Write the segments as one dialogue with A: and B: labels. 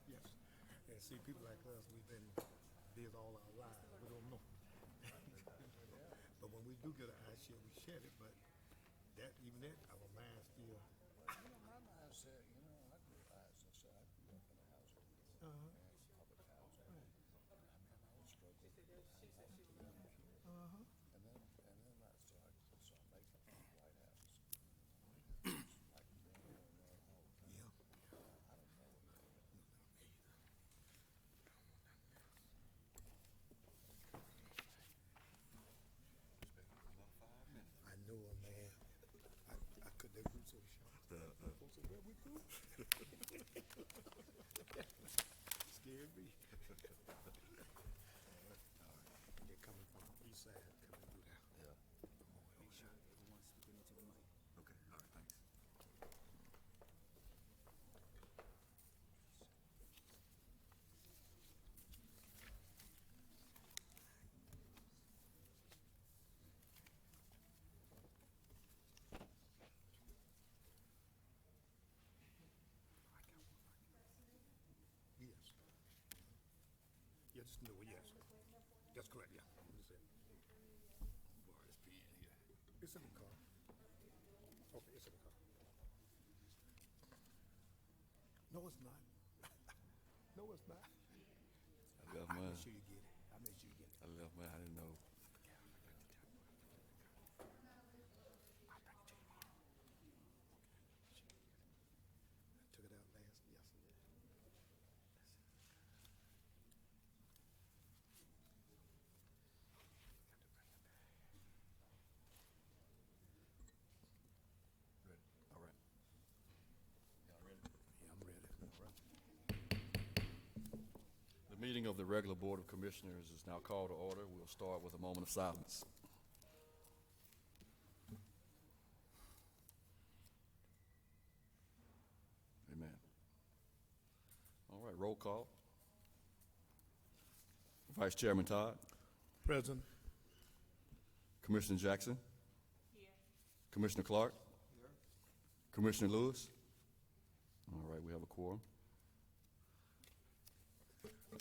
A: Yes. And see, people like us, we've been this all our lives. We don't know. But when we do get an eye share, we shed it. But that, even that, our mind still.
B: My mindset, I realized, I said, I grew up in a housing
A: Uh-huh.
B: and public housing.
A: Right.
B: I would struggle with the time I went to young kids.
A: Uh-huh.
B: And then I started making White House. Like being on that all the time.
A: Yeah.
B: I don't know what that is.
C: About 5 minutes.
A: I know it, man. I could that group so sharp. Folks said, where we go? Scared me. They're coming from the east side, coming through there.
C: Yeah.
D: Make sure everyone's speaking into the mic.
C: Okay. All right. Thanks.
A: Yes. Yeah, just know it, yes. That's correct, yeah. That's it.
C: Borrow this pen here.
A: It's in the car. Okay, it's in the car. No, it's not. No, it's not.
C: I left
A: I
C: mine.
A: make sure you get it. I make sure you get it.
C: I left mine. I didn't know.
A: I'll bring it to you tomorrow. I took it out yesterday.
C: Ready. All right. Y'all ready?
A: Yeah, I'm ready.
C: All right. The meeting of the regular Board of Commissioners is now called to order. We'll start with a moment of silence. Amen. All right, roll call. Vice Chairman Todd,
A: Present.
C: Commissioner Jackson,
E: Here.
C: Commissioner Clark, Commissioner Lewis. All right, we have a quorum.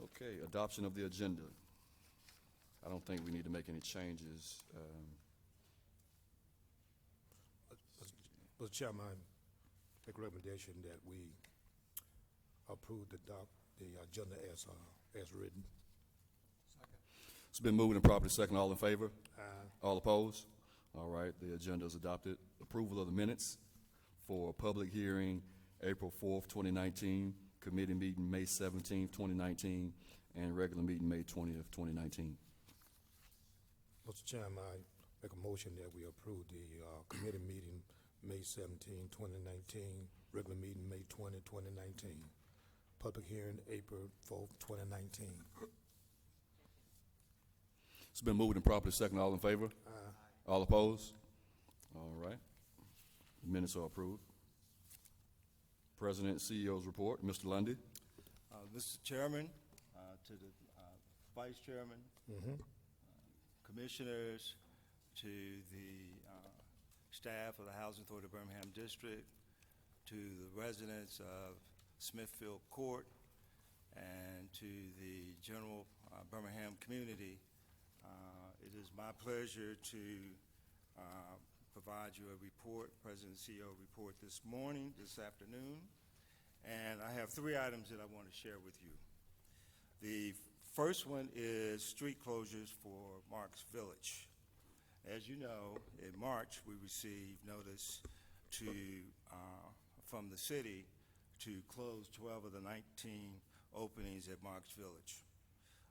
C: Okay, adoption of the agenda. I don't think we need to make any changes.
A: Mr. Chairman, I make a recommendation that we approve the agenda as written.
C: It's been moved and properly second. All in favor?
A: Aye.
C: All opposed? All right, the agenda is adopted. Approval of the minutes for public hearing April 4th, 2019, committee meeting May 17th, 2019, and regular meeting May 20th, 2019.
A: Mr. Chairman, I make a motion that we approve the committee meeting May 17, 2019, regular meeting May 20, 2019, public hearing April 4th, 2019.
C: It's been moved and properly second. All in favor?
A: Aye.
C: All opposed? All right. The minutes are approved. President and CEO's report. Mr. Lundy.
F: Mr. Chairman, to the Vice Chairman, Commissioners, to the staff of the Housing Authority of Birmingham District, to the residents of Smithfield Court, and to the general Birmingham community, it is my pleasure to provide you a report, President and CEO report this afternoon. And I have 3 items that I want to share with you. The first one is street closures for Marks Village. As you know, in March, we received notice from the city to close 12 of the 19 openings at Marks Village.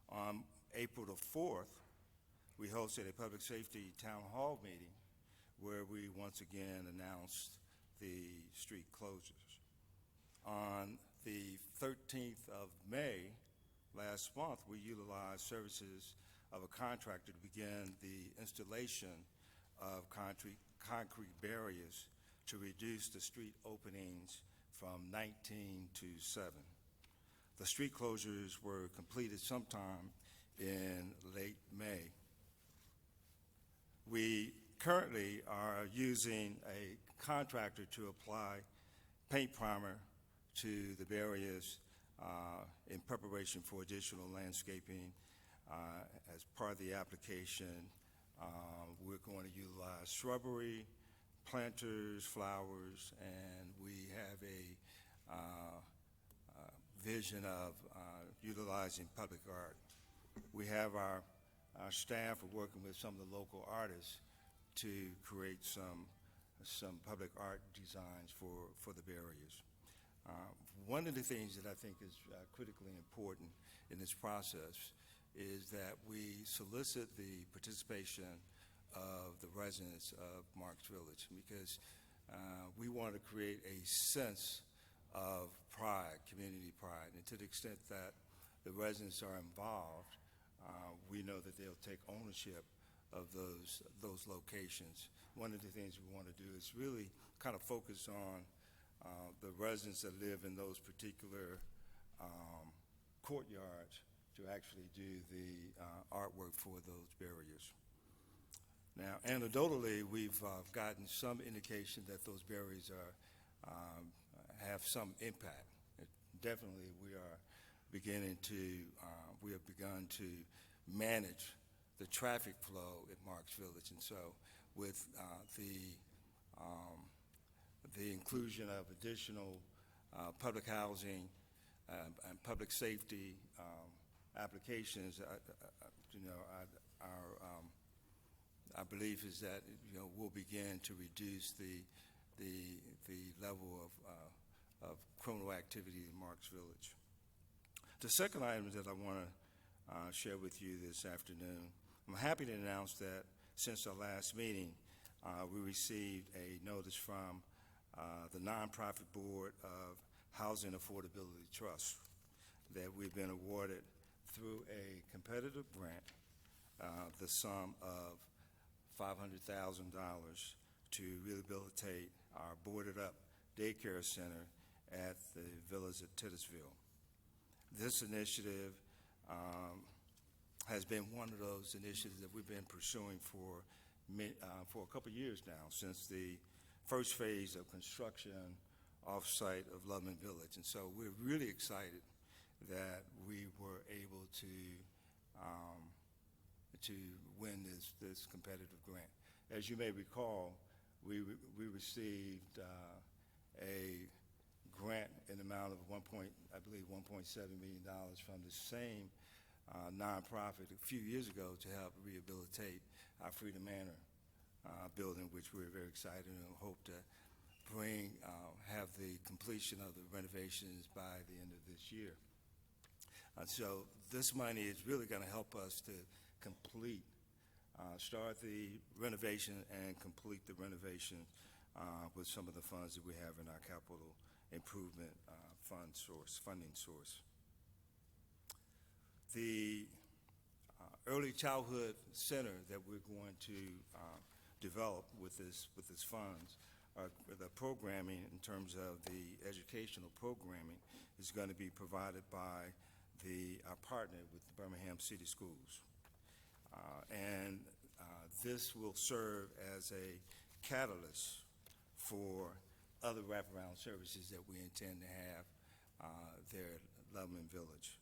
F: On April the 4th, we hosted a public safety town hall meeting where we once again announced the street closures. On the 13th of May, last month, we utilized services of a contractor to begin the installation of concrete barriers to reduce the street openings from 19 to 7. The street closures were completed sometime in late May. We currently are using a contractor to apply paint primer to the barriers in preparation for additional landscaping. As part of the application, we're going to utilize shrubbery, planters, flowers, and we have a vision of utilizing public art. We have our staff are working with some of the local artists to create some public art designs for the barriers. One of the things that I think is critically important in this process is that we solicit the participation of the residents of Marks Village, because we want to create a sense of pride, community pride, and to the extent that the residents are involved, we know that they'll take ownership of those locations. One of the things we want to do is really kind of focus on the residents that live in those particular courtyards to actually do the artwork for those barriers. Now, anecdotally, we've gotten some indication that those barriers have some impact. Definitely, we have begun to manage the traffic flow at Marks Village, and so with the inclusion of additional public housing and public safety applications, our belief is that we'll begin to reduce the level of criminal activity in Marks Village. The second item that I want to share with you this afternoon, I'm happy to announce that since our last meeting, we received a notice from the Nonprofit Board of Housing Affordability Trust that we've been awarded through a competitive grant the sum of $500,000 to rehabilitate our boarded-up daycare center at the villas at Titusville. This initiative has been one of those initiatives that we've been pursuing for a couple of years now, since the first phase of construction off-site of Loveman Village. And so we're really excited that we were able to win this competitive grant. As you may recall, we received a grant in the amount of $1.7 million from the same nonprofit a few years ago to help rehabilitate our Freedom Manor building, which we're very excited and hope to have the completion of the renovations by the end of this year. So this money is really going to help us to start the renovation and complete the renovation with some of the funds that we have in our capital improvement funding source. The early childhood center that we're going to develop with this funds, the programming in terms of the educational programming is going to be provided by our partner with the Birmingham City Schools. And this will serve as a catalyst for other wraparound services that we intend to have there at Loveman Village.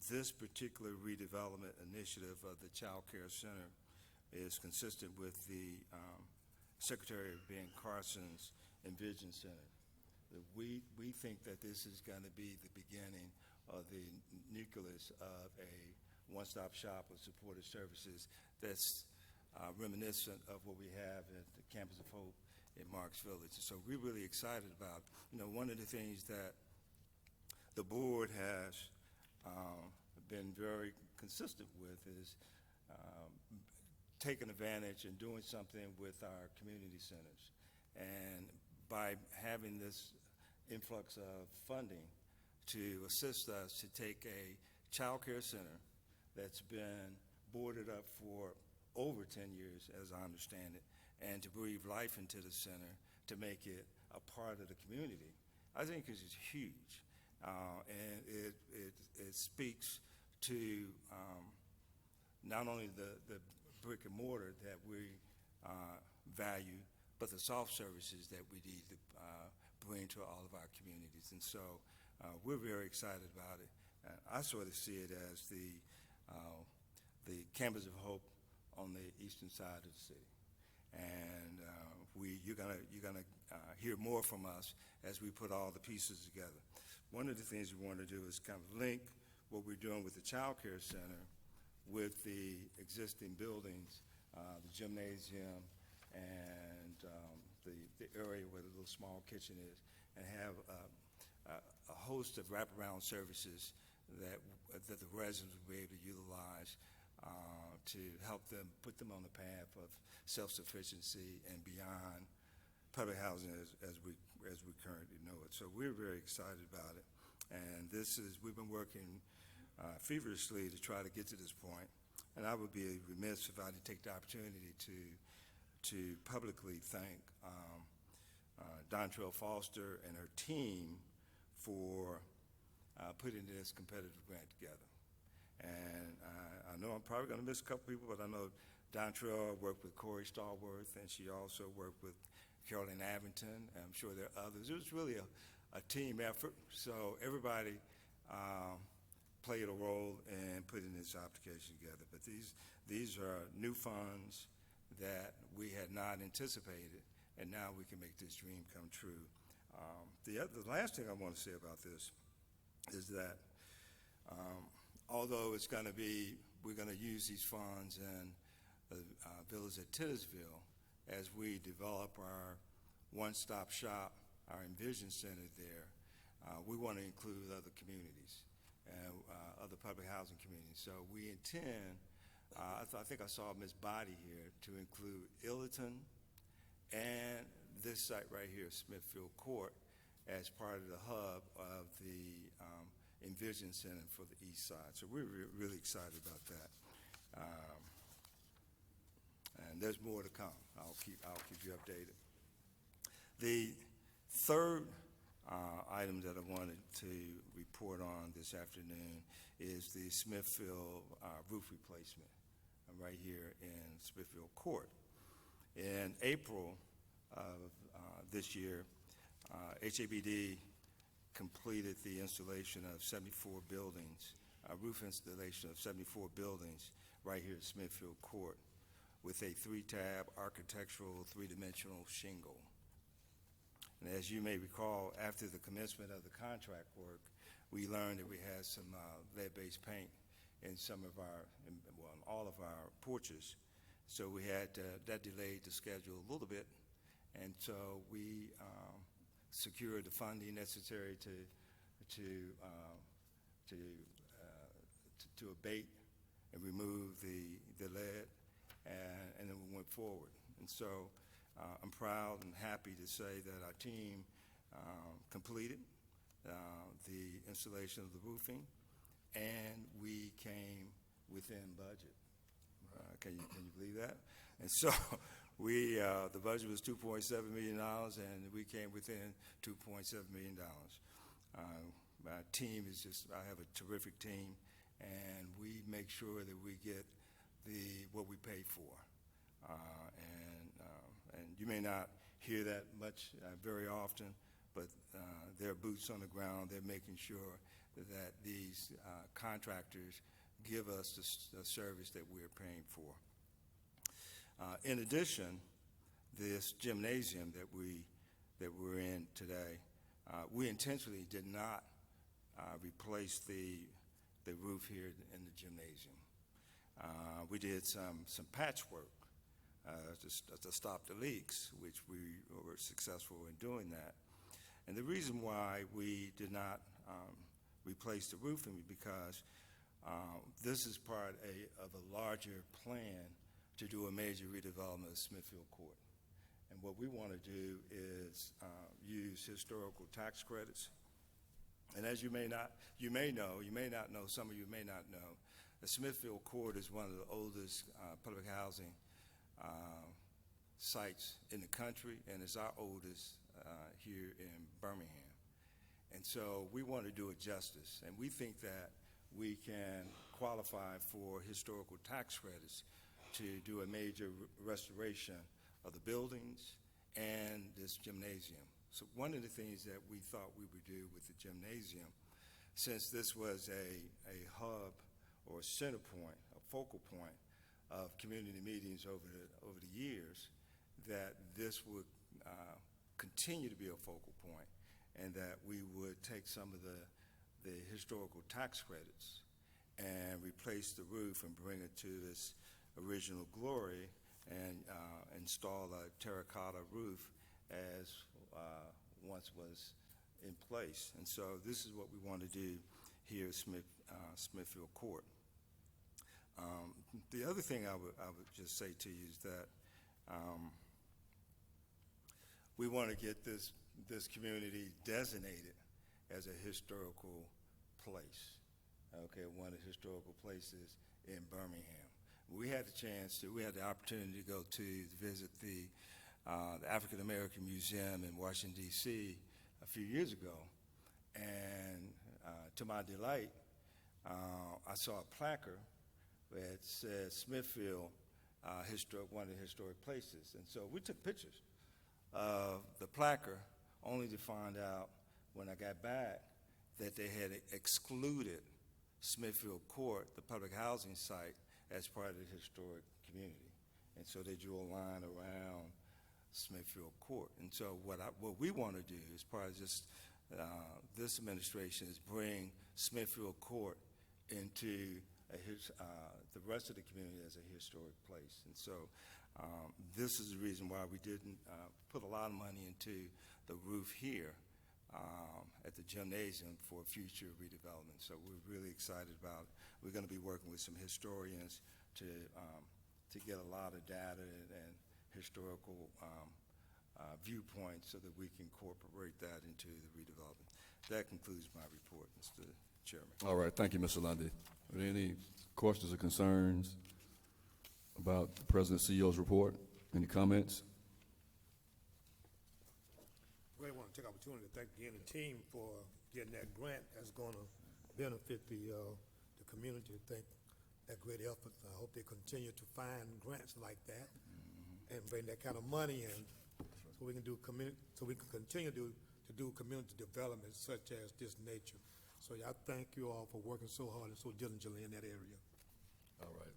F: This particular redevelopment initiative of the Child Care Center is consistent with the Secretary of Ben Carson's Envision Center. We think that this is going to be the beginning of the nucleus of a one-stop shop of supportive services that's reminiscent of what we have at the Campus of Hope in Marks Village. So we're really excited about, one of the things that the board has been very consistent with is taking advantage and doing something with our community centers. And by having this influx of funding to assist us to take a child care center that's been boarded up for over 10 years, as I understand it, and to breathe life into the center to make it a part of the community, I think is huge. And it speaks to not only the brick and mortar that we value, but the soft services that we need to bring to all of our communities. And so we're very excited about it. I sort of see it as the campus of hope on the eastern side of the city. And you're gonna hear more from us as we put all the pieces together. One of the things we want to do is kind of link what we're doing with the Child Care Center with the existing buildings, the gymnasium, and the area where the little small kitchen is, and have a host of wraparound services that the residents will be able to utilize to help them, put them on the path of self-sufficiency and beyond public housing as we currently know it. So we're very excited about it. And we've been working feverishly to try to get to this point. And I would be remiss if I didn't take the opportunity to publicly thank Dontrell Foster and her team for putting this competitive grant together. And I know I'm probably going to miss a couple people, but I know Dontrell worked with Corey Stallworth, and she also worked with Carolyn Abington, and I'm sure there are others. It was really a team effort, so everybody played a role in putting this application together. But these are new funds that we had not anticipated, and now we can make this dream come true. The last thing I want to say about this is that although it's going to be, we're going to use these funds in the village at Titusville as we develop our one-stop shop, our Envision Center there, we want to include other communities and other public housing communities. So we intend, I think I saw Ms. Body here, to include Illiton and this site right here, Smithfield Court, as part of the hub of the Envision Center for the East Side. So we're really excited about that. And there's more to come. I'll keep you updated. The third item that I wanted to report on this afternoon is the Smithfield roof replacement right here in Smithfield Court. In April of this year, HABD completed the installation of 74 buildings, roof installation of 74 buildings right here at Smithfield Court with a 3-tab architectural 3-dimensional shingle. And as you may recall, after the commencement of the contract work, we learned that we had some lead-based paint in some of in all of our porches. So we had, that delayed the schedule a little bit. And so we secured the funding necessary to abate and remove the lead, and then we went forward. And so I'm proud and happy to say that our team completed the installation of the roofing, and we came within budget. Can you believe that? And so the budget was $2.7 million, and we came within $2.7 million. My team is I have a terrific team, and we make sure that we get what we pay for. And you may not hear that much very often, but they're boots on the ground. They're making sure that these contractors give us the service that we're paying for. In addition, this gymnasium that we're in today, we intentionally did not replace the roof here in the gymnasium. We did some patchwork to stop the leaks, which we were successful in doing that. And the reason why we did not replace the roofing is because this is part of a larger plan to do a major redevelopment of Smithfield Court. And what we want to do is use historical tax credits. And as you may not know, some of you may not know, the Smithfield Court is one of the oldest public housing sites in the country, and it's our oldest here in Birmingham. And so we want to do it justice, and we think that we can qualify for historical tax credits to do a major restoration of the buildings and this gymnasium. So one of the things that we thought we would do with the gymnasium, since this was a hub or center point, a focal point of community meetings over the years, that this would continue to be a focal point, and that we would take some of the historical tax credits and replace the roof and bring it to its original glory, and install a terracotta roof as once was in place. And so this is what we want to do here at Smithfield Court. The other thing I would just say to you is that we want to get this community designated as a historical place. Okay, one of the historical places in Birmingham. We had the opportunity to go to visit the African American Museum in Washington, D.C. a few years ago, and to my delight, I saw a placard that said Smithfield, one of the historic places. And so we took pictures of the placard, only to find out when I got back that they had excluded Smithfield Court, the public housing site, as part of the historic community. And so they drew a line around Smithfield Court. And so what we want to do as part of just this administration is bring Smithfield Court into the rest of the community as a historic place. And so this is the reason why we didn't put a lot of money into the roof here at the gymnasium for future redevelopment. So we're really excited about it. We're going to be working with some historians to get a lot of data and historical viewpoints so that we can incorporate that into the redevelopment. That concludes my report, Mr. Chairman.
C: All right, thank you, Mr. Lundy. Are there any questions or concerns about the President CEO's report? Any comments?
A: Really want to take opportunity to thank again the team for getting that grant that's going to benefit the community. Thank that great effort. I hope they continue to find grants like that and bring that kind of money in, so we can continue to do community development such as this nature. So I thank you all for working so hard and so diligently in that area.
C: All right.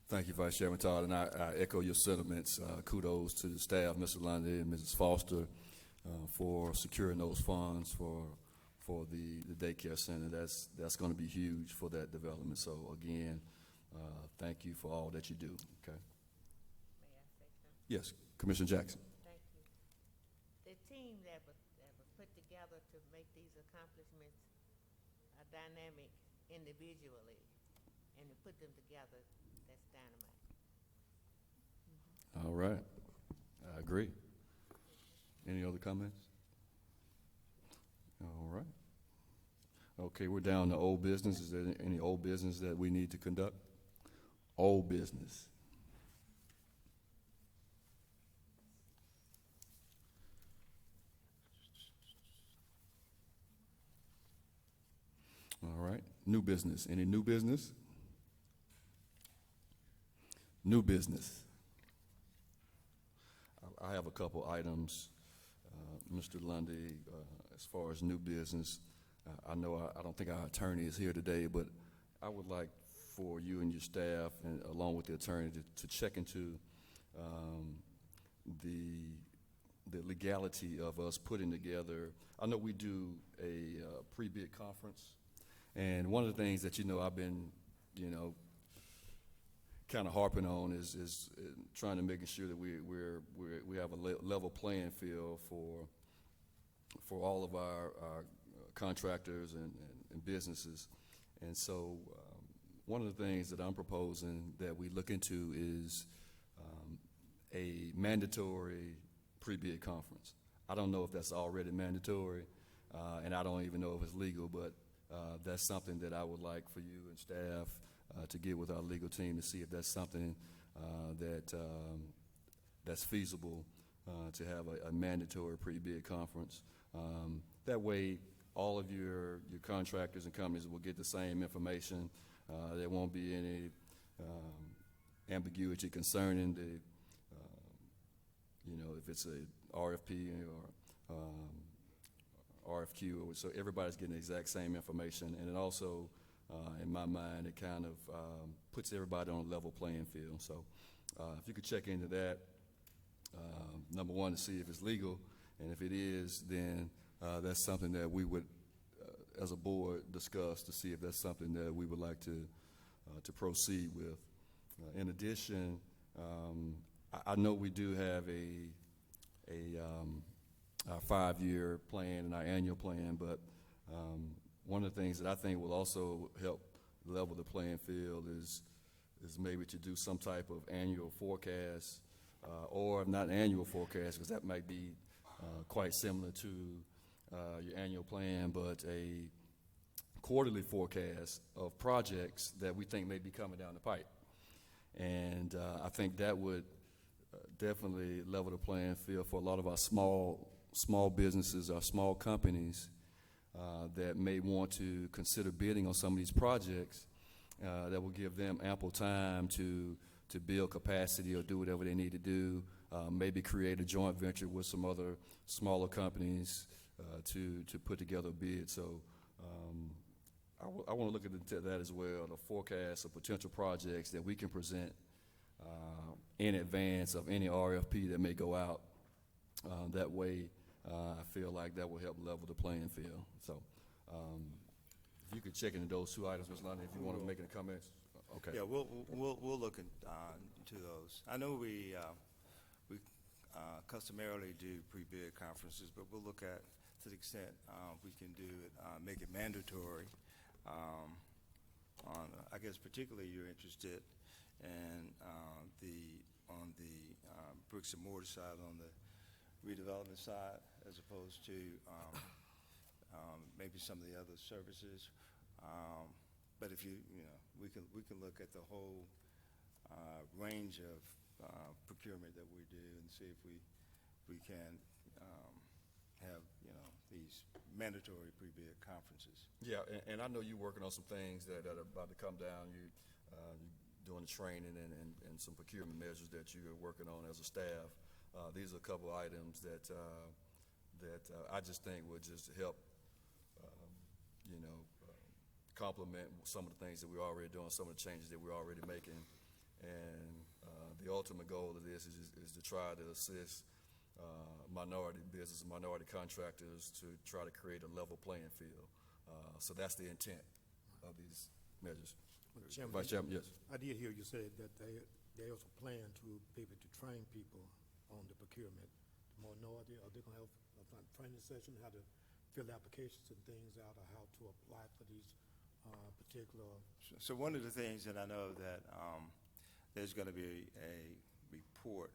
C: Thank you, Vice Chairman Todd, and I echo your sentiments. Kudos to the staff, Mr. Lundy and Mrs. Foster, for securing those funds for the daycare center. That's going to be huge for that development. So again, thank you for all that you do. Okay.
E: May I say something?
C: Yes, Commissioner Jackson.
E: Thank you. The team that was put together to make these accomplishments are dynamic individually, and to put them together, that's dynamite.
C: All right. I agree. Any other comments? All right. Okay, we're down to old business. Is there any old business that we need to conduct? Old business. All right. New business. Any new business? New business. I have a couple items, Mr. Lundy, as far as new business. I know I don't think our attorney is here today, but I would like for you and your staff, and along with the attorney, to check into the legality of us putting together. I know we do a pre-bid conference, and one of the things that I've been kind of harping on is trying to making sure that we have a level playing field for all of our contractors and businesses. And so one of the things that I'm proposing that we look into is a mandatory pre-bid conference. I don't know if that's already mandatory, and I don't even know if it's legal, but that's something that I would like for you and staff to get with our legal team to see if that's something that's feasible to have a mandatory pre-bid conference. That way, all of your contractors and companies will get the same information. There won't be any ambiguity concerning if it's a RFP or RFQ, so everybody's getting the exact same information. And it also, in my mind, it kind of puts everybody on a level playing field. So if you could check into that, number one, to see if it's legal, and if it is, then that's something that we would, as a board, discuss to see if that's something that we would like to proceed with. In addition, I know we do have our 5-year plan and our annual plan, but one of the things that I think will also help level the playing field is maybe to do some type of annual forecast, or not an annual forecast, because that might be quite similar to your annual plan, but a quarterly forecast of projects that we think may be coming down the pipe. And I think that would definitely level the playing field for a lot of our small businesses, our small companies that may want to consider bidding on some of these projects. That will give them ample time to build capacity or do whatever they need to do, maybe create a joint venture with some other smaller companies to put together a bid. So I want to look into that as well, the forecast of potential projects that we can present in advance of any RFP that may go out. That way, I feel like that will help level the playing field. So if you could check into those two items, Ms. London, if you want to make any comments. Okay.
F: Yeah, we'll look into those. I know we customarily do pre-bid conferences, but we'll look at, to the extent we can do it, make it mandatory. I guess particularly you're interested in on the bricks and mortar side, on the redevelopment side, as opposed to maybe some of the other services. But if we can look at the whole range of procurement that we do and see if we can have these mandatory pre-bid conferences.
C: Yeah, and I know you're working on some things that are about to come down. You're doing the training and some procurement measures that you're working on as a staff. These are a couple items that I just think would just help, complement some of the things that we're already doing, some of the changes that we're already making. And the ultimate goal of this is to try to assist minority business, minority contractors to try to create a level playing field. So that's the intent of these measures.
A: Chairman,
C: Vice Chairman, yes.
A: I did hear you say that there's a plan to be able to train people on the procurement. The minority, are they going to have a training session, how to fill applications and things out, or how to apply for these particular?
F: So one of the things that I know that there's going to be a report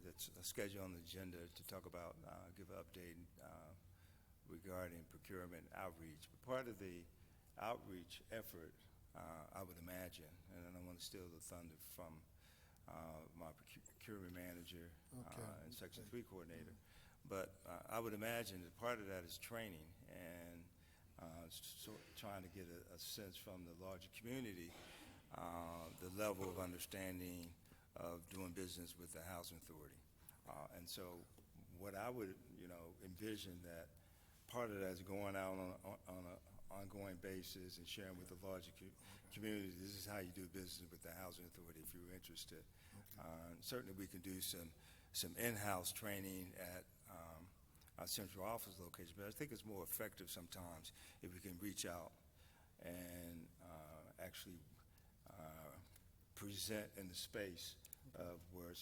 F: that's scheduled on the agenda to talk about, give an update regarding procurement outreach. But part of the outreach effort, I would imagine, and I don't want to steal the thunder from my procurement manager and Section 3 coordinator, but I would imagine that part of that is training and trying to get a sense from the larger community, the level of understanding of doing business with the housing authority. And so what I would envision that part of that is going out on an ongoing basis and sharing with the larger community. This is how you do business with the housing authority if you're interested. Certainly we can do some in-house training at our central office location, but I think it's more effective sometimes if we can reach out and actually present in the space of where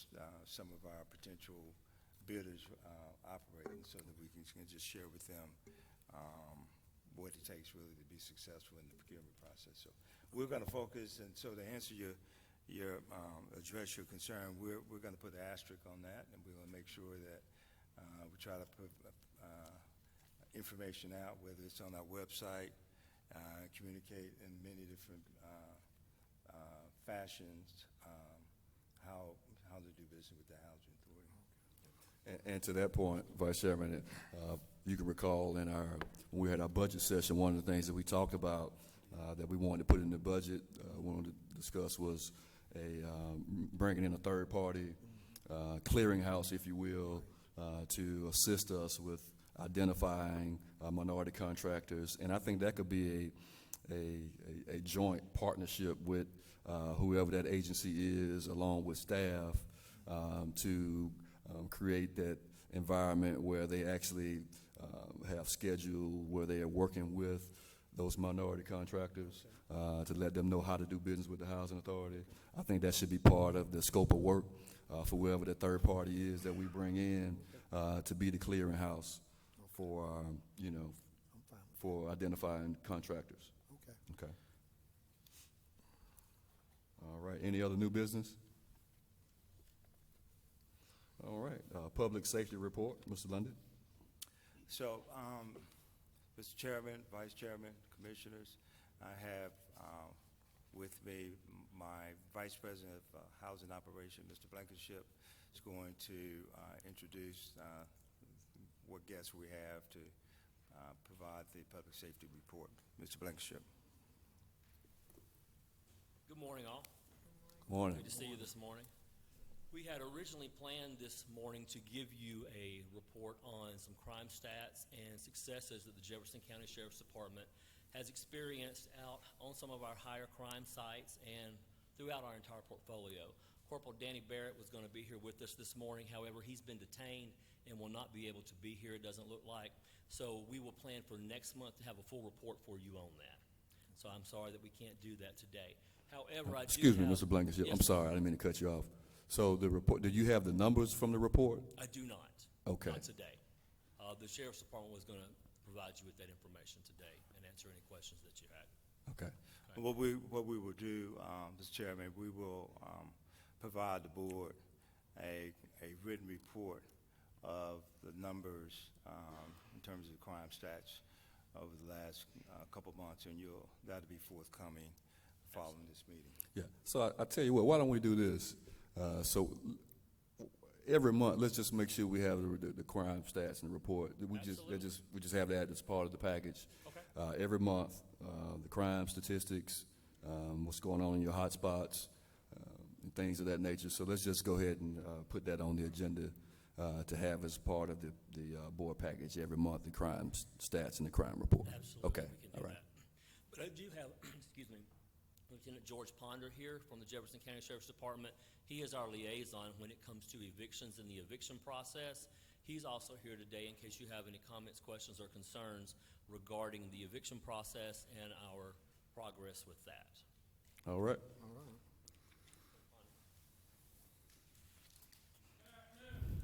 F: some of our potential bidders operate, so that we can just share with them what it takes really to be successful in the procurement process. So we're going to focus, and so to answer your address your concern, we're going to put an asterisk on that, and we're going to make sure that we try to put information out, whether it's on our website, communicate in many different fashions, how to do business with the housing authority.
C: And to that point, Vice Chairman, you can recall when we had our budget session, one of the things that we talked about that we wanted to put in the budget, wanted to discuss was bringing in a third party clearinghouse, if you will, to assist us with identifying minority contractors, and I think that could be a joint partnership with whoever that agency is, along with staff, to create that environment where they actually have schedule where they are working with those minority contractors to let them know how to do business with the housing authority. I think that should be part of the scope of work for whoever the third party is that we bring in to be the clearinghouse for,
A: I'm fine
C: for identifying contractors.
A: with that. Okay.
C: Okay. All right, any other new business? All right, public safety report, Mr. London.
F: So, Mr. Chairman, Vice Chairman, Commissioners, I have with me my Vice President of Housing Operation, Mr. Blankenship, is going to introduce what guests we have to provide the public safety report. Mr. Blankenship.
G: Good morning, all.
C: Morning.
G: Good to see you this morning. We had originally planned this morning to give you a report on some crime stats and successes that the Jefferson County Sheriff's Department has experienced out on some of our higher crime sites and throughout our entire portfolio. Corporal Danny Barrett was going to be here with us this morning. However, he's been detained and will not be able to be here, it doesn't look like. So we will plan for next month to have a full report for you on that. So I'm sorry that we can't do that today. However, I do
C: Excuse me,
G: have-
C: Mr. Blankenship,
G: Yes,
C: I'm sorry, I didn't mean to cut you off. So the report, do you have the numbers from the report?
G: I do not.
C: Okay.
G: Not today. The Sheriff's Department was going to provide you with that information today and answer any questions that you had.
C: Okay.
F: What we will do, Mr. Chairman, we will provide the board a written report of the numbers in terms of crime stats over the last couple months, and that'll be forthcoming following this meeting.
C: Yeah, so I tell you what, why don't we do this? So every month, let's just make sure we have the crime stats and the report. We just have that as part of the package.
G: Okay.
C: Every month, the crime statistics, what's going on in your hot spots, and things of that nature. So let's just go ahead and put that on the agenda to have as part of the board package every month, the crime stats and the crime report.
G: Absolutely.
C: Okay,
G: We can do
C: all right.
G: that. But I do have, excuse me, Lieutenant George Ponder here from the Jefferson County Sheriff's Department. He is our liaison when it comes to evictions and the eviction process. He's also here today in case you have any comments, questions, or concerns regarding the eviction process and our progress with that.
C: All right.
A: All right.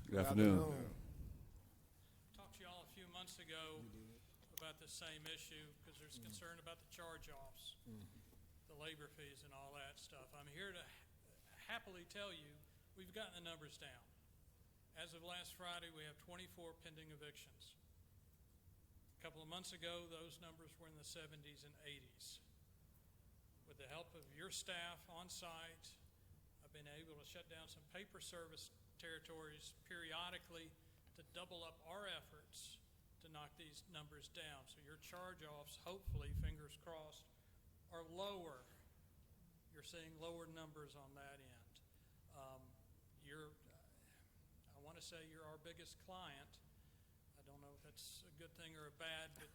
C: Good afternoon.
H: Talked to y'all a few months ago about the same issue because there's concern about the charge-offs, the labor fees and all that stuff. I'm here to happily tell you we've gotten the numbers down. As of last Friday, we have 24 pending evictions. A couple of months ago, those numbers were in the 70s and 80s. With the help of your staff on site, I've been able to shut down some paper service territories periodically to double up our efforts to knock these numbers down. So your charge-offs, hopefully, fingers crossed, are lower. You're seeing lower numbers on that end. I want to say you're our biggest client. I don't know if that's a good thing or a bad, but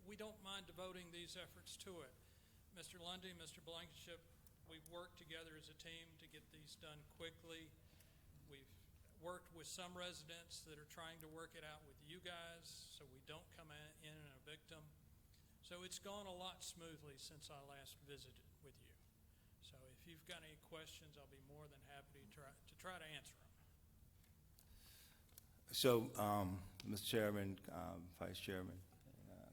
H: we don't mind devoting these efforts to it. Mr. Lundy, Mr. Blankenship, we've worked together as a team to get these done quickly. We've worked with some residents that are trying to work it out with you guys so we don't come in and evict them. So it's gone a lot smoothly since I last visited with you. So if you've got any questions, I'll be more than happy to try to answer them.
F: So, Mr. Chairman, Vice Chairman,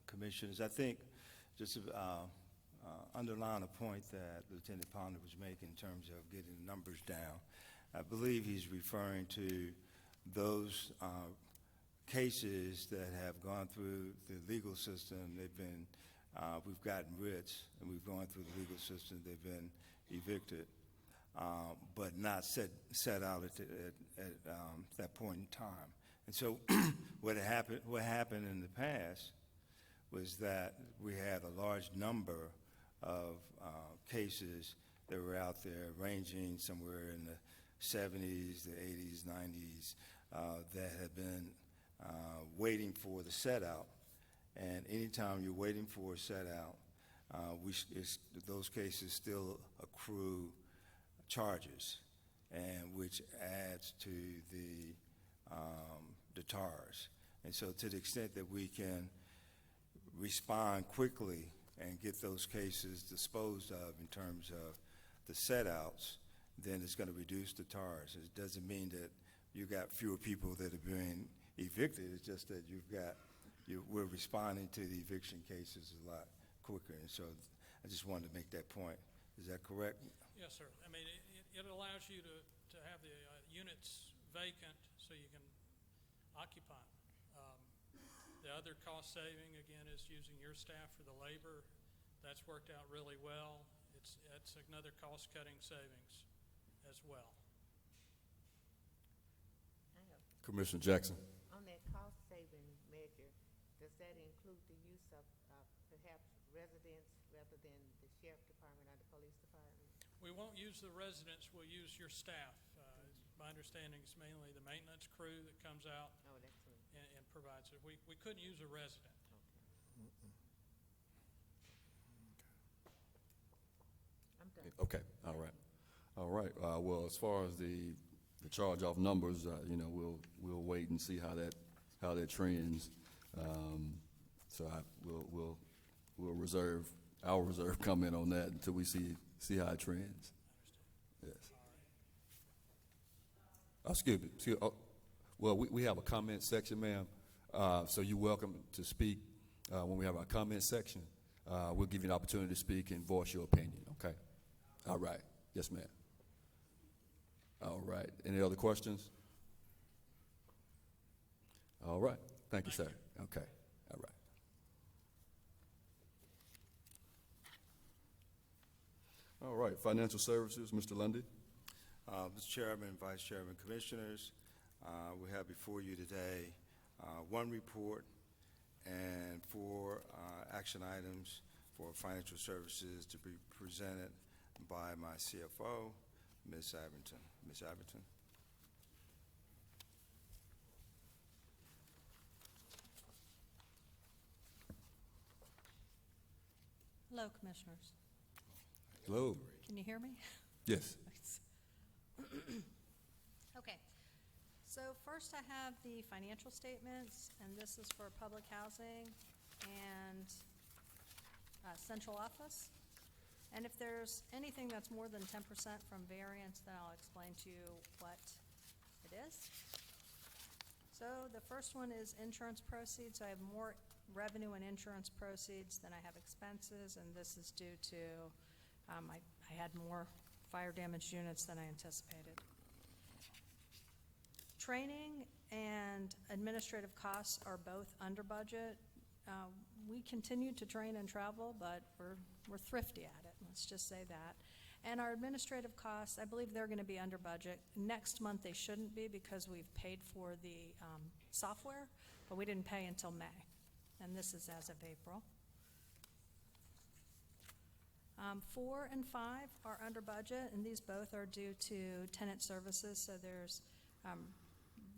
F: Commissioners, I think just to underline a point that Lieutenant Ponder was making in terms of getting the numbers down, I believe he's referring to those cases that have gone through the legal system. They've been, we've gotten writs, and we've gone through the legal system. They've been evicted, but not set out at that point in time. And so what happened in the past was that we had a large number of cases that were out there ranging somewhere in the 70s, the 80s, 90s, that had been waiting for the set out. And anytime you're waiting for a set out, those cases still accrue charges, and which adds to the TARs. And so to the extent that we can respond quickly and get those cases disposed of in terms of the set outs, then it's going to reduce the TARs. It doesn't mean that you got fewer people that are being evicted. It's just that we're responding to the eviction cases a lot quicker. And so I just wanted to make that point. Is that correct?
H: Yes, sir. I mean, it allows you to have the units vacant so you can occupy them. The other cost saving, again, is using your staff for the labor. That's worked out really well. It's another cost-cutting savings as well.
E: I have,
C: Commissioner Jackson.
E: on that cost-saving measure, does that include the use of perhaps residents rather than the sheriff department or the police department?
H: We won't use the residents, we'll use your staff. My understanding is mainly the maintenance crew that comes out
E: Oh, that's it.
H: and provides it. We couldn't use a resident.
E: I'm done.
C: Okay, all right. All right, well, as far as the charge-off numbers, we'll wait and see how that trends. So we'll reserve comment on that until we see how it trends. Yes. Oh, excuse me. Well, we have a comment section, ma'am. So you're welcome to speak when we have our comment section. We'll give you an opportunity to speak and voice your opinion, okay? All right. Yes, ma'am. All right. Any other questions? All right. Thank you, sir. Okay. All right. All right. Financial Services, Mr. Lundy.
F: Mr. Chairman, Vice Chairman, Commissioners, we have before you today one report and four action items for financial services to be presented by my CFO, Ms. Abington. Ms. Abington.
I: Hello, Commissioners.
C: Hello.
I: Can you hear me?
C: Yes.
I: Okay. So first I have the financial statements, and this is for public housing and central office. And if there's anything that's more than 10% from variance, then I'll explain to you what it is. So the first one is insurance proceeds. I have more revenue and insurance proceeds than I have expenses, and this is due to I had more fire damaged units than I anticipated. Training and administrative costs are both under budget. We continue to train and travel, but we're thrifty at it, let's just say that. And our administrative costs, I believe they're going to be under budget. Next month they shouldn't be because we've paid for the software, but we didn't pay until May, and this is as of April. 4 and 5 are under budget, and these both are due to tenant services. So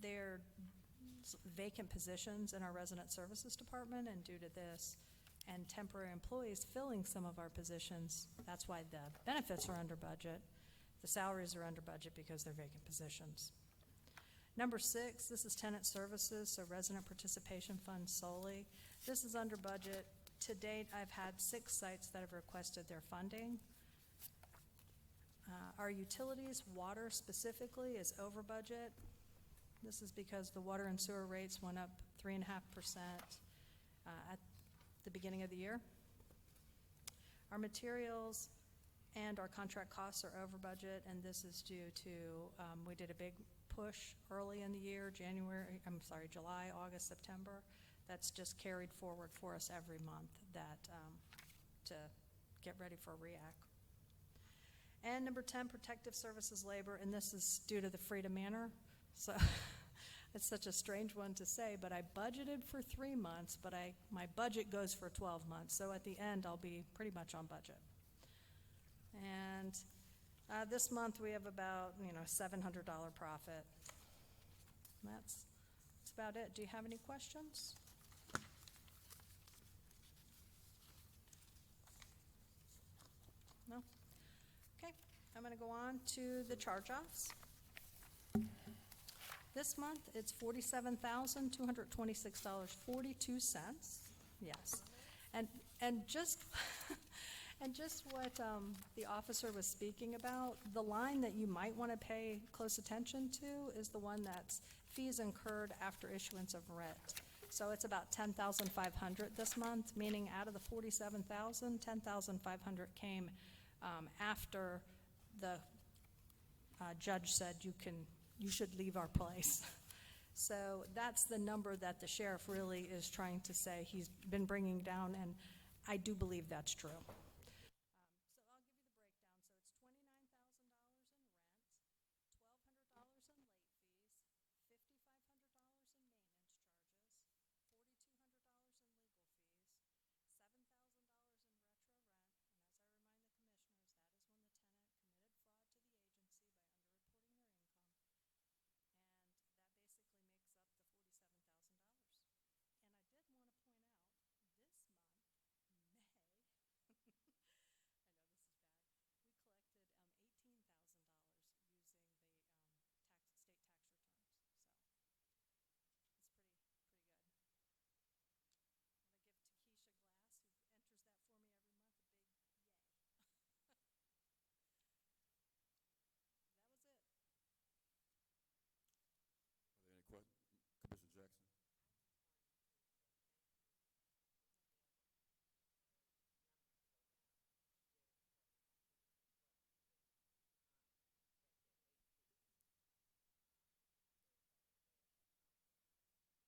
I: there are vacant positions in our resident services department, and due to this and temporary employees filling some of our positions, that's why the benefits are under budget. The salaries are under budget because they're vacant positions. Number 6, this is tenant services, so resident participation fund solely. This is under budget. To date, I've had 6 sites that have requested their funding. Our utilities, water specifically, is over budget. This is because the water and sewer rates went up 3.5% at the beginning of the year. Our materials and our contract costs are over budget, and this is due to, we did a big push early in the year, July, August, September. That's just carried forward for us every month to get ready for REAC. And number 10, protective services labor, and this is due to the Freedom Manor. So it's such a strange one to say, but I budgeted for 3 months, but my budget goes for 12 months. So at the end, I'll be pretty much on budget. And this month we have about $700 profit. That's about it. Do you have any questions? No? Okay, I'm going to go on to the charge-offs. This month, it's $47,226.42. Yes. And just, and just what the officer was speaking about, the line that you might want to pay close attention to is the one that's fees incurred after issuance of rent. So it's about $10,500 this month, meaning out of the $47,000, $10,500 came after the judge said you should leave our place. So that's the number that the sheriff really is trying to say he's been bringing down, and I do believe that's true. So I'll give you the breakdown. So it's $29,000 in rent, $1,200 in late fees, $5,500 in maintenance charges, $4,200 in legal fees, $7,000 in retro rent, and as I remind the commissioners, that is when the tenant committed fraud to the agency by underreporting their income, and that basically makes up the $47,000. And I did want to point out, this month, May, I know this is bad, we collected $18,000 using the state tax returns. So it's pretty good. I want to give to Keisha Glass, who enters that for me every month, a big yay. That was it.
C: Are there any questions? Commissioner Jackson?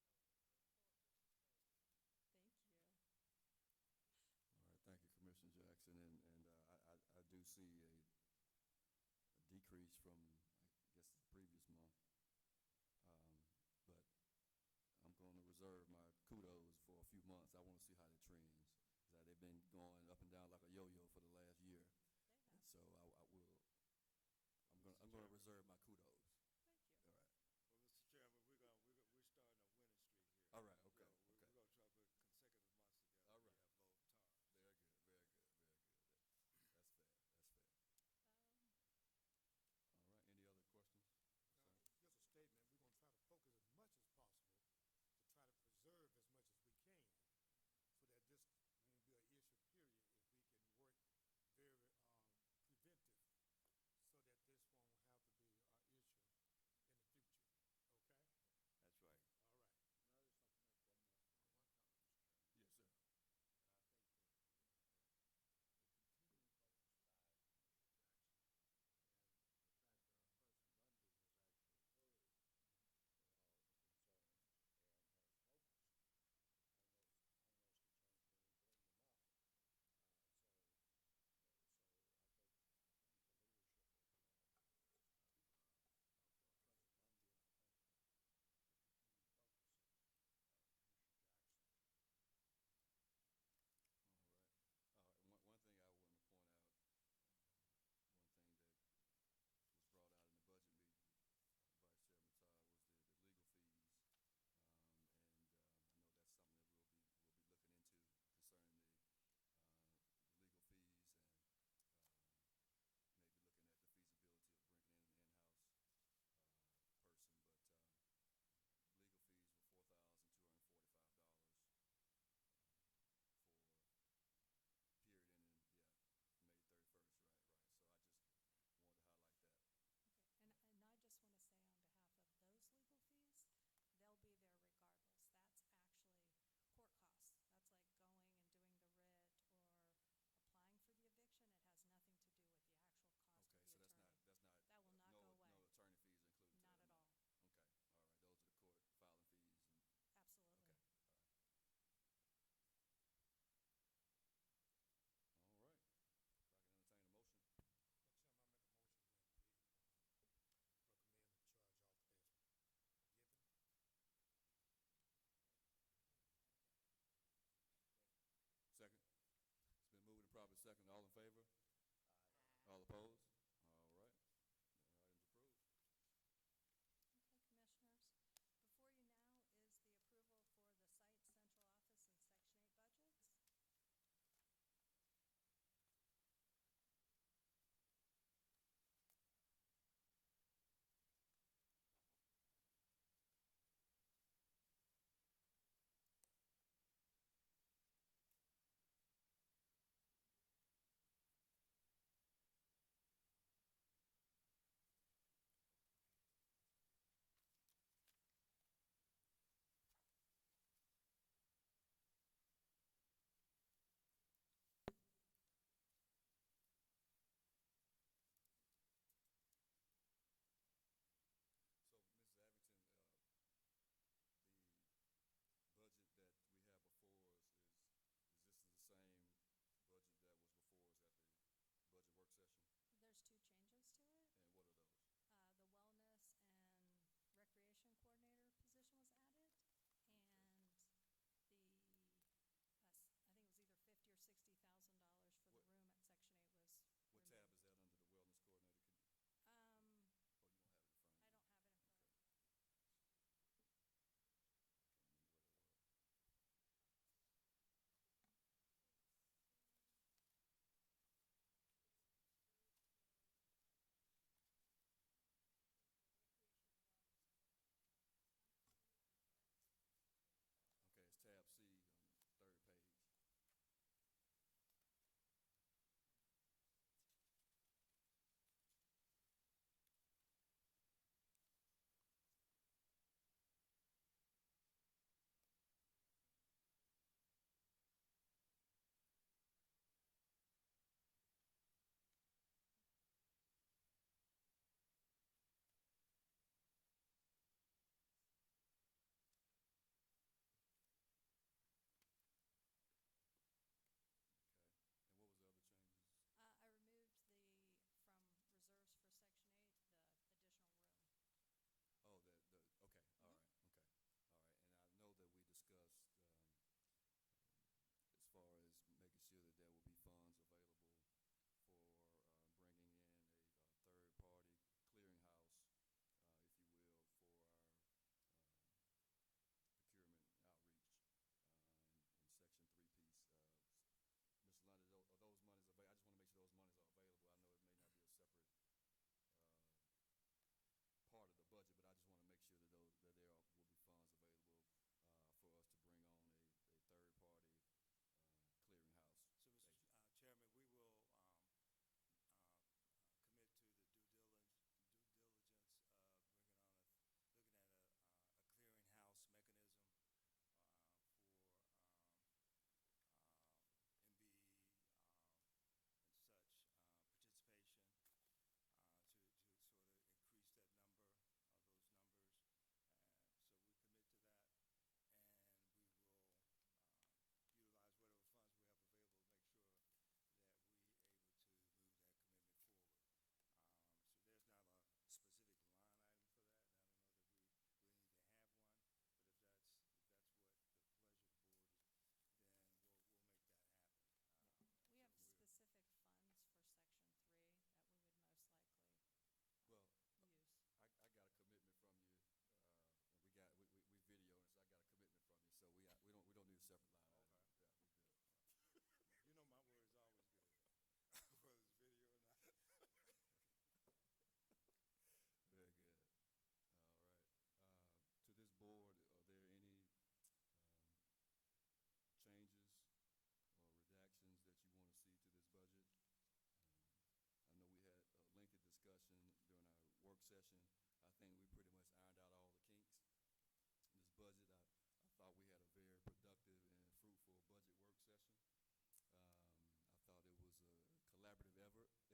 I: Thank you.
C: All right, thank you, Commissioner Jackson, and I do see a decrease from, I guess, the previous month. But I'm going to reserve my kudos for a few months. I want to see how that trends. They've been going up and down like a yo-yo for the last year. And so I'm going to reserve my kudos.
I: Thank you.
C: All right.
F: Well, Mr. Chairman, we're starting a winning streak here.
C: All right, okay,
F: We're
C: okay.
F: going to try to put consecutive months together.
C: All
F: We
C: right.
F: have both terms.
C: Very good, very good, very good. That's fair, that's fair. All right, any other questions?
A: Just a statement, we're gonna try to focus as much as possible to try to preserve as much as we can, so that this won't be an issue, period, if we can work very preventive, so that this won't have to be an issue in the future, okay?
F: That's right.
A: All right.
B: And I just like to make one comment, Mr. Chairman.
C: Yes, sir.
B: And I think that the continuing focus by Commissioner Jackson and the fact that our President Lundy has actually heard the concerns and has focused on those concerns when we bring them up. So I think the leadership of President Lundy, and I think the continued focus of Commissioner Jackson.
C: All right. One thing I want to point out, one thing that was brought out in the budget meeting, Vice Chairman Todd, was the legal fees. And I know that's something that we'll be looking into concerning the legal fees, and maybe looking at the feasibility of bringing in an in-house person. But legal fees were $4,245 for period ending, May 31st, right. So I just wanted to highlight that.
I: Okay, and I just want to say on behalf of those legal fees, they'll be there regardless. That's actually court costs. That's like going and doing the writ or applying for the eviction. It has nothing to do with the actual cost
C: Okay,
I: of
C: so
I: the
C: that's
I: attorney.
C: not.
I: That will not go away.
C: No attorney fees included.
I: Not at all.
C: Okay, all right, those are the court filing fees and,
I: Absolutely.
C: okay, all right. All right, if I can entertain a motion.
A: Mr. Chairman, I make a motion that we recommend the charge-off as given.
C: Second. It's been moved and properly second. All in favor? All opposed? All right, the item's approved.
I: Okay, Commissioners, before you now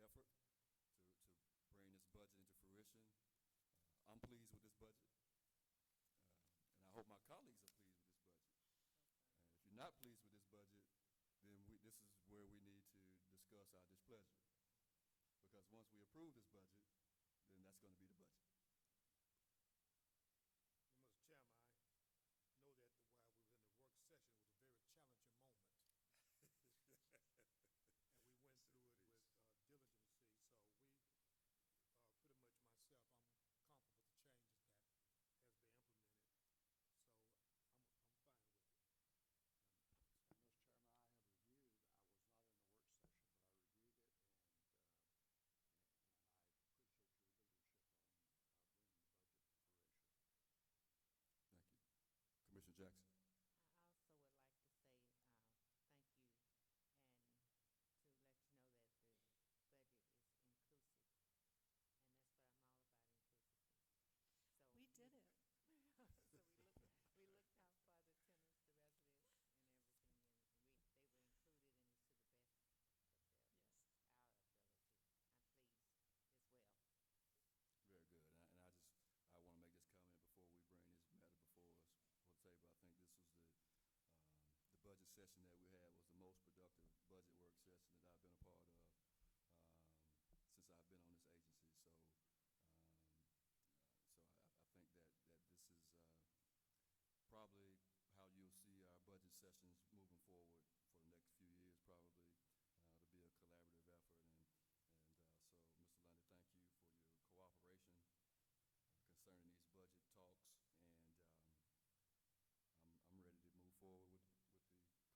C: effort to bring this budget into fruition. I'm pleased with this budget, and I hope my colleagues are pleased with this budget. And if you're not pleased with this budget, then this is where we need to discuss our displeasure. Because once we approve this budget, then that's going to be the budget.
A: Well, Mr. Chairman, I know that while we were in the work session, it was a very challenging moment. And we went through it with diligence, so we, pretty much myself, I'm comfortable with the changes that has been implemented, so I'm fine with it.
B: And Mr. Chairman, I have reviewed, I was not in the work session, but I reviewed it, and I appreciate your leadership on bringing the budget to fruition.
C: Thank you. Commissioner Jackson.
E: I also would like to say thank you and to let you know that the budget is inclusive, and that's what I'm all about, inclusiveness. So
I: We did it.
E: So we looked out for the tenants, the residents, and everything, and they were included, and it's to the best of
I: Yes.
E: our ability. I'm pleased as well.
C: Very good. And I want to make this comment before we bring this matter before us for the table. I think this was the budget session that we had was the most productive budget work session that I've been a part of since I've been on this agency. So I think that this is probably how you'll see our budget sessions moving forward for the next few years, probably. To be a collaborative effort. And so, Mr. Lundy, thank you for your cooperation concerning these budget talks, and I'm ready to move forward with the call. Can I entertain a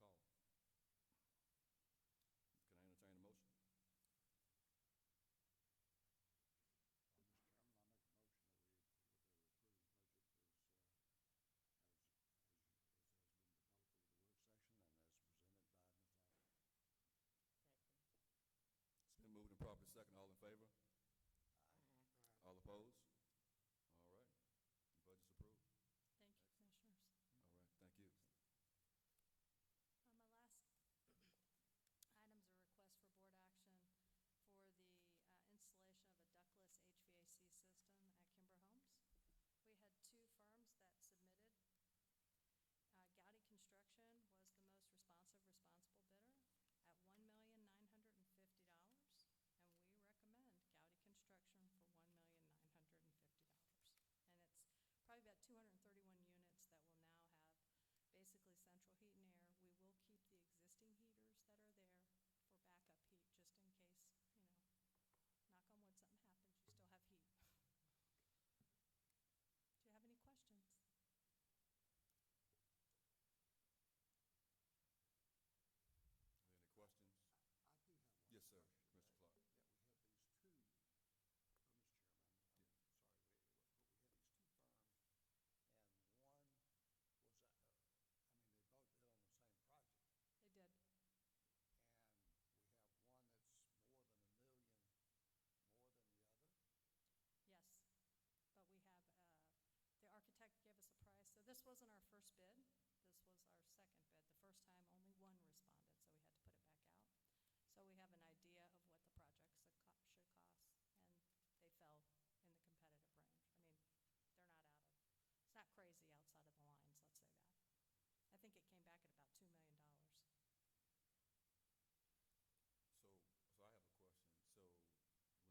C: motion?
B: Mr. Chairman, I make a motion that we approve the budget as has been developed over the work session and as presented by Ms. Allen.
E: Second.
C: It's been moved and properly second. All in favor?
E: Aye.
C: All opposed? All right. The budget's approved.
I: Thank you, Commissioners.
C: All right. Thank you.
I: My last item's a request for board action for the installation of a ductless HVAC system at Kimber Homes. We had two firms that submitted. Gowdy Construction was the most responsible bidder at $1,950,000, and we recommend Gowdy Construction for $1,950,000. And it's probably about 231 units that will now have basically central heat and air. We will keep the existing heaters that are there for backup heat, just in case, knock on wood, something happens, you still have heat. Do you have any questions?
C: Any questions?
B: I do have one.
C: Yes, sir.
B: question.
C: Commissioner Clark.
B: That we have these two, Mr. Chairman, I'm sorry, but we have these two firms, and one was, they both bid on the same project,
I: They did.
B: and we have one that's more than $1 million more than the other.
I: Yes, but we have, the architect gave us a price. So this wasn't our first bid. This was our second bid. The first time, only one responded, so we had to put it back out. So we have an idea of what the projects should cost, and they fell in the competitive range. They're not it's not crazy outside of the lines, let's say that. I think it came back at about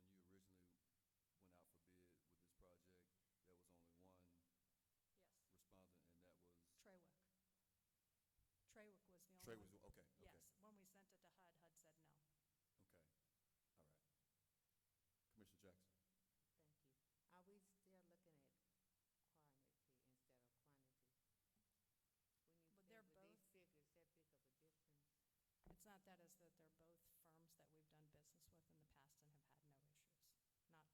I: $2 million.
C: So I have a question. So when you originally went out for bid with this project, there was only one
I: Yes.
C: respondent, and that was?
I: Trawick. Trawick was the only
C: Trey
I: one.
C: was, okay.
I: Yes, when we sent it to HUD, HUD said no.
C: Okay. All right. Commissioner Jackson.
E: Thank you. Are we still looking at quantity instead of quantity? When you
I: But
E: say
I: they're
E: with these
I: both-
E: figures, that big of a difference?
I: It's not that, as that they're both firms that we've done business with in the past and have had no issues,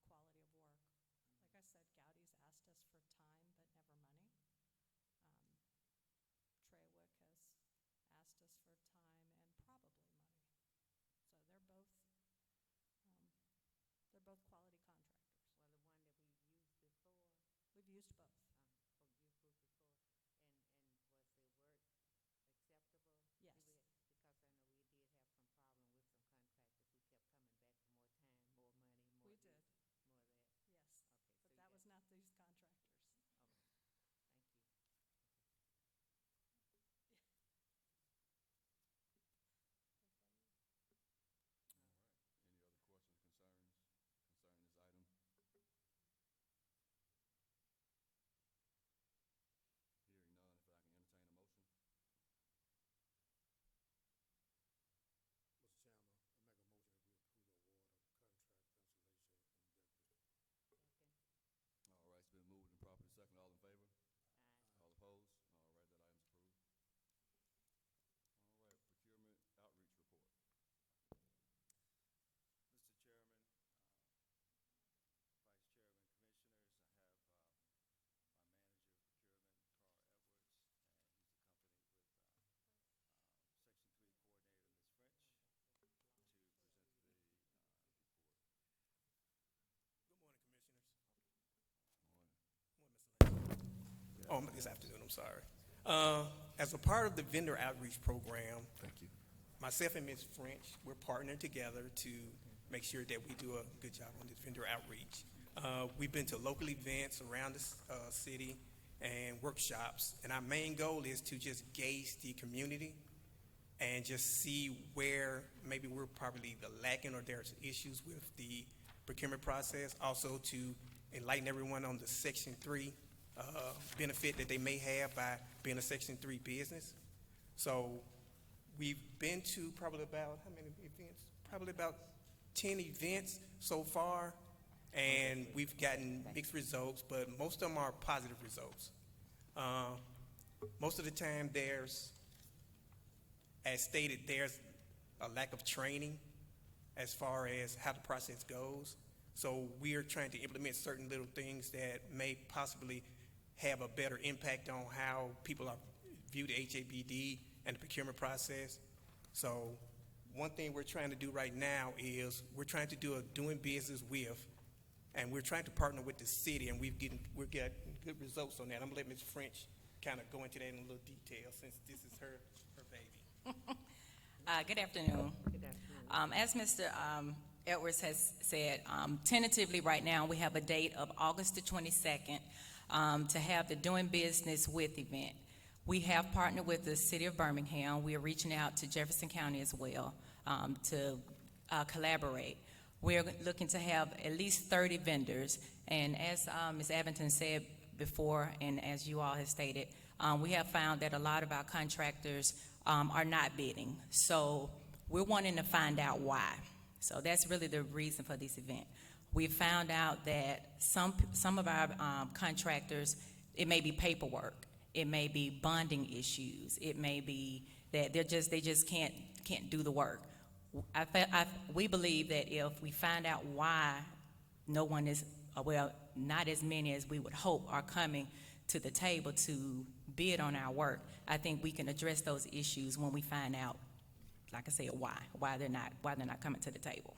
I: not quality of work. Like I said, Gowdy's asked us for time but never money. Trawick has asked us for time and probably money. So they're both quality contractors.
E: Well, the one that we used before,
I: We've used both.
E: used before, and was the work acceptable?
I: Yes.
E: Because I know we did have some problem with some
B: This afternoon, I'm sorry. As a part of the vendor outreach program,
C: Thank you.
B: myself and Ms. French, we're partnering together to make sure that we do a good job on this vendor outreach. We've been to local events around the city and workshops, and our main goal is to just gauge the community and just see where maybe we're probably the lacking or there's issues with the procurement process. Also to enlighten everyone on the Section 3 benefit that they may have by being a Section 3 business. So we've been to probably about, how many events? Probably about 10 events so far, and we've gotten mixed results, but most of them are positive results. Most of the time as stated, there's a lack of training as far as how the process goes. So we are trying to implement certain little things that may possibly have a better impact on how people are view the HABD and the procurement process. So one thing we're trying to do right now is we're trying to do a doing business with, and we're trying to partner with the city, and we're getting good results on that. I'm gonna let Ms. French kind of go into that in a little detail since this is her baby.
J: Good afternoon.
E: Good afternoon.
J: As Mr. Edwards has said, tentatively right now, we have a date of August the 22nd to have the Doing Business With event. We have partnered with the City of Birmingham. We are reaching out to Jefferson County as well to collaborate. We're looking to have at least 30 vendors, and as Ms. Abington said before, and as you all have stated, we have found that a lot of our contractors are not bidding. So we're wanting to find out why. So that's really the reason for this event. We found out that some of our contractors, it may be paperwork, it may be bonding issues, it may be that they just can't do the work. We believe that if we find out why no one is, well, not as many as we would hope are coming to the table to bid on our work, I think we can address those issues when we find out, like I said, why they're not coming to the table.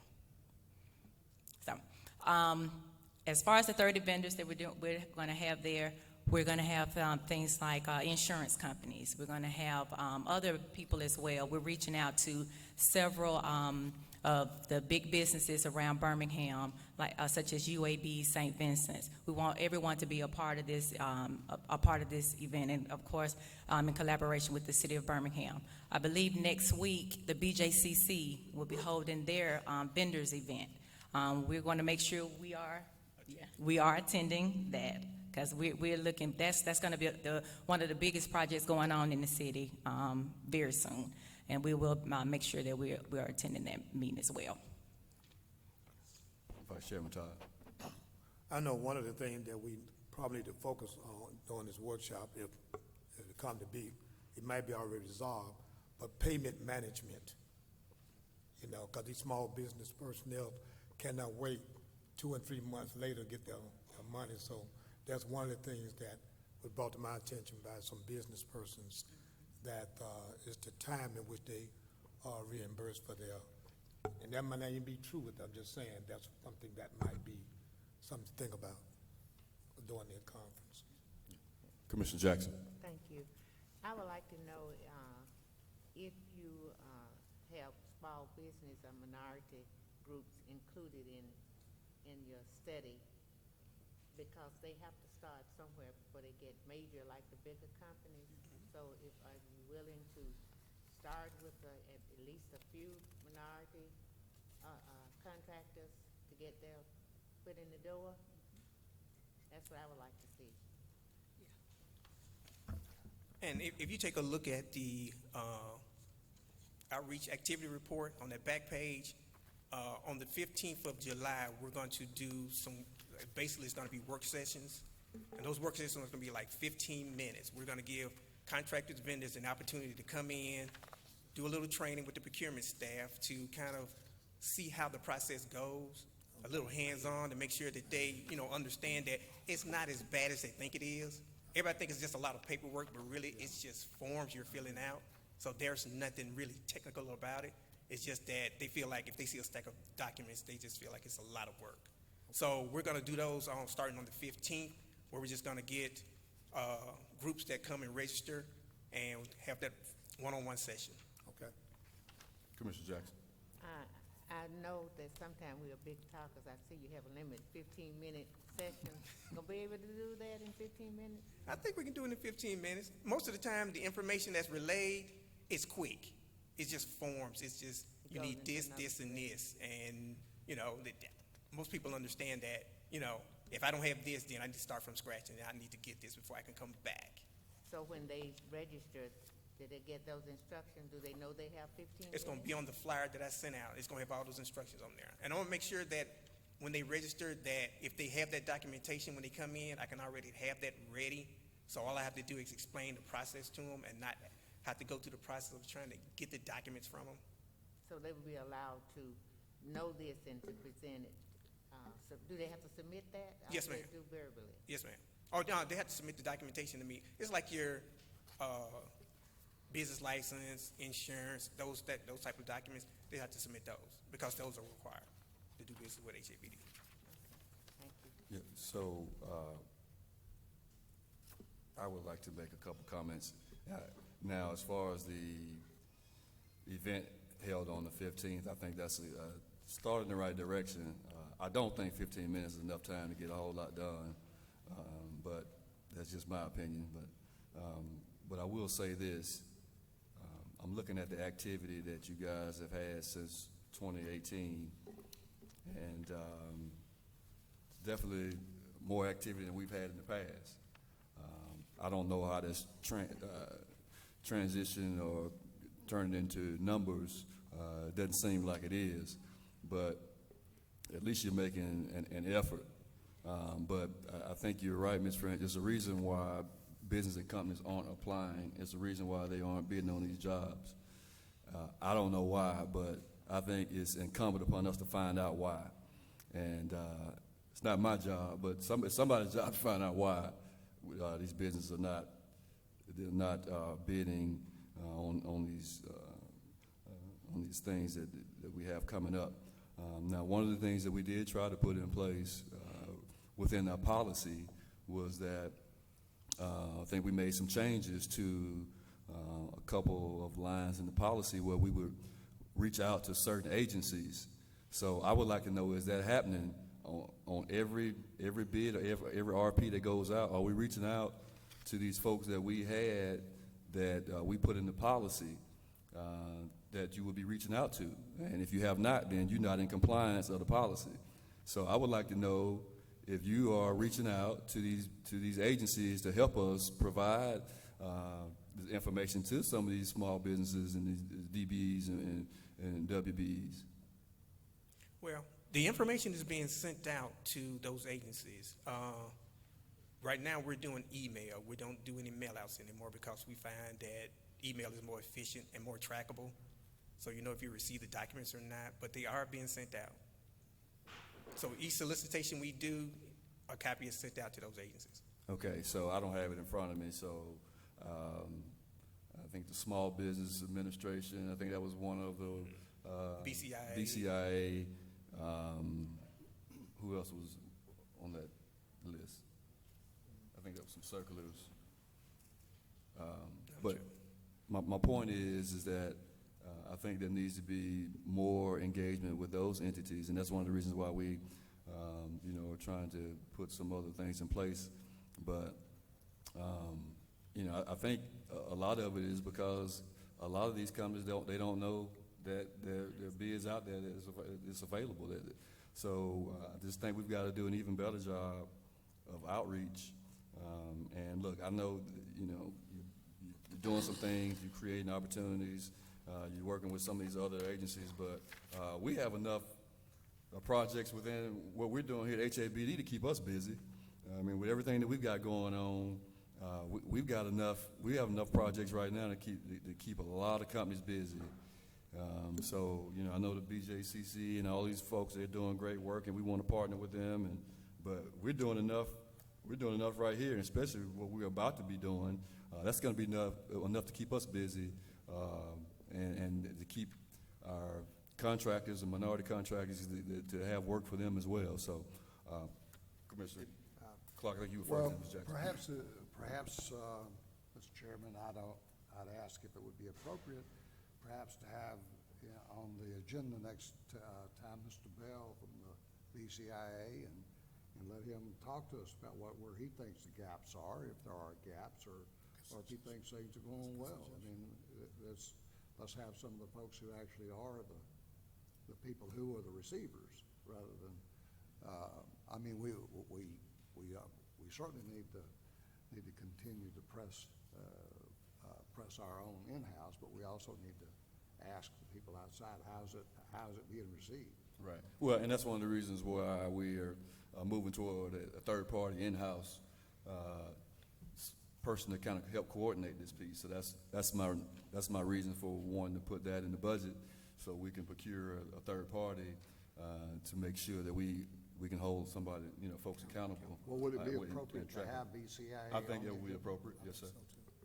J: So, as far as the 30 vendors that we're going to have there, we're going to have things like insurance companies. We're going to have other people as well. We're reaching out to several of the big businesses around Birmingham, like such as UAB, St. Vincent's. We want everyone to be a part of this event, and of course, in collaboration with the City of Birmingham. I believe next week the BJCC will be holding their vendors event. We're going to make sure we are attending that, because we're looking. That's going to be one of the biggest projects going on in the city very soon, and we will make sure that we are attending that meeting as well.
C: Vice Chairman Todd.
A: I know one of the things that we probably need to focus on during this workshop, if it come to be, it might be already resolved, but payment management. You know, because these small business personnel cannot wait 2 and 3 months later to get their money. So that's one of the things that was brought to my attention by some business persons, that is the time in which they are reimbursed for their, and that might not even be true, I'm just saying that's something that might be something to think about during their conference.
C: Commissioner Jackson.
E: Thank you. I would like to know if you have small business or minority groups included in your study, because they have to start somewhere before they get major like the bigger companies. So are you willing to start with at least a few minority contractors to get their foot in the door? That's what I would like to see.
B: And if you take a look at the outreach activity report on that back page, on the 15th of July, we're going to do basically it's going to be work sessions. And those work sessions are going to be like 15 minutes. We're going to give contractors, vendors an opportunity to come in, do a little training with the procurement staff to kind of see how the process goes, a little hands-on to make sure that they, understand that it's not as bad as they think it is. Everybody thinks it's just a lot of paperwork, but really it's just forms you're filling out. So there's nothing really technical about it. It's just that they feel like if they see a stack of documents, they just feel like it's a lot of work. So we're going to do those starting on the 15th, where we're just going to get groups that come and register and have that one-on-one session.
A: Okay.
C: Commissioner Jackson.
E: I know that sometimes we're big talkers. I see you have a limit, 15-minute session. Gonna be able to do that in 15 minutes?
B: I think we can do it in 15 minutes. Most of the time, the information that's relayed is quick. It's just forms. It's just, you
E: goes
B: need
E: into
B: this,
E: another
B: this, and this. And, you know, most people understand that, you know, if I don't have this, then I need to start from scratch, and I need to get this before I can come back.
E: So when they register, did they get those instructions? Do they know they have 15 minutes?
B: It's going to be on the flyer that I sent out. It's going to have all those instructions on there. And I want to make sure that when they register, that if they have that documentation when they come in, I can already have that ready. So all I have to do is explain the process to them and not have to go through the process of trying to get the documents from them.
E: So they will be allowed to know this and to present it. So do they have to submit that? Or
B: Yes,
E: do
B: ma'am.
E: they do verbally?
B: Yes, ma'am. Oh, no, they have to submit the documentation to me. It's like your business license, insurance, those type of documents. They have to submit those because those are required to do business with HABD.
E: Thank you.
C: Yeah, so, I would like to make a couple comments. Now, as far as the event held on the 15th, I think that's a start in the right direction. I don't think 15 minutes is enough time to get a whole lot done, but that's just my opinion. But I will say this. I'm looking at the activity that you guys have had since 2018, and definitely more activity than we've had in the past. I don't know how this transition or turned into numbers. It doesn't seem like it is, but at least you're making an effort. But I think you're right, Ms. French. There's a reason why business and companies aren't applying. It's the reason why they aren't bidding on these jobs. I don't know why, but I think it's incumbent upon us to find out why. And it's not my job, but it's somebody's job to find out why these businesses are not bidding on these things that we have coming up. Now, one of the things that we did try to put in place within our policy was that I think we made some changes to a couple of lines in the policy where we would reach out to certain agencies. So I would like to know, is that happening on every bid or every RP that goes out? Are we reaching out to these folks that we had that we put in the policy that you would be reaching out to? And if you have not, then you're not in compliance of the policy. So I would like to know if you are reaching out to these agencies to help us provide this information to some of these small businesses and these DBs and WBs.
B: Well, the information is being sent out to those agencies. Right now, we're doing email. We don't do any mail outs anymore because we find that email is more efficient and more trackable. So you know if you receive the documents or not, but they are being sent out. So each solicitation we do, a copy is sent out to those agencies.
C: Okay, so I don't have it in front of me, so I think the Small Business Administration, I think that was one of the BCIA. Who else was on that list? I think there was some circulars. But my point is that I think there needs to be more engagement with those entities, and that's one of the reasons why we, are trying to put some other things in place. But, I think a lot of it is because a lot of these companies they don't know that their bids out there that it's available. So I just think we've got to do an even better job of outreach. And look, I know you're doing some things, you're creating opportunities, you're working with some of these other agencies, but we have enough projects within what we're doing here at HABD to keep us busy. I mean, with everything that we've got going on, we have enough projects right now to keep a lot of companies busy. So, I know the BJCC and all these folks, they're doing great work, and we want to partner with them. But we're doing enough. We're doing enough right here, and especially what we're about to be doing. That's going to be enough to keep us busy, and to keep our contractors and minority contractors to have work for them as well. So, Commissioner Clark, I think you were first.
A: Well,
B: Perhaps, Mr. Chairman, I'd ask if it would be appropriate perhaps to have on the agenda next time Mr. Bell from the BCIA and let him talk to us about where he thinks the gaps are, if there are gaps, or if he thinks things are going well. I mean, let's have some of the folks who actually are the people who are the receivers, rather than, I mean, we certainly need to continue to press our own in-house, but we also need to ask the people outside, how's it being received?
C: Right. Well, and that's one of the reasons why we are moving toward a third-party in-house person to kind of help coordinate this piece. So that's my reason for wanting to put that in the budget, so we can procure a third party to make sure that we can hold somebody, folks accountable.
B: Well, would it be
C: and
B: appropriate to
C: track it.
B: have BCIA?
C: I think
B: on
C: that would be
B: the-
C: appropriate. Yes, sir.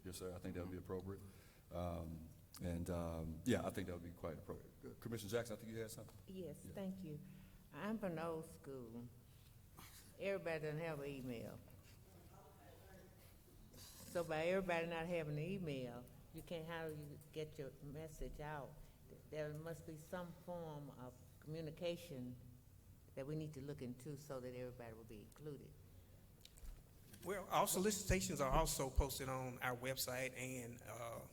C: Yes, sir. I think that would be appropriate. Yeah, I think that would be quite appropriate. Commissioner Jackson, I think you had something.
E: Yes, thank you. I'm from the old school. Everybody doesn't have an email. So by everybody not having an email, how do you get your message out? There must be some form of communication that we need to look into so that everybody will be included.
D: Well, our solicitations are also posted on our website and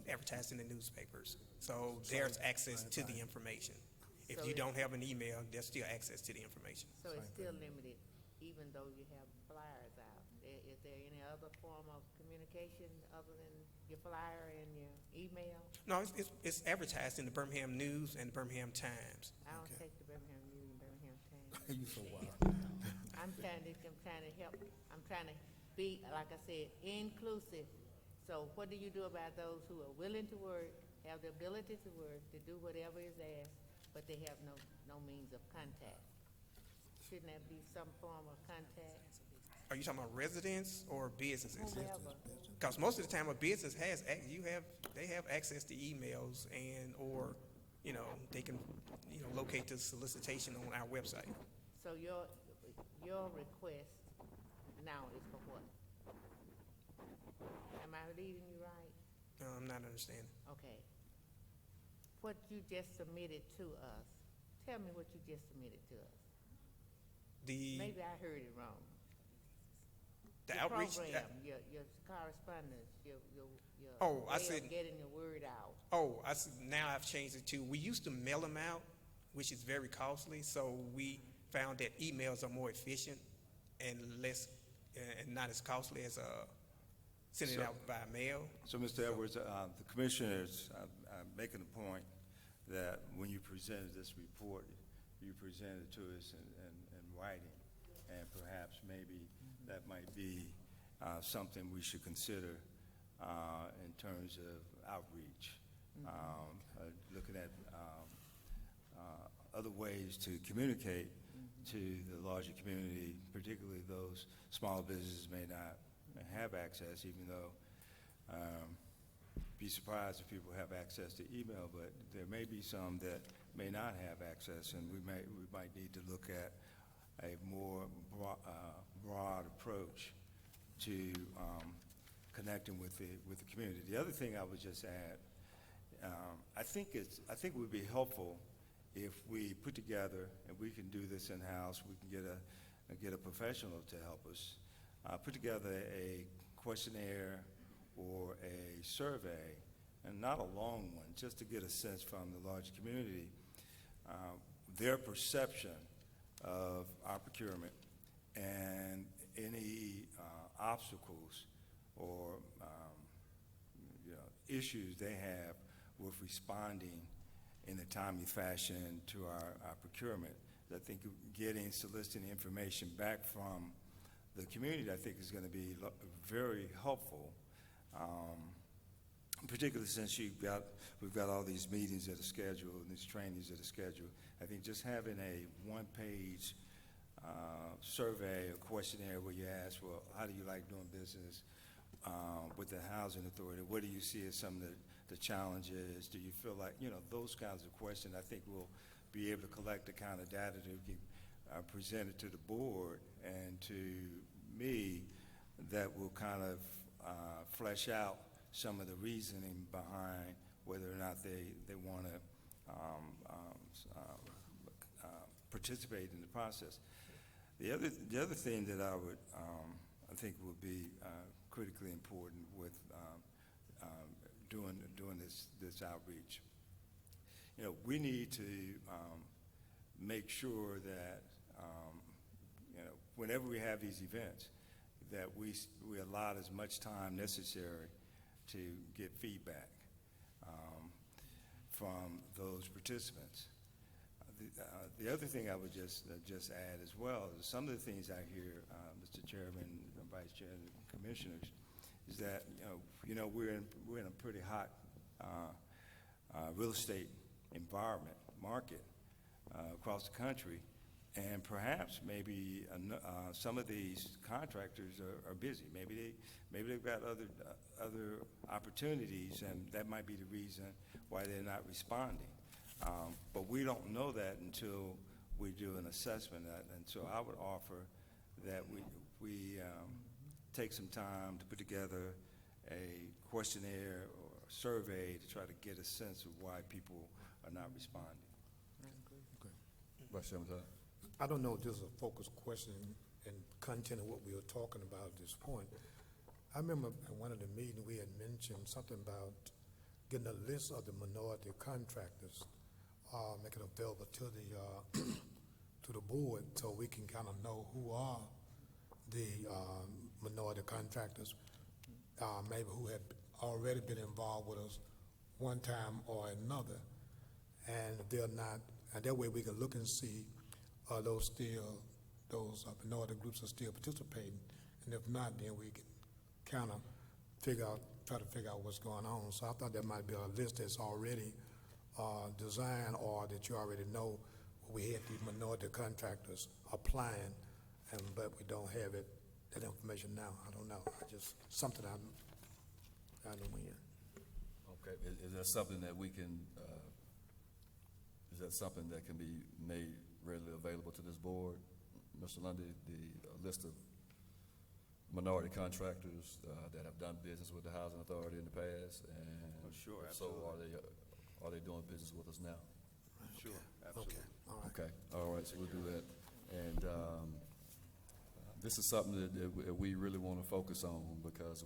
D: advertised in the newspapers. So there's access to the information. If
E: So
D: you
E: it-
D: don't have an email, there's still access to the information.
E: So it's still limited, even though you have flyers out. Is there any other form of communication other than your flyer and your email?
D: No, it's advertised in the Birmingham News and the Birmingham Times.
E: I don't take the Birmingham News and Birmingham Times.
A: You so wild.
E: I'm trying to help, I'm trying to be, like I said, inclusive. So what do you do about those who are willing to work, have the ability to work, to do whatever is asked, but they have no means of contact? Shouldn't there be some form of contact?
D: Are you talking about residents or businesses?
E: Whoever.
D: Because most of the time a business they have access to emails or, they can, locate the solicitation on our website.
E: So your request now is for what? Am I reading you right?
D: No, I'm not understanding.
E: Okay. What you just submitted to us, tell me what you just submitted to us. Maybe I heard it wrong.
D: The
E: Your
D: outreach.
E: program, your correspondence, your
D: Oh, I
E: way
D: said-
E: of getting the word out.
D: Now I've changed it to, we used to mail them out, which is very costly, so we found that emails are more efficient and less, and not as costly as sending it out by mail.
F: So, Mr. Edwards, the commissioners are making a point that when you presented this report, you presented it to us in writing, and perhaps maybe that might be something we should consider in terms of outreach, looking at other ways to communicate to the larger community, particularly those small businesses may not have access, even though be surprised if people have access to email, but there may be some that may not have access, and we might need to look at a more broad approach to connecting with the community. The other thing I would just add, I think it would be helpful if we put together, and we can do this in-house, we can get a professional to help us, put together a questionnaire or a survey, and not a long one, just to get a sense from the large community, their perception of our procurement and any obstacles or issues they have with responding in a timely fashion to our procurement. I think soliciting information back from the community, I think, is going to be very helpful, particularly since we've got all these meetings that are scheduled and these trainings that are scheduled. I think just having a one-page survey or questionnaire where you ask, well, how do you like doing business with the housing authority? What do you see as some of the challenges? Do you feel like, those kinds of questions, I think we'll be able to collect the kind of data that we can present it to the board and to me that will kind of flesh out some of the reasoning behind whether or not they want to participate in the process. The other thing that I think would be critically important with doing this outreach, we need to make sure that whenever we have these events, that we allot as much time necessary to get feedback from those participants. The other thing I would just add as well is some of the things I hear, Mr. Chairman, Vice Chair, and Commissioners, is that we're in a pretty hot real estate environment market across the country, and perhaps maybe some of these contractors are busy. Maybe they've got other opportunities, and that might be the reason why they're not responding. But we don't know that until we do an assessment of that. And so I would offer that we take some time to put together a questionnaire or a survey to try to get a sense of why people are not responding.
C: Vice Chairman Todd.
A: I don't know if this is a focused question and content of what we were talking about at this point. I remember at one of the meetings we had mentioned something about getting a list of the minority contractors, make it available to the to the board so we can kind of know who are the minority contractors, maybe who have already been involved with us one time or another, and if they're not, and that way we can look and see those minority groups are still participating, and if not, then we can kind of try to figure out what's going on. So I thought there might be a list that's already designed, or that you already know. We had these minority contractors applying, but we don't have that information now. I don't know. Something I don't win.
C: Okay, is that something that we can, is that something that can be made readily available to this board, Mr. Lundy, the list of minority contractors that have done business with the Housing Authority in the past, and
F: sure,
C: so are they doing business with us now?
F: Sure, absolutely.
A: Okay, all right.
C: Okay, all right, so we'll do that. And this is something that we really want to focus on, because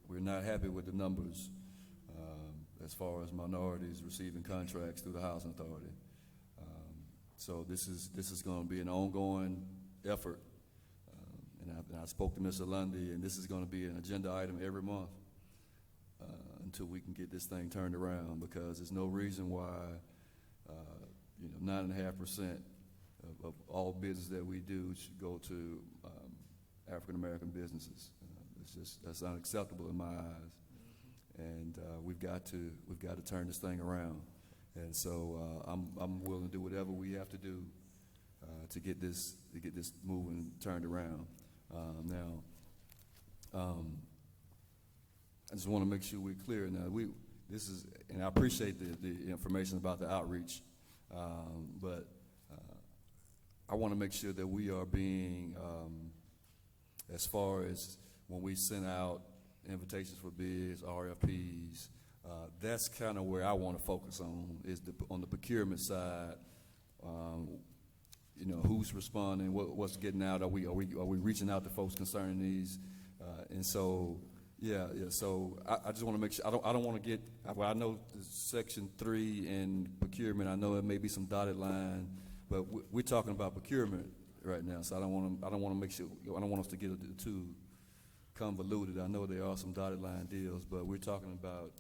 C: we're not happy with the numbers as far as minorities receiving contracts through the Housing Authority. So this is going to be an ongoing effort. And I spoke to Mr. Lundy, and this is going to be an agenda item every month until we can get this thing turned around, because there's no reason why 9.5% of all business that we do should go to African American businesses. That's unacceptable in my eyes, and we've got to turn this thing around. And so I'm willing to do whatever we have to do to get this moving, turned around. I just want to make sure we're clear. Now, and I appreciate the information about the outreach, but I want to make sure that we are being, as far as when we send out invitations for bids, RFPs, that's kind of where I want to focus on, is on the procurement side. Who's responding, what's getting out, are we reaching out to folks concerning these, and so so I just want to make sure, I don't want to get, I know Section 3 and procurement, I know it may be some dotted line, but we're talking about procurement right now, so I don't want to make sure, I don't want us to get too convoluted. I know there are some dotted line deals, but we're talking about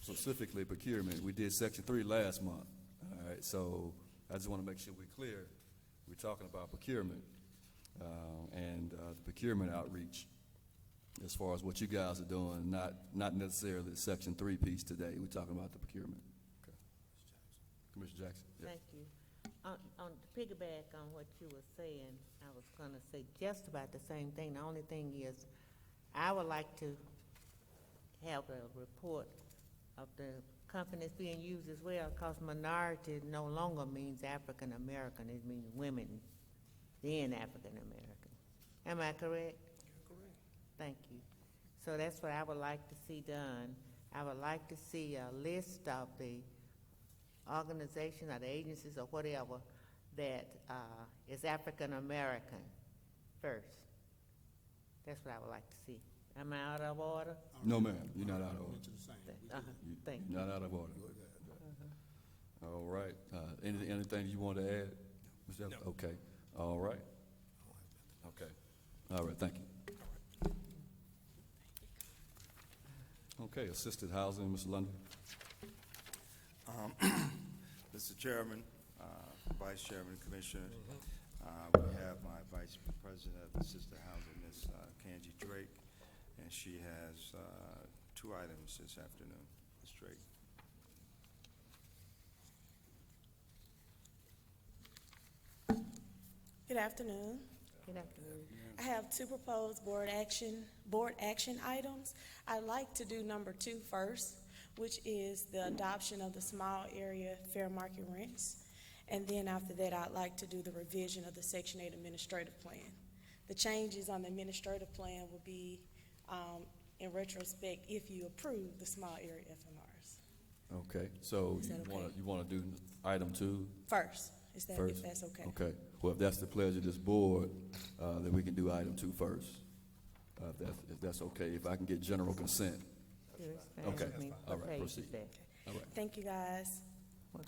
C: specifically procurement. We did Section 3 last month, all right, so I just want to make sure we're clear. We're talking about procurement and the procurement outreach as far as what you guys are doing, not necessarily the Section 3 piece today. We're talking about the procurement. Okay. Commissioner Jackson. Yeah.
E: Thank you. On to piggyback on what you were saying, I was going to say just about the same thing. The only thing is, I would like to have a report of the companies being used as well, because minority no longer means African American. It means women, then African American. Am I correct?
D: You're correct.
E: Thank you. So that's what I would like to see done. I would like to see a list of the organization or the agencies or whatever that is African American first. That's what I would like to see. Am I out of order?
C: No, ma'am, you're not out of order.
A: Went to the same. We
E: Uh-huh.
A: did.
E: Thank you.
C: You're not out of order.
A: Go ahead.
C: All right. Anything you want to add, Mr. Evans?
D: No.
C: Okay. All right. Okay. All right, thank you. Okay, assisted housing, Mr. London.
F: Mr. Chairman, Vice Chairman, Commissioners, we have my Vice President of Assisted Housing, Ms. Kanji Drake, and she has 2 items this afternoon. Ms. Drake.
K: Good afternoon.
E: Good afternoon.
K: I have 2 proposed board action items. I'd like to do number 2 first, which is the adoption of the small area fair market rents. And then after that, I'd like to do the revision of the Section 8 administrative plan. The changes on the administrative plan will be in retrospect if you approve the small area FMRs.
C: Okay, so
K: Is that okay?
C: you want to do item 2
K: First, is that,
C: first?
K: if that's okay?
C: Okay, well, if that's the pleasure of this board, then we can do item 2 first. If that's okay, if I can get general consent.
E: Yes,
C: Okay.
E: ma'am.
C: All
E: What
C: right,
E: page
C: proceed.
E: is that?
C: All right.
K: Thank you, guys.
E: What-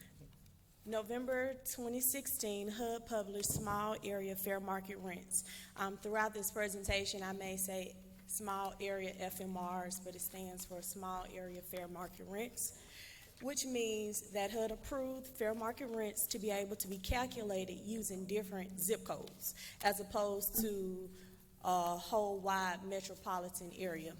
K: November 2016, HUD published small area fair market rents. Throughout this presentation, I may say small area FMRs, but it stands for small area fair market rents, which means that HUD approved fair market rents to be able to be calculated using different zip codes, as opposed to a whole wide metropolitan area.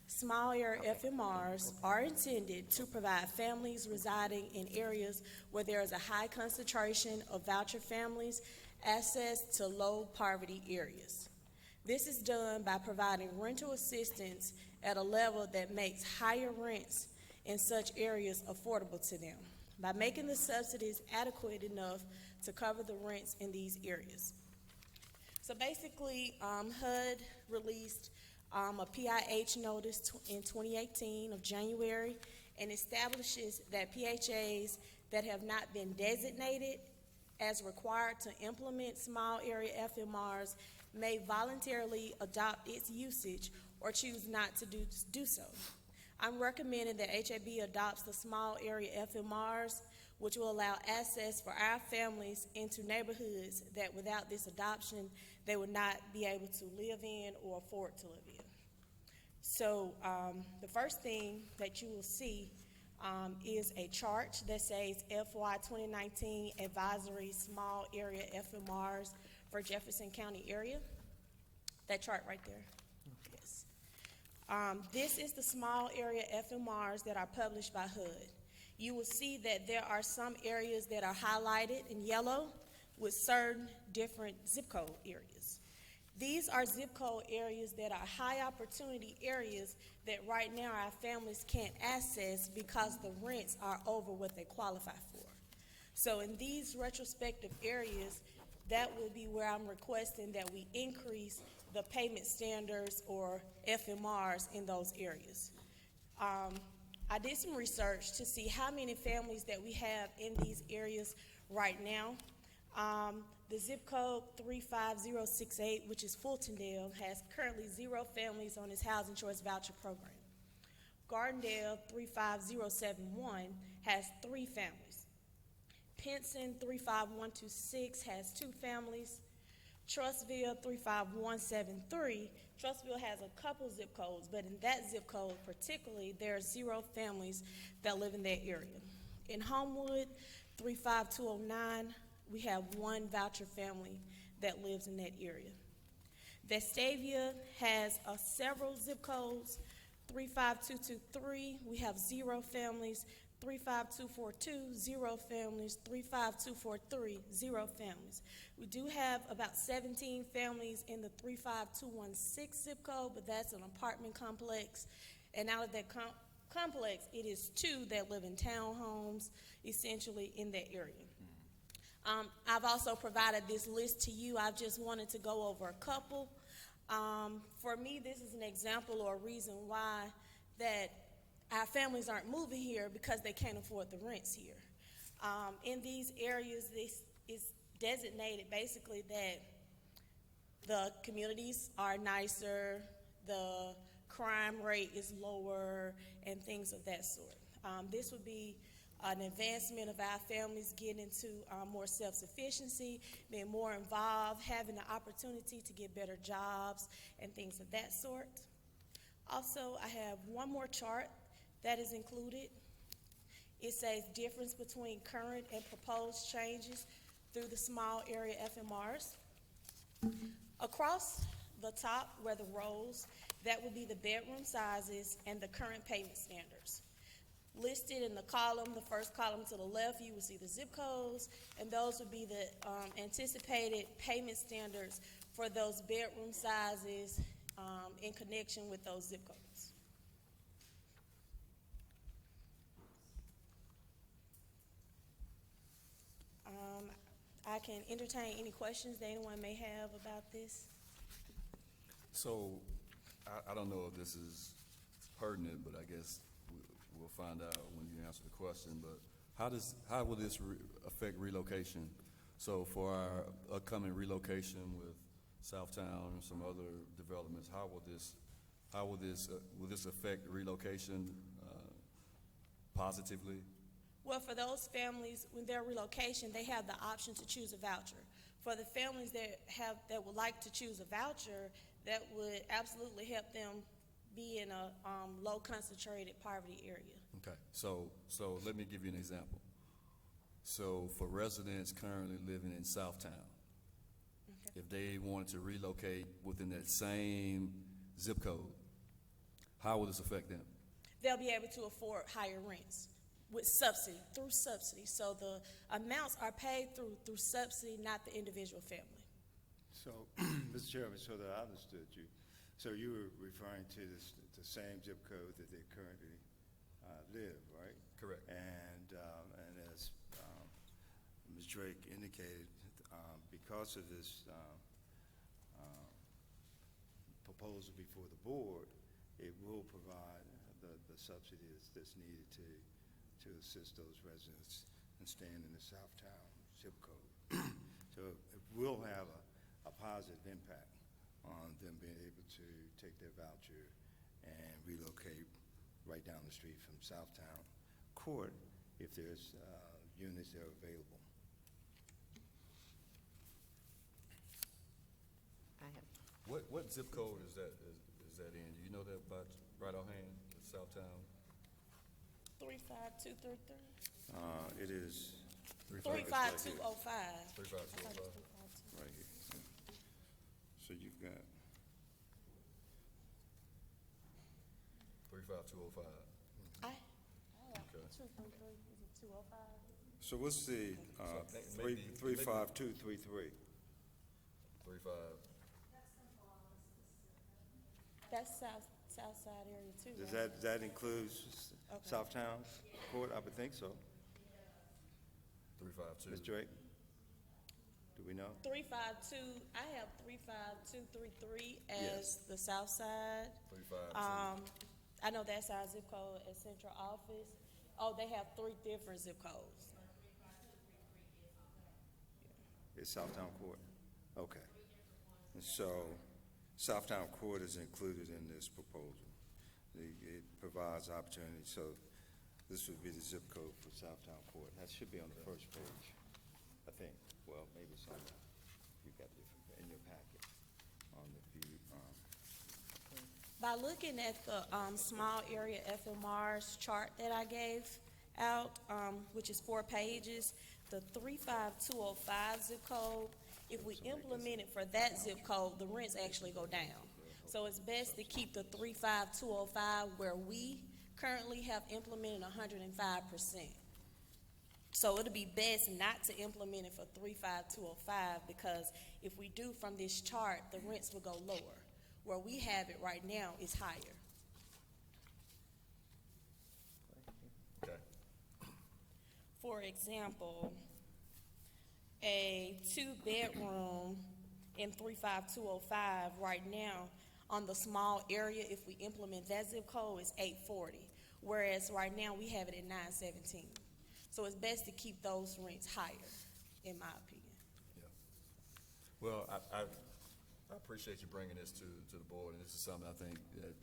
K: Small area FMRs are intended to provide families residing in areas where there is a high concentration of voucher families access to low poverty areas. This is done by providing rental assistance at a level that makes higher rents in such areas affordable to them, by making the subsidies adequate enough to cover the rents in these areas. So basically, HUD released a PIH notice in 2018 of January, and establishes that PHAs that have not been designated as required to implement small area FMRs may voluntarily adopt its usage or choose not to do so. I'm recommending that HAB adopts the small area FMRs, which will allow access for our families into neighborhoods that without this adoption, they would not be able to live in or afford to live in. So the first thing that you will see is a chart that says FY 2019 advisory small area FMRs for Jefferson County area. That chart right there. Yes. This is the small area FMRs that are published by HUD. You will see that there are some areas that are highlighted in yellow with certain different zip code areas. These are zip code areas that are high opportunity areas that right now our families can't access because the rents are over what they qualify for. So in these retrospective areas, that will be where I'm requesting that we increase the payment standards or FMRs in those areas. I did some research to see how many families that we have in these areas right now. The zip code 35068, which is Fultondale, has currently 0 families on its Housing Choice Voucher Program. Gardendale 35071 has 3 families. Pinson 35126 has 2 families. Trustville 35173, Trustville has a couple zip codes, but in that zip code particularly, there are 0 families that live in that area. In Homewood 35209, we have 1 voucher family that lives in that area. Vestavia has several zip codes. 35223, we have 0 families. 35242, 0 families. 35243, 0 families. We do have about 17 families in the 35216 zip code, but that's an apartment complex. And out of that complex, it is 2 that live in townhomes, essentially in that area. I've also provided this list to you. I just wanted to go over a couple. For me, this is an example or a reason why that our families aren't moving here because they can't afford the rents here. In these areas, this is designated basically that the communities are nicer, the crime rate is lower, and things of that sort. This would be an advancement of our families getting into more self-sufficiency, being more involved, having the opportunity to get better jobs and things of that sort. Also, I have one more chart that is included. It says difference between current and proposed changes through the small area FMRs. Across the top where the rows, that would be the bedroom sizes and the current payment standards. Listed in the column, the first column to the left, you will see the zip codes, and those would be the anticipated payment standards for those bedroom sizes in connection with those zip codes. I can entertain any questions that anyone may have about this.
C: So, I don't know if this is pertinent, but I guess we'll find out when you answer the question. But how will this affect relocation? So for our upcoming relocation with Southtown and some other developments, will this affect relocation positively?
K: Well, for those families, when their relocation, they have the option to choose a voucher. For the families that would like to choose a voucher, that would absolutely help them be in a low concentrated poverty area.
C: Okay, so let me give you an example. So for residents currently living in Southtown,
K: Okay.
C: if they wanted to relocate within that same zip code, how will this affect them?
K: They'll be able to afford higher rents with through subsidy. So the amounts are paid through subsidy, not the individual family.
F: So, Mr. Chairman, so that I understood you, so you were referring to the same zip code that they currently live, right?
C: Correct.
F: And as Ms. Drake indicated, because of this proposal before the board, it will provide the subsidies that's needed to assist those residents in staying in the Southtown zip code. So it will have a positive impact on them being able to take their voucher and relocate right down the street from Southtown Court if there's units that are available.
E: I have,
C: What zip code is that in? Do you know that by right offhand, Southtown?
K: 35233.
F: It is
K: 35205.
C: 35205.
F: right here. So you've got
C: 35205.
K: I have
C: Okay.
K: 233. Is it 205?
F: so what's the
C: maybe-
F: 35233?
C: 35.
K: That's south side area too.
F: Does
K: right?
F: that include
K: Okay.
F: Southtown Court? I would think so.
C: 352.
F: Ms. Drake? Do we know?
K: 352. I have 35233 as
F: Yes.
K: the south side.
C: 352.
K: I know that's our zip code at central office. Oh, they have 3 different zip codes.
F: It's Southtown Court? Okay. And so Southtown Court is included in this proposal. It provides opportunity, so this would be the zip code for Southtown Court. That should be on the first page, I think. Well, maybe it's on you've got it in your packet on the view.
K: By looking at the small area FMRs chart that I gave out, which is 4 pages, the 35205 zip code, if we implement it for that zip code, the rents actually go down. So it's best to keep the 35205 where we currently have implemented 105%. So it'll be best not to implement it for 35205 because if we do from this chart, the rents will go lower. Where we have it right now is higher.
C: Okay.
K: For example, a 2-bedroom and 35205 right now, on the small area, if we implement that zip code, is 840. Whereas right now, we have it at 917. So it's best to keep those rents higher, in my opinion.
C: Yeah. Well, I appreciate you bringing this to the board, and this is something I think that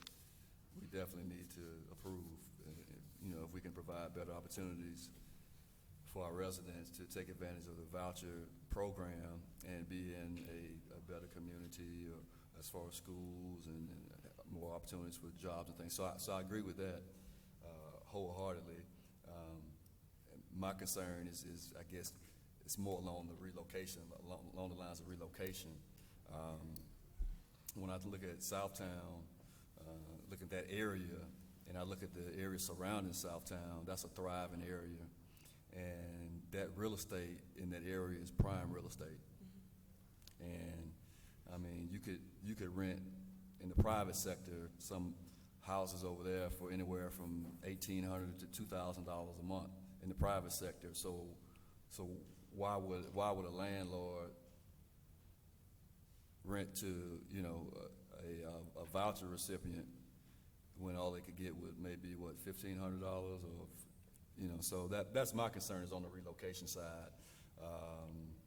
C: we definitely need to approve. You know, if we can provide better opportunities for our residents to take advantage of the voucher program and be in a better community, or as far as schools and more opportunities for jobs and things. So I agree with that wholeheartedly. My concern is, I guess, it's more along the relocation, along the lines of relocation. When I look at Southtown, look at that area, and I look at the area surrounding Southtown, that's a thriving area. And that real estate in that area is prime real estate. Mm-hmm. And I mean, you could rent in the private sector some houses over there for anywhere from $1,800 to $2,000 a month in the private sector. So why would a landlord rent to, you know, a voucher recipient when all they could get would maybe what, $1,500, or, you know? So that's my concern, is on the relocation side.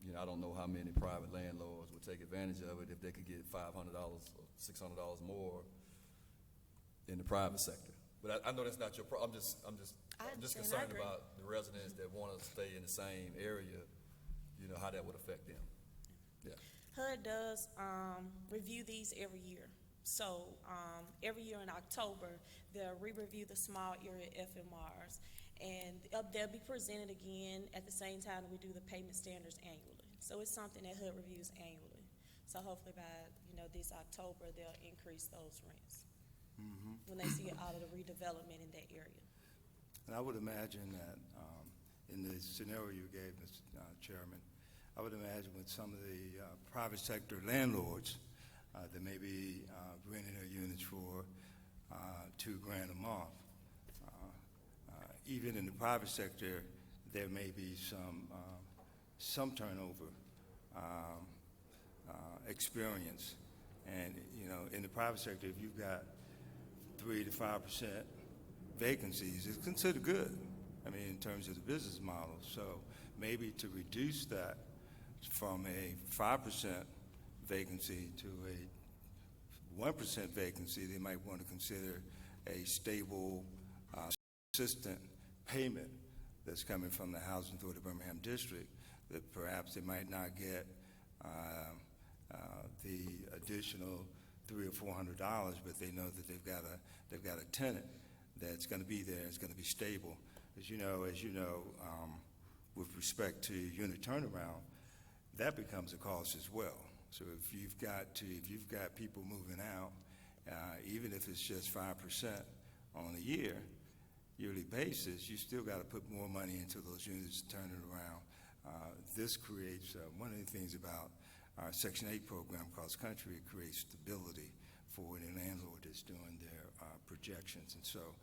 C: You know, I don't know how many private landlords would take advantage of it if they could get $500 or $600 more in the private sector. But I know that's not your problem. I'm just concerned about the residents that want to stay in the same area, you know, how that would affect them. Yeah.
K: HUD does review these every year. So every year in October, they'll re-review the small area FMRs, and they'll be presented again at the same time that we do the payment standards annually. So it's something that HUD reviews annually. So hopefully by, you know, this October, they'll increase those rents when they see all of the redevelopment in that area.
F: And I would imagine that in the scenario you gave, Mr. Chairman, I would imagine with some of the private sector landlords that may be renting their units for $2,000 a month. Even in the private sector, there may be some turnover experience. And, you know, in the private sector, if you've got 3 to 5% vacancies, it's considered good, I mean, in terms of the business model. So maybe to reduce that from a 5% vacancy to a 1% vacancy, they might want to consider a stable, consistent payment that's coming from the Housing Authority of Birmingham District, that perhaps they might not get the additional $300 or $400, but they know that they've got a tenant that's going to be there, it's going to be stable. As you know, with respect to unit turnaround, that becomes a cost as well. So if you've got people moving out, even if it's just 5% on a yearly basis, you still got to put more money into those units to turn it around. This creates one of the things about our Section 8 program across the country. It creates stability for the landlord that's doing their projections. And so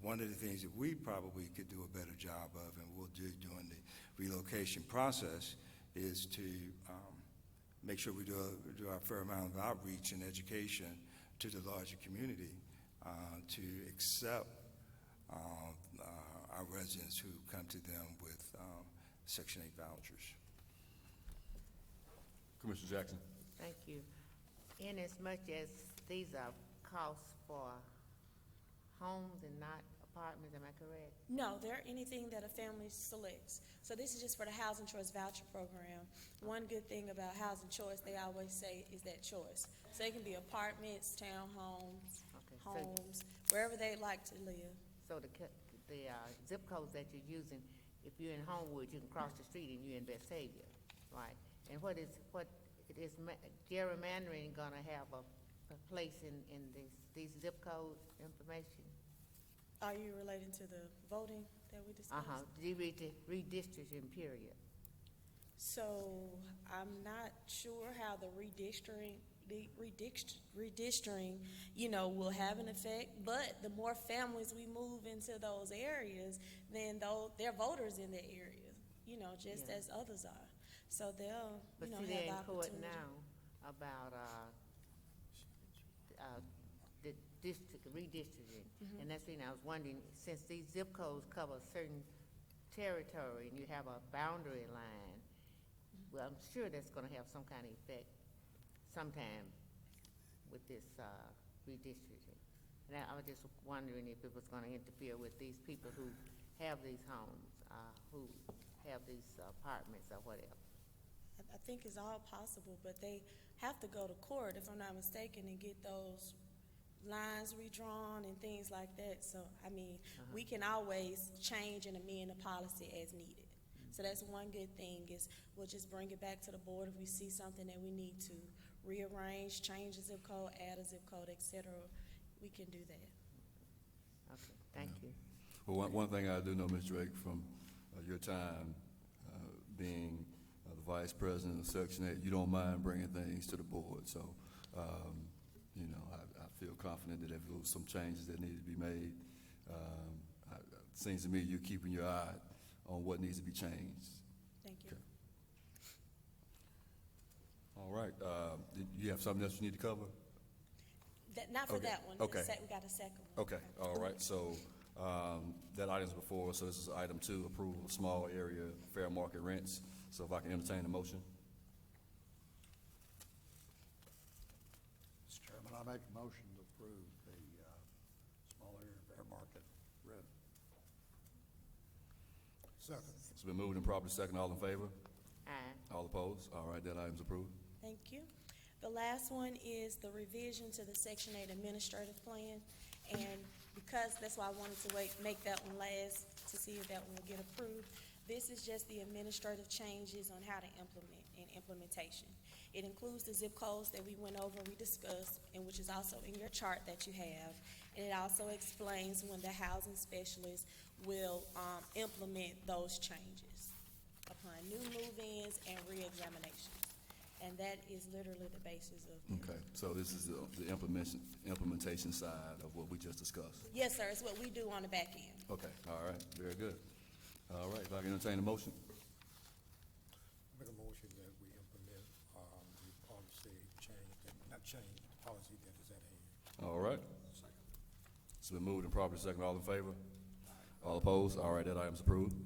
F: one of the things that we probably could do a better job of, and we'll do during the relocation process, is to make sure we do our fair amount of outreach and education to the larger community to accept our residents who come to them with Section 8 vouchers.
C: Commissioner Jackson.
E: Thank you. In as much as these are costs for homes and not apartments, am I correct?
K: No, they're anything that a family selects. So this is just for the Housing Choice Voucher Program. One good thing about Housing Choice, they always say, is that choice. So it can be apartments, townhomes,
E: Okay,
K: homes, wherever they like to live.
E: So the zip codes that you're using, if you're in Homewood, you can cross the street and you're in Vestavia, right? And what is gerrymandering gonna have a place in these zip code information?
K: Are you relating to the voting that we discussed?
E: Redistricting period.
K: So I'm not sure how the redistricting, will have an effect, but the more families we move into those areas, then they're voters in the area, just
E: Yeah.
K: as others are. So they'll,
E: But see,
K: have
E: they're
K: the
E: in court
K: opportunity.
E: now, about, the district, redistricting. And that's the thing, I was wondering, since these zip codes cover a certain territory and you have a boundary line, well, I'm sure that's gonna have some kind of effect sometime with this, redistricting. And I was just wondering if it was gonna interfere with these people who have these homes, who have these apartments or whatever.
K: I think it's all possible, but they have to go to court, if I'm not mistaken, and get those lines redrawn and things like that. So, I mean, we can always change and amend the policy as needed. So that's one good thing, is we'll just bring it back to the board if we see something that we need to rearrange, change a zip code, add a zip code, et cetera. We can do that.
E: Okay, thank you.
C: Well, one thing I do know, Ms. Drake, from your time being the vice president of Section 8, you don't mind bringing things to the board. So, you know, I feel confident that if there was some changes that need to be made, it seems to me you're keeping your eye on what needs to be changed.
K: Thank you.
C: Okay. All right. You have something else you need to cover?
K: Not for
C: Okay.
K: that one.
C: Okay.
K: We got a second one.
C: Okay, all right, so, that item's before us, so this is item 2, approval of small area fair market rents. So if I can entertain a motion?
B: Mr. Chairman, I make a motion to approve the small area fair market rent.
A: Second.
C: It's been moved and properly second, all in favor?
E: Aye.
C: All opposed? All right, that item's approved.
K: Thank you. The last one is the revision to the Section 8 administrative plan. And because, that's why I wanted to make that one last to see if that one will get approved. This is just the administrative changes on how to implement and implementation. It includes the zip codes that we went over and we discussed, and which is also in your chart that you have. And it also explains when the housing specialist will implement those changes upon new move-ins and re-examinations. And that is literally the basis of.
C: Okay, so this is the implementation side of what we just discussed.
K: Yes, sir, it's what we do on the back end.
C: Okay, all right, very good. All right, if I can entertain a motion?
A: Make a motion that we implement the policy change, not change, the policy that is at hand.
C: All right.
B: Second.
C: It's been moved and properly second, all in favor? All opposed? All right, that item's approved.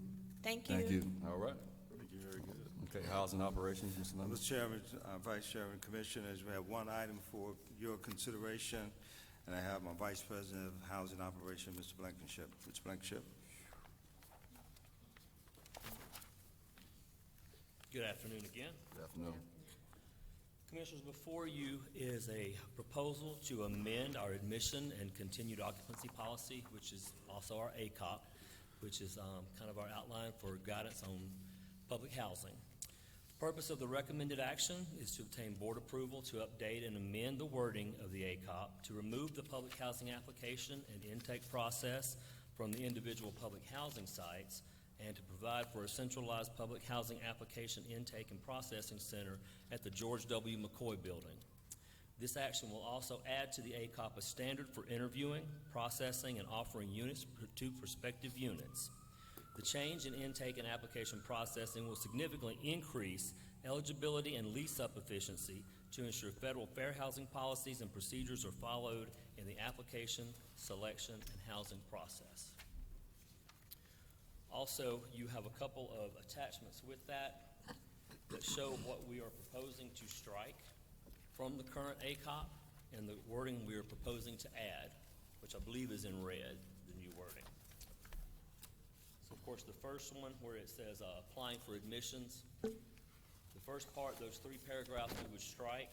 K: Thank you.
C: Thank you. All right.
F: Thank you, very good.
C: Okay, housing operations, Mr. Lemon.
F: Mr. Chairman, Vice Chairman, Commissioners, we have one item for your consideration, and I have my Vice President of Housing Operation, Mr. Blankenship. Mr. Blankenship.
G: Good afternoon again.
C: Good afternoon.
G: Commissioners, before you is a proposal to amend our admission and continued occupancy policy, which is also our ACOP, which is kind of our outline for guidance on public housing. The purpose of the recommended action is to obtain board approval to update and amend the wording of the ACOP, to remove the public housing application and intake process from the individual public housing sites, and to provide for a centralized public housing application intake and processing center at the George W. McCoy Building. This action will also add to the ACOP a standard for interviewing, processing, and offering units to prospective units. The change in intake and application processing will significantly increase eligibility and lease-up efficiency to ensure federal fair housing policies and procedures are followed in the application, selection, and housing process. Also, you have a couple of attachments with that show what we are proposing to strike from the current ACOP and the wording we are proposing to add, which I believe is in red, the new wording. So, of course, the first one where it says applying for admissions, the first part, those 3 paragraphs we would strike,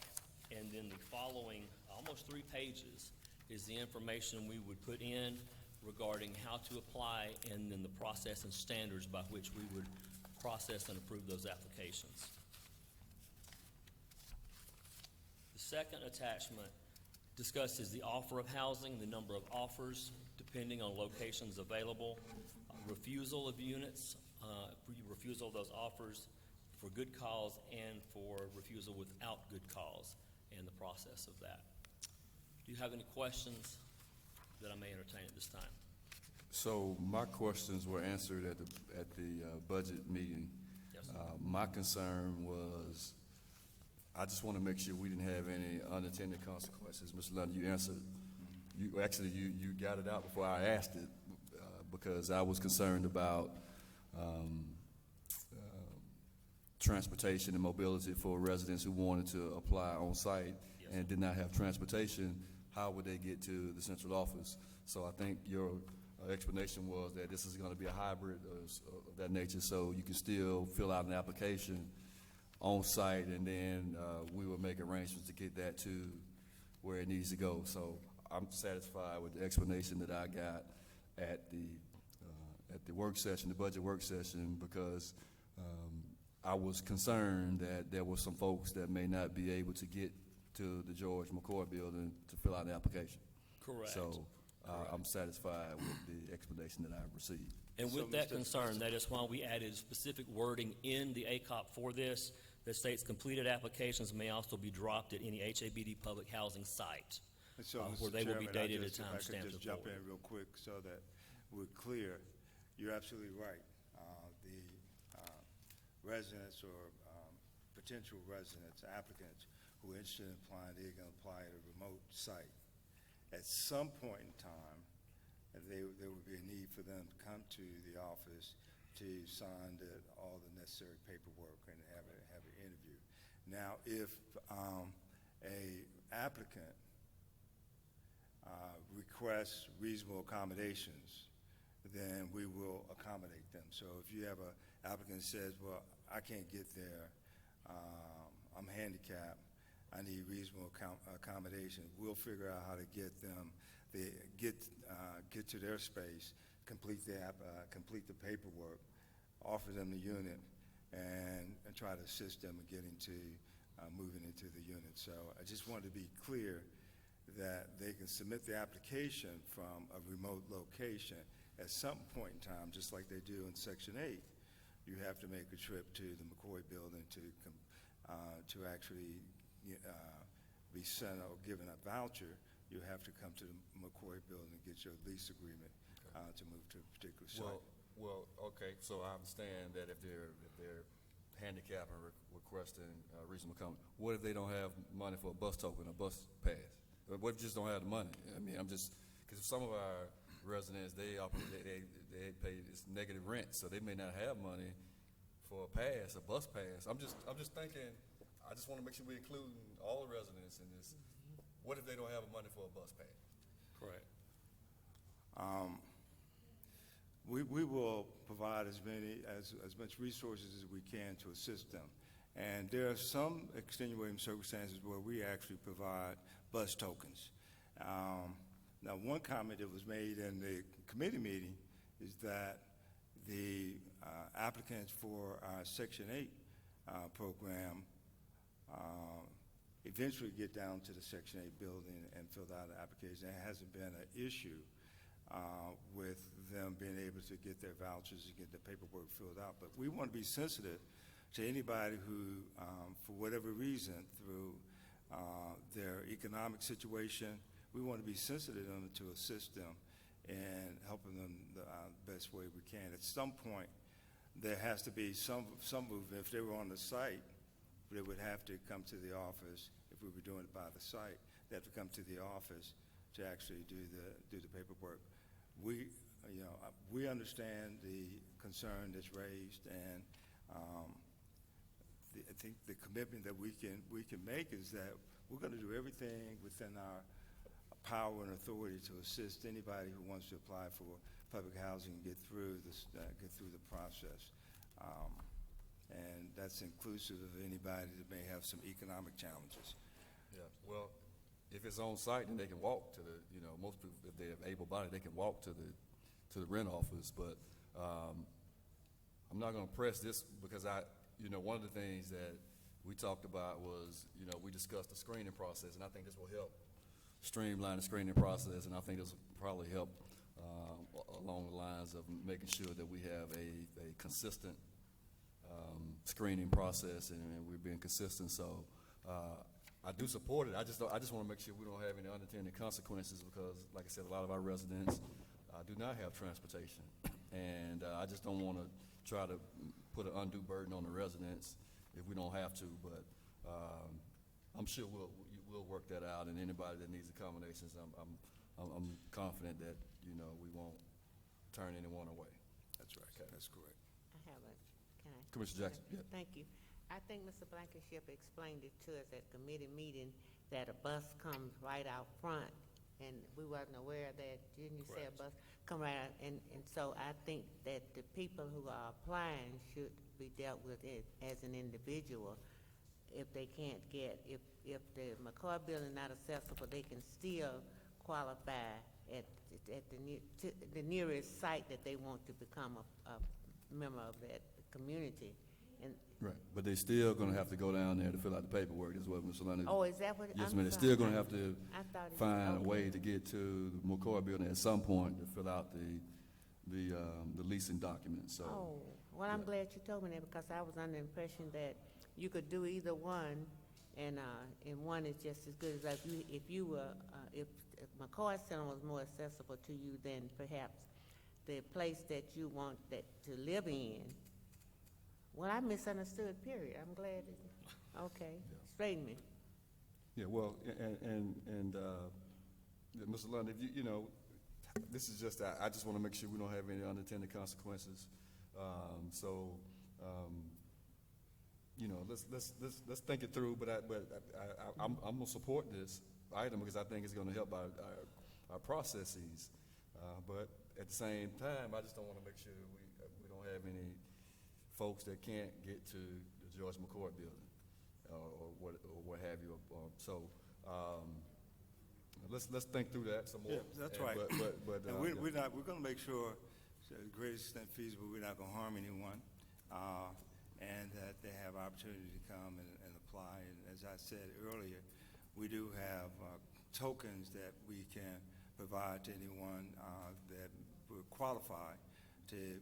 G: and then the following almost 3 pages is the information we would put in regarding how to apply and then the process and standards by which we would process and approve those applications. The second attachment discusses the offer of housing, the number of offers depending on locations available, refusal of units, refusal of those offers for good cause and for refusal without good cause, and the process of that. Do you have any questions that I may entertain at this time?
C: So my questions were answered at the budget meeting.
G: Yes.
C: My concern was I just want to make sure we didn't have any unintended consequences. Mr. London, you answered, you got it out before I asked it, because I was concerned about transportation and mobility for residents who wanted to apply on site and did not have transportation. How would they get to the central office? So I think your explanation was that this is going to be a hybrid of that nature, so you can still fill out an application on site, and then we will make arrangements to get that to where it needs to go. So I'm satisfied with the explanation that I got at the work session, the budget work session, because I was concerned that there were some folks that may not be able to get to the George McCoy building to fill out the application.
G: Correct.
C: So I'm satisfied with the explanation that I've received.
G: And
F: So,
G: with that
F: Mr.
G: concern, that is why we added specific wording in the ACOP for this that states completed applications may also be dropped at any HABD public housing site,
F: And so,
G: where
F: Mr.
G: they will be
F: Chairman,
G: dated at
F: if I
G: time
F: could
G: stamped
F: just
G: and
F: jump
G: forwarded.
F: in real quick so that we're clear. You're absolutely right. The residents or potential residents, applicants who are interested in applying, they're going to apply at a remote site. At some point in time, there would be a need for them to come to the office to sign all the necessary paperwork and have an interview. Now, if a applicant requests reasonable accommodations, then we will accommodate them. So if you have an applicant that says, well, I can't get there, I'm handicapped, I need reasonable accommodation, we'll figure out how to get them, get to their space, complete the paperwork, offer them the unit, and try to assist them in getting to moving into the unit. So I just wanted to be clear that they can submit the application from a remote location. At some point in time, just like they do in Section 8, you have to make a trip to the McCoy building to actually be sent or given a voucher. You have to come to the McCoy building and get your lease agreement to move to a particular site.
C: Well, okay, so I understand that if they're handicapped and requesting reasonable accommodation, what if they don't have money for a bus token, a bus pass? What if you just don't have the money? I mean, because some of our residents, they pay this negative rent, so they may not have money for a pass, a bus pass. I'm just thinking, I just want to make sure we include all the residents in this. What if they don't have money for a bus pass?
G: Correct.
F: We will provide as much resources as we can to assist them. And there are some extenuating circumstances where we actually provide bus tokens. Now, one comment that was made in the committee meeting is that the applicants for our Section 8 program eventually get down to the Section 8 building and fill out the application. There hasn't been an issue with them being able to get their vouchers and get the paperwork filled out. But we want to be sensitive to anybody who, for whatever reason, through their economic situation, we want to be sensitive to them to assist them and helping them the best way we can. At some point, there has to be some movement. If they were on the site, they would have to come to the office. If we were doing it by the site, they have to come to the office to actually do the paperwork. We understand the concern that's raised, and I think the commitment that we can make is that we're going to do everything within our power and authority to assist anybody who wants to apply for public housing and get through the process. And that's inclusive of anybody that may have some economic challenges.
C: Yeah, well, if it's on site, then they can walk to most people, if they're able-bodied, they can walk to the rent office. But I'm not going to press this because one of the things that we talked about was, we discussed the screening process, and I think this will help streamline the screening process, and I think this will probably help along the lines of making sure that we have a consistent screening process, and we're being consistent. So I do support it. I just want to make sure we don't have any unintended consequences because, like I said, a lot of our residents do not have transportation, and I just don't want to try to put an undue burden on the residents if we don't have to. But I'm sure we'll work that out, and anybody that needs accommodations, I'm confident that, you know, we won't turn anyone away.
F: That's right,
C: Okay.
F: that's correct.
E: I have a, can I?
C: Commissioner Jackson, yeah.
E: Thank you. I think Mr. Blankenship explained it to us at committee meeting that a bus comes right out front, and we wasn't aware of that. Didn't you say a bus come right out? And so I think that the people who are applying should be dealt with it as an individual. If they can't get, if the McCoy building not accessible, they can still qualify at the nearest site that they want to become a member of that community. And,
C: Right, but they still gonna have to go down there to fill out the paperwork, is what Mr. London.
E: oh, is that what?
C: Yes,
E: I'm
C: ma'am, they're
E: sorry.
C: still gonna have to
E: I thought it-
C: find a
E: okay.
C: way to get to the McCoy building at some point to fill out the leasing documents, so.
E: Oh, well, I'm
C: yeah.
E: glad you told me that, because I was under the impression that you could do either one, and one is just as good as if you were, if McCoy Center was more accessible to you, then perhaps the place that you want that to live in. Well, I misunderstood, period. I'm glad, okay, straighten me.
C: Yeah, well, and Mr. London, if you know, this is just, I just wanna make sure we don't have any unintended consequences. You know, let's think it through, but I'm gonna support this item because I think it's gonna help our processes. But at the same time, I just don't wanna make sure we don't have any folks that can't get to the George McCoy building, or what have you. Let's think through that some more.
F: Yeah, that's right.
C: But
F: And we're gonna make sure, to the greatest extent feasible, we're not gonna harm anyone, and that they have opportunity to come and apply. And as I said earlier, we do have tokens that we can provide to anyone that would qualify to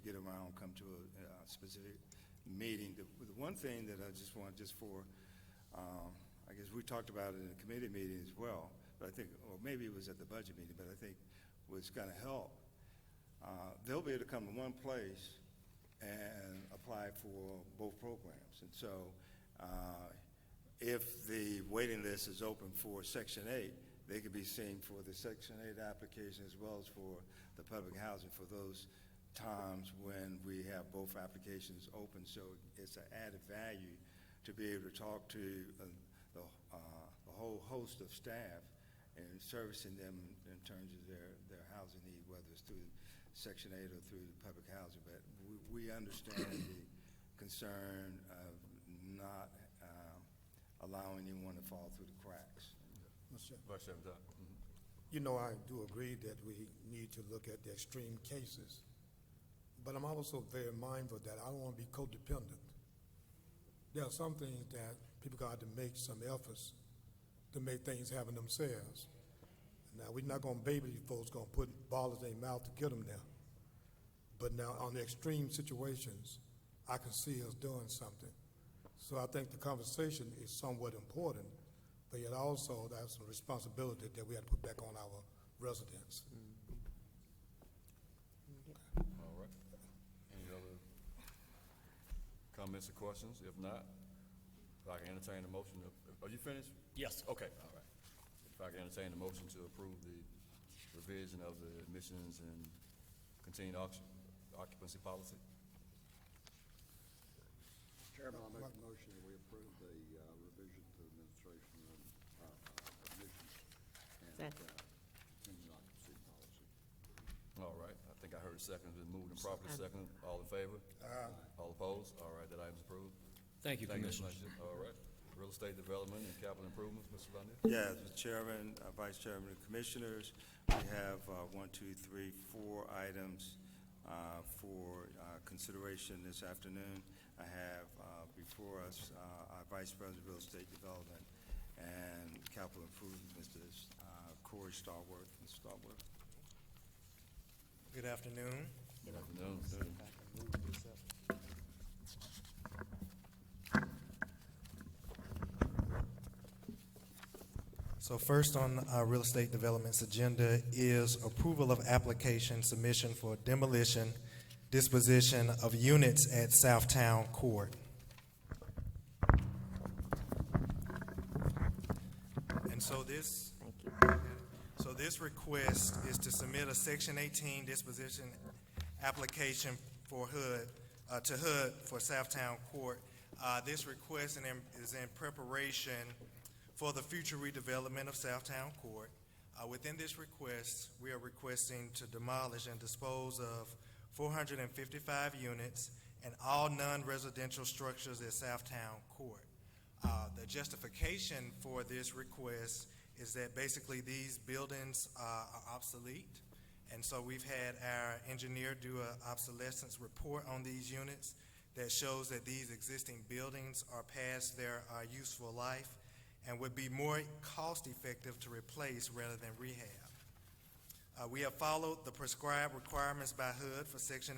F: get around, come to a specific meeting. The one thing that I just want, just for, I guess we talked about it in the committee meeting as well, but I think, or maybe it was at the budget meeting, but I think what's gonna help, they'll be able to come to one place and apply for both programs. And so if the waiting list is open for Section 8, they could be seen for the Section 8 application as well as for the public housing for those times when we have both applications open. So it's an added value to be able to talk to the whole host of staff and servicing them in terms of their housing need, whether it's through Section 8 or through the public housing. But we understand the concern of not allowing anyone to fall through the cracks.
A: Mr. Chairman,
C: Vice Chairman Dodd.
A: you know, I do agree that we need to look at the extreme cases, but I'm also very mindful that I don't want to be codependent. There are some things that people got to make some efforts to make things happen themselves. Now, we're not going to baby these folks, going to put balls in their mouth to get them there. But now, on the extreme situations, I can see us doing something. So I think the conversation is somewhat important, but yet also that's a responsibility that we have to put back on our residents.
C: All right. Any other comments or questions? If not, if I can entertain a motion to, are you finished?
G: Yes.
C: Okay, all right. If I can entertain a motion to approve the revision of the admissions and continued occupancy policy.
B: Chairman, I make a motion that we approve the revision to administration and admissions and
E: Second.
B: continuing occupancy policy.
C: All right, I think I heard a second, been moved and properly second. All in favor? All opposed? All right, that item's approved.
G: Thank you,
C: Thank you,
G: Commissioners.
C: Mr. All right. Real estate development and capital improvements, Mr. London?
F: Yes, Mr. Chairman, Vice Chairman, and Commissioners, we have 4 items for consideration this afternoon. I have before us our Vice President of Real Estate Development and Capital Improvement, Mr. Corey Stallworth. Mr. Stallworth.
L: Good afternoon.
C: Good afternoon, sir.
L: So first on our real estate development's agenda is approval of application submission for demolition, disposition of units at Southtown Court. So this,
E: Thank you.
L: so this request is to submit a Section 18 disposition application for HUD, to HUD for Southtown Court. This request is in preparation for the future redevelopment of Southtown Court. Within this request, we are requesting to demolish and dispose of 455 units and all non-residential structures at Southtown Court. The justification for this request is that basically these buildings are obsolete, and so we've had our engineer do an obsolescence report on these units that shows that these existing buildings are past their useful life and would be more cost-effective to replace rather than rehab. We have followed the prescribed requirements by HUD for Section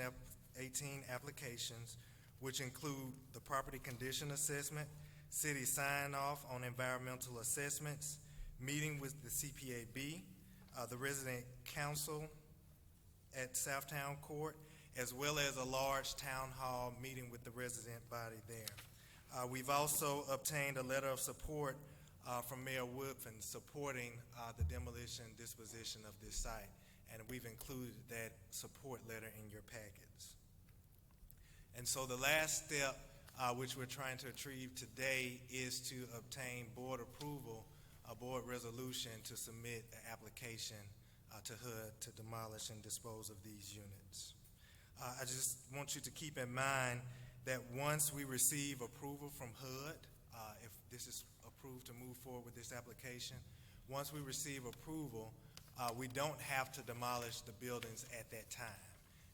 L: 18 applications, which include the property condition assessment, city sign-off on environmental assessments, meeting with the CPAB, the resident council at Southtown Court, as well as a large town hall meeting with the resident body there. We've also obtained a letter of support from Mayor Woodfin supporting the demolition and disposition of this site, and we've included that support letter in your packets. And so the last step, which we're trying to achieve today, is to obtain board approval, a board resolution to submit an application to HUD to demolish and dispose of these units. I just want you to keep in mind that once we receive approval from HUD, if this is approved to move forward with this application, once we receive approval, we don't have to demolish the buildings at that time.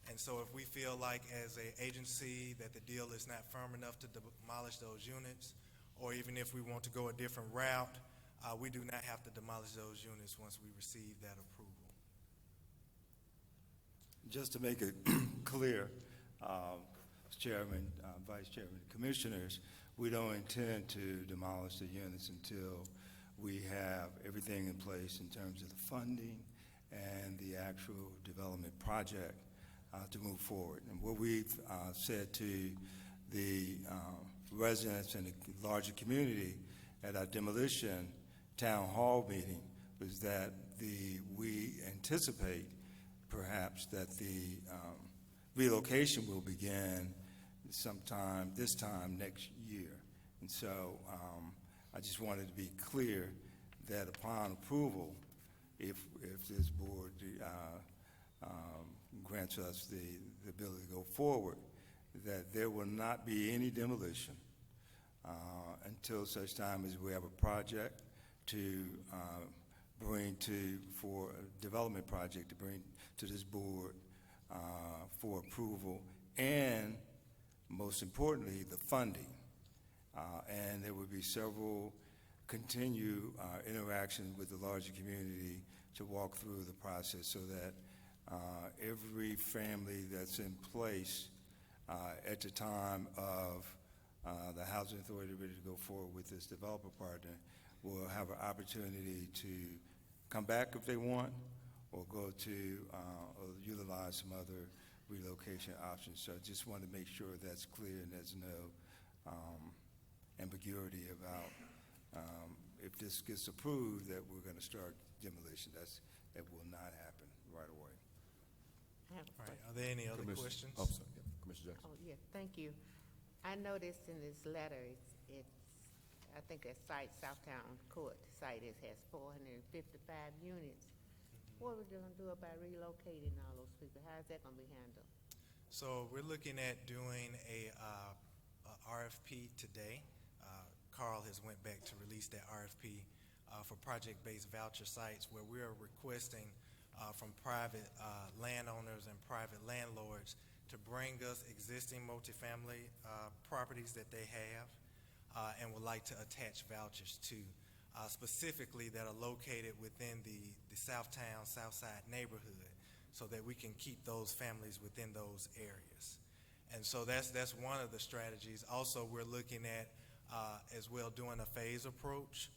L: And so if we feel like as an agency that the deal is not firm enough to demolish those units, or even if we want to go a different route, we do not have to demolish those units once we receive that approval.
F: Just to make it clear, Chairman, Vice Chairman, Commissioners, we don't intend to demolish the units until we have everything in place in terms of the funding and the actual development project to move forward. And what we've said to the residents and the larger community at our demolition town hall meeting was that we anticipate perhaps that the relocation will begin sometime this time next year. And so I just wanted to be clear that upon approval, if this board grants us the ability to go forward, that there will not be any demolition until such time as we have a project to bring to, for a development project to bring to this board for approval, and most importantly, the funding. And there will be several continued interactions with the larger community to walk through the process so that every family that's in place at the time of the Housing Authority ready to go forward with this developer partner will have an opportunity to come back if they want, or go to or utilize some other relocation options. So I just want to make sure that's clear and there's no ambiguity about if this gets approved that we're going to start demolition. That will not happen right away.
E: I have a
L: All right,
E: question.
L: are there any other
C: Commissioner-
L: questions?
C: Oh, sorry. Yeah, Commissioner Jackson.
E: Oh, yeah, thank you. I noticed in this letter, I think that site, Southtown Court site, has 455 units. What are we gonna do about relocating all those people? How is that gonna be handled?
L: So we're looking at doing a RFP today. Carl has went back to release that RFP for project-based voucher sites, where we are requesting from private landowners and private landlords to bring us existing multifamily properties that they have and would like to attach vouchers to, specifically that are located within the Southtown, Southside neighborhood, so that we can keep those families within those areas. And so that's one of the strategies. Also, we're looking at as well doing a phase approach,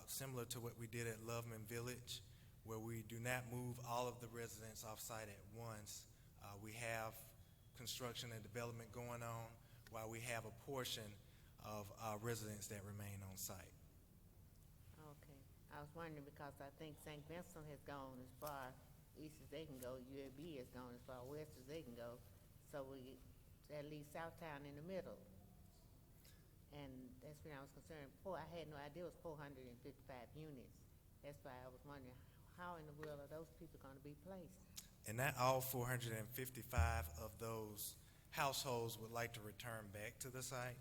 L: similar to what we did at Loveman Village, where we do not move all of the residents off-site at once. We have construction and development going on while we have a portion of residents that remain on site.
E: Okay. I was wondering because I think St. Vincent has gone as far east as they can go, UAB has gone as far west as they can go, so we, that leaves Southtown in the middle. And that's when I was concerned, I had no idea it was 455 units. That's why I was wondering, how in the world are those people gonna be placed?
L: And not all 455 of those households would like to return back to the site.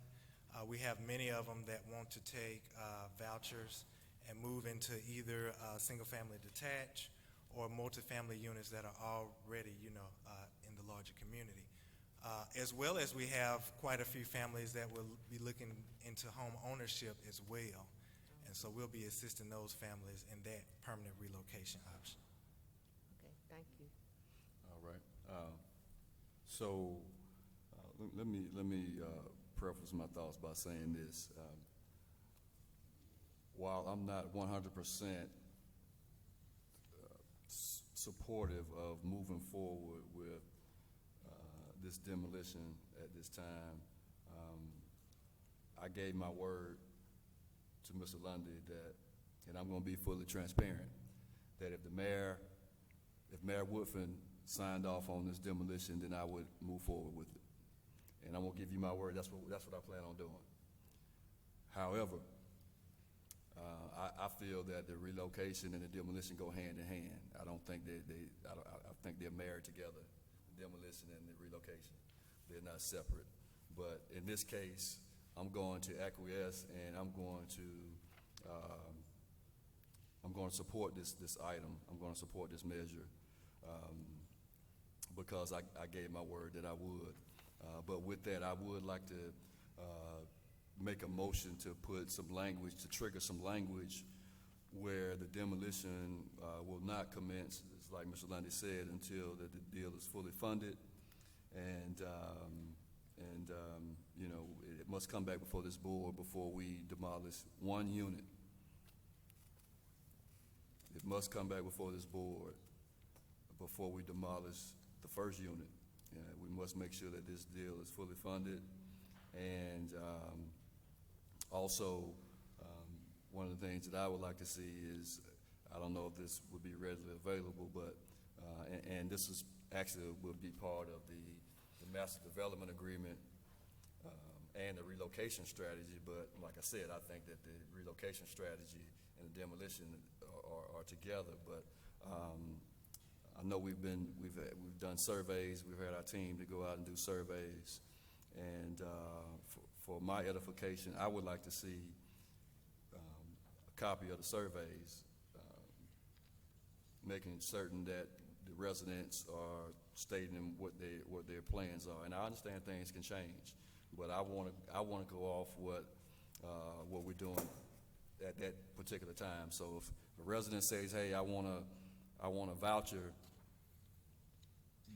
L: We have many of them that want to take vouchers and move into either single-family detached or multifamily units that are already, in the larger community. As well as we have quite a few families that will be looking into home ownership as well. And so we'll be assisting those families in that permanent relocation option.
E: Okay, thank you.
C: All right. So let me preface my thoughts by saying this. While I'm not 100% supportive of moving forward with this demolition at this time, I gave my word to Mr. Lundy that, and I'm going to be fully transparent, that if Mayor Woodfin signed off on this demolition, then I would move forward with it. And I'm going to give you my word, that's what I plan on doing. However, I feel that the relocation and the demolition go hand in hand. I don't think I think they're married together, the demolition and the relocation. They're not separate. But in this case, I'm going to acquiesce, and I'm going to support this item. I'm going to support this measure because I gave my word that I would. But with that, I would like to make a motion to put some language, to trigger some language where the demolition will not commence, like Mr. Lundy said, until the deal is fully funded. And it must come back before this board before we demolish one unit. It must come back before this board before we demolish the first unit. We must make sure that this deal is fully funded. And also, one of the things that I would like to see is, I don't know if this would be readily available, but, and this is actually will be part of the master development agreement and the relocation strategy, but like I said, I think that the relocation strategy and the demolition are together. But I know we've done surveys. We've had our team to go out and do surveys, and for my edification, I would like to see a copy of the surveys, making certain that the residents are stating what their plans are. And I understand things can change, but I want to go off what we're doing at that particular time. So if a resident says, "Hey, I want a voucher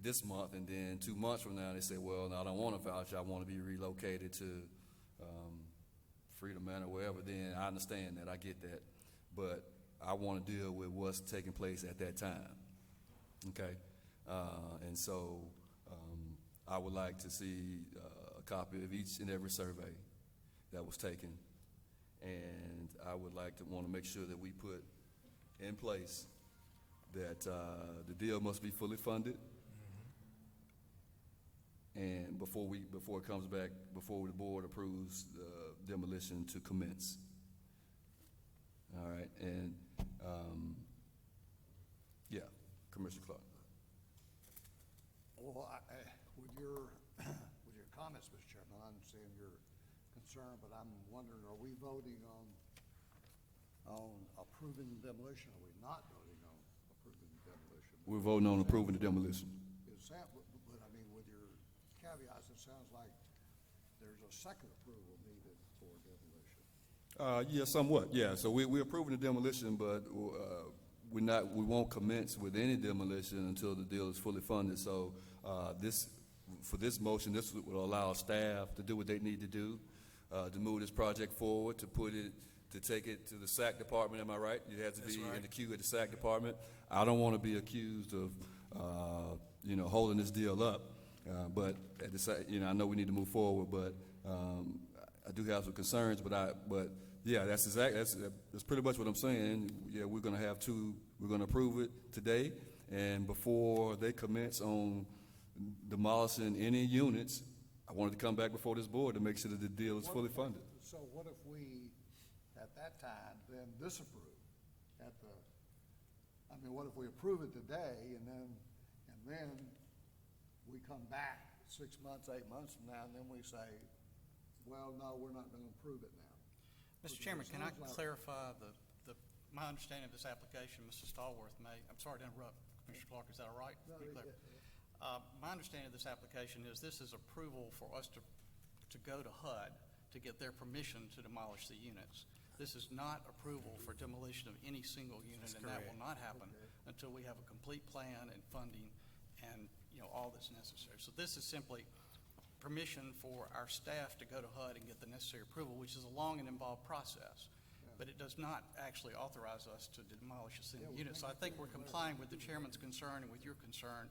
C: this month," and then 2 months from now they say, "Well, no, I don't want a voucher. I want to be relocated to Freedom Manor, wherever," then I understand that. I get that, but I want to deal with what's taking place at that time. Okay, and so I would like to see a copy of each and every survey that was taken, and I would like to want to make sure that we put in place that the deal must be fully funded, and before it comes back, before the board approves the demolition to commence. All right, and yeah, Commissioner Clark.
B: Well, with your comments, Mr. Chairman, I understand your concern, but I'm wondering, are we voting on approving the demolition? Are we not voting on approving the demolition?
C: We're voting on approving the demolition.
B: But I mean, with your caveats, it sounds like there's a second approval needed for demolition.
C: Yeah, somewhat. Yeah. So we're approving the demolition, but we won't commence with any demolition until the deal is fully funded. So for this motion, this will allow staff to do what they need to do to move this project forward, to take it to the SAC department. Am I right? You have to be in the queue at the SAC department. I don't want to be accused of holding this deal up. But at the I know we need to move forward, but I do have some concerns. But Yeah, that's pretty much what I'm saying. Yeah, we're gonna approve it today, and before they commence on demolishing any units, I wanted to come back before this board to make sure that the deal is fully funded.
B: So what if we, at that time, then disapprove what if we approve it today and then we come back 6 months, 8 months from now, and then we say, well, no, we're not gonna approve it now.
M: Mr. Chairman, can I clarify my understanding of this application, Mr. Stallworth may, I'm sorry to interrupt, Commissioner Clark, is that all right?
B: No,
M: Be clear. My understanding of this application is this is approval for us to go to HUD to get their permission to demolish the units. This is not approval for demolition of any single unit, and that will not happen until we have a complete plan and funding and, all that's necessary. So this is simply permission for our staff to go to HUD and get the necessary approval, which is a long and involved process. But it does not actually authorize us to demolish a single unit. So I think we're complying with the chairman's concern and with your concern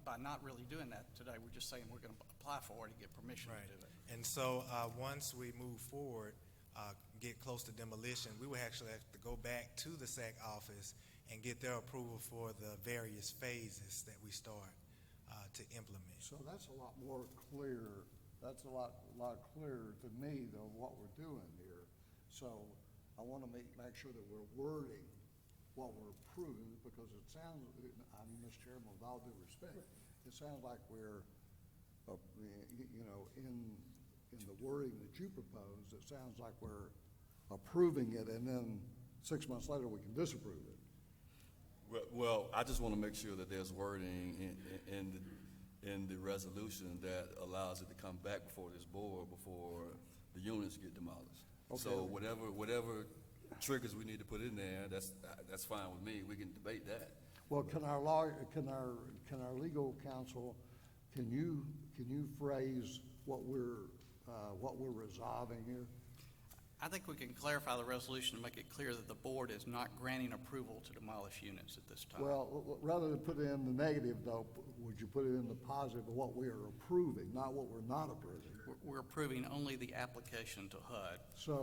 M: by not really doing that today. We're just saying we're going to apply for it and get permission to do it.
L: And so, once we move forward, get close to demolition, we would actually have to go back to the SAC office and get their approval for the various phases that we start to implement.
B: So that's a lot more clear, that's a lot clearer to me than what we're doing here. So I want to make sure that we're wording what we're approving, because it sounds, Mr. Chairman, with all due respect, it sounds like we're, in the wording that you proposed, it sounds like we're approving it, and then 6 months later we can disapprove it.
C: Well, I just want to make sure that there's wording in the resolution that allows it to come back before this board before the units get demolished.
B: Okay.
C: So whatever triggers we need to put in there, that's fine with me. We can debate that.
B: Well, can our legal counsel, can you phrase what we're resolving here?
M: I think we can clarify the resolution and make it clear that the board is not granting approval to demolish units at this time.
B: Well, rather than put it in the negative, though, would you put it in the positive of what we are approving, not what we're not approving?
M: We're approving only the application to HUD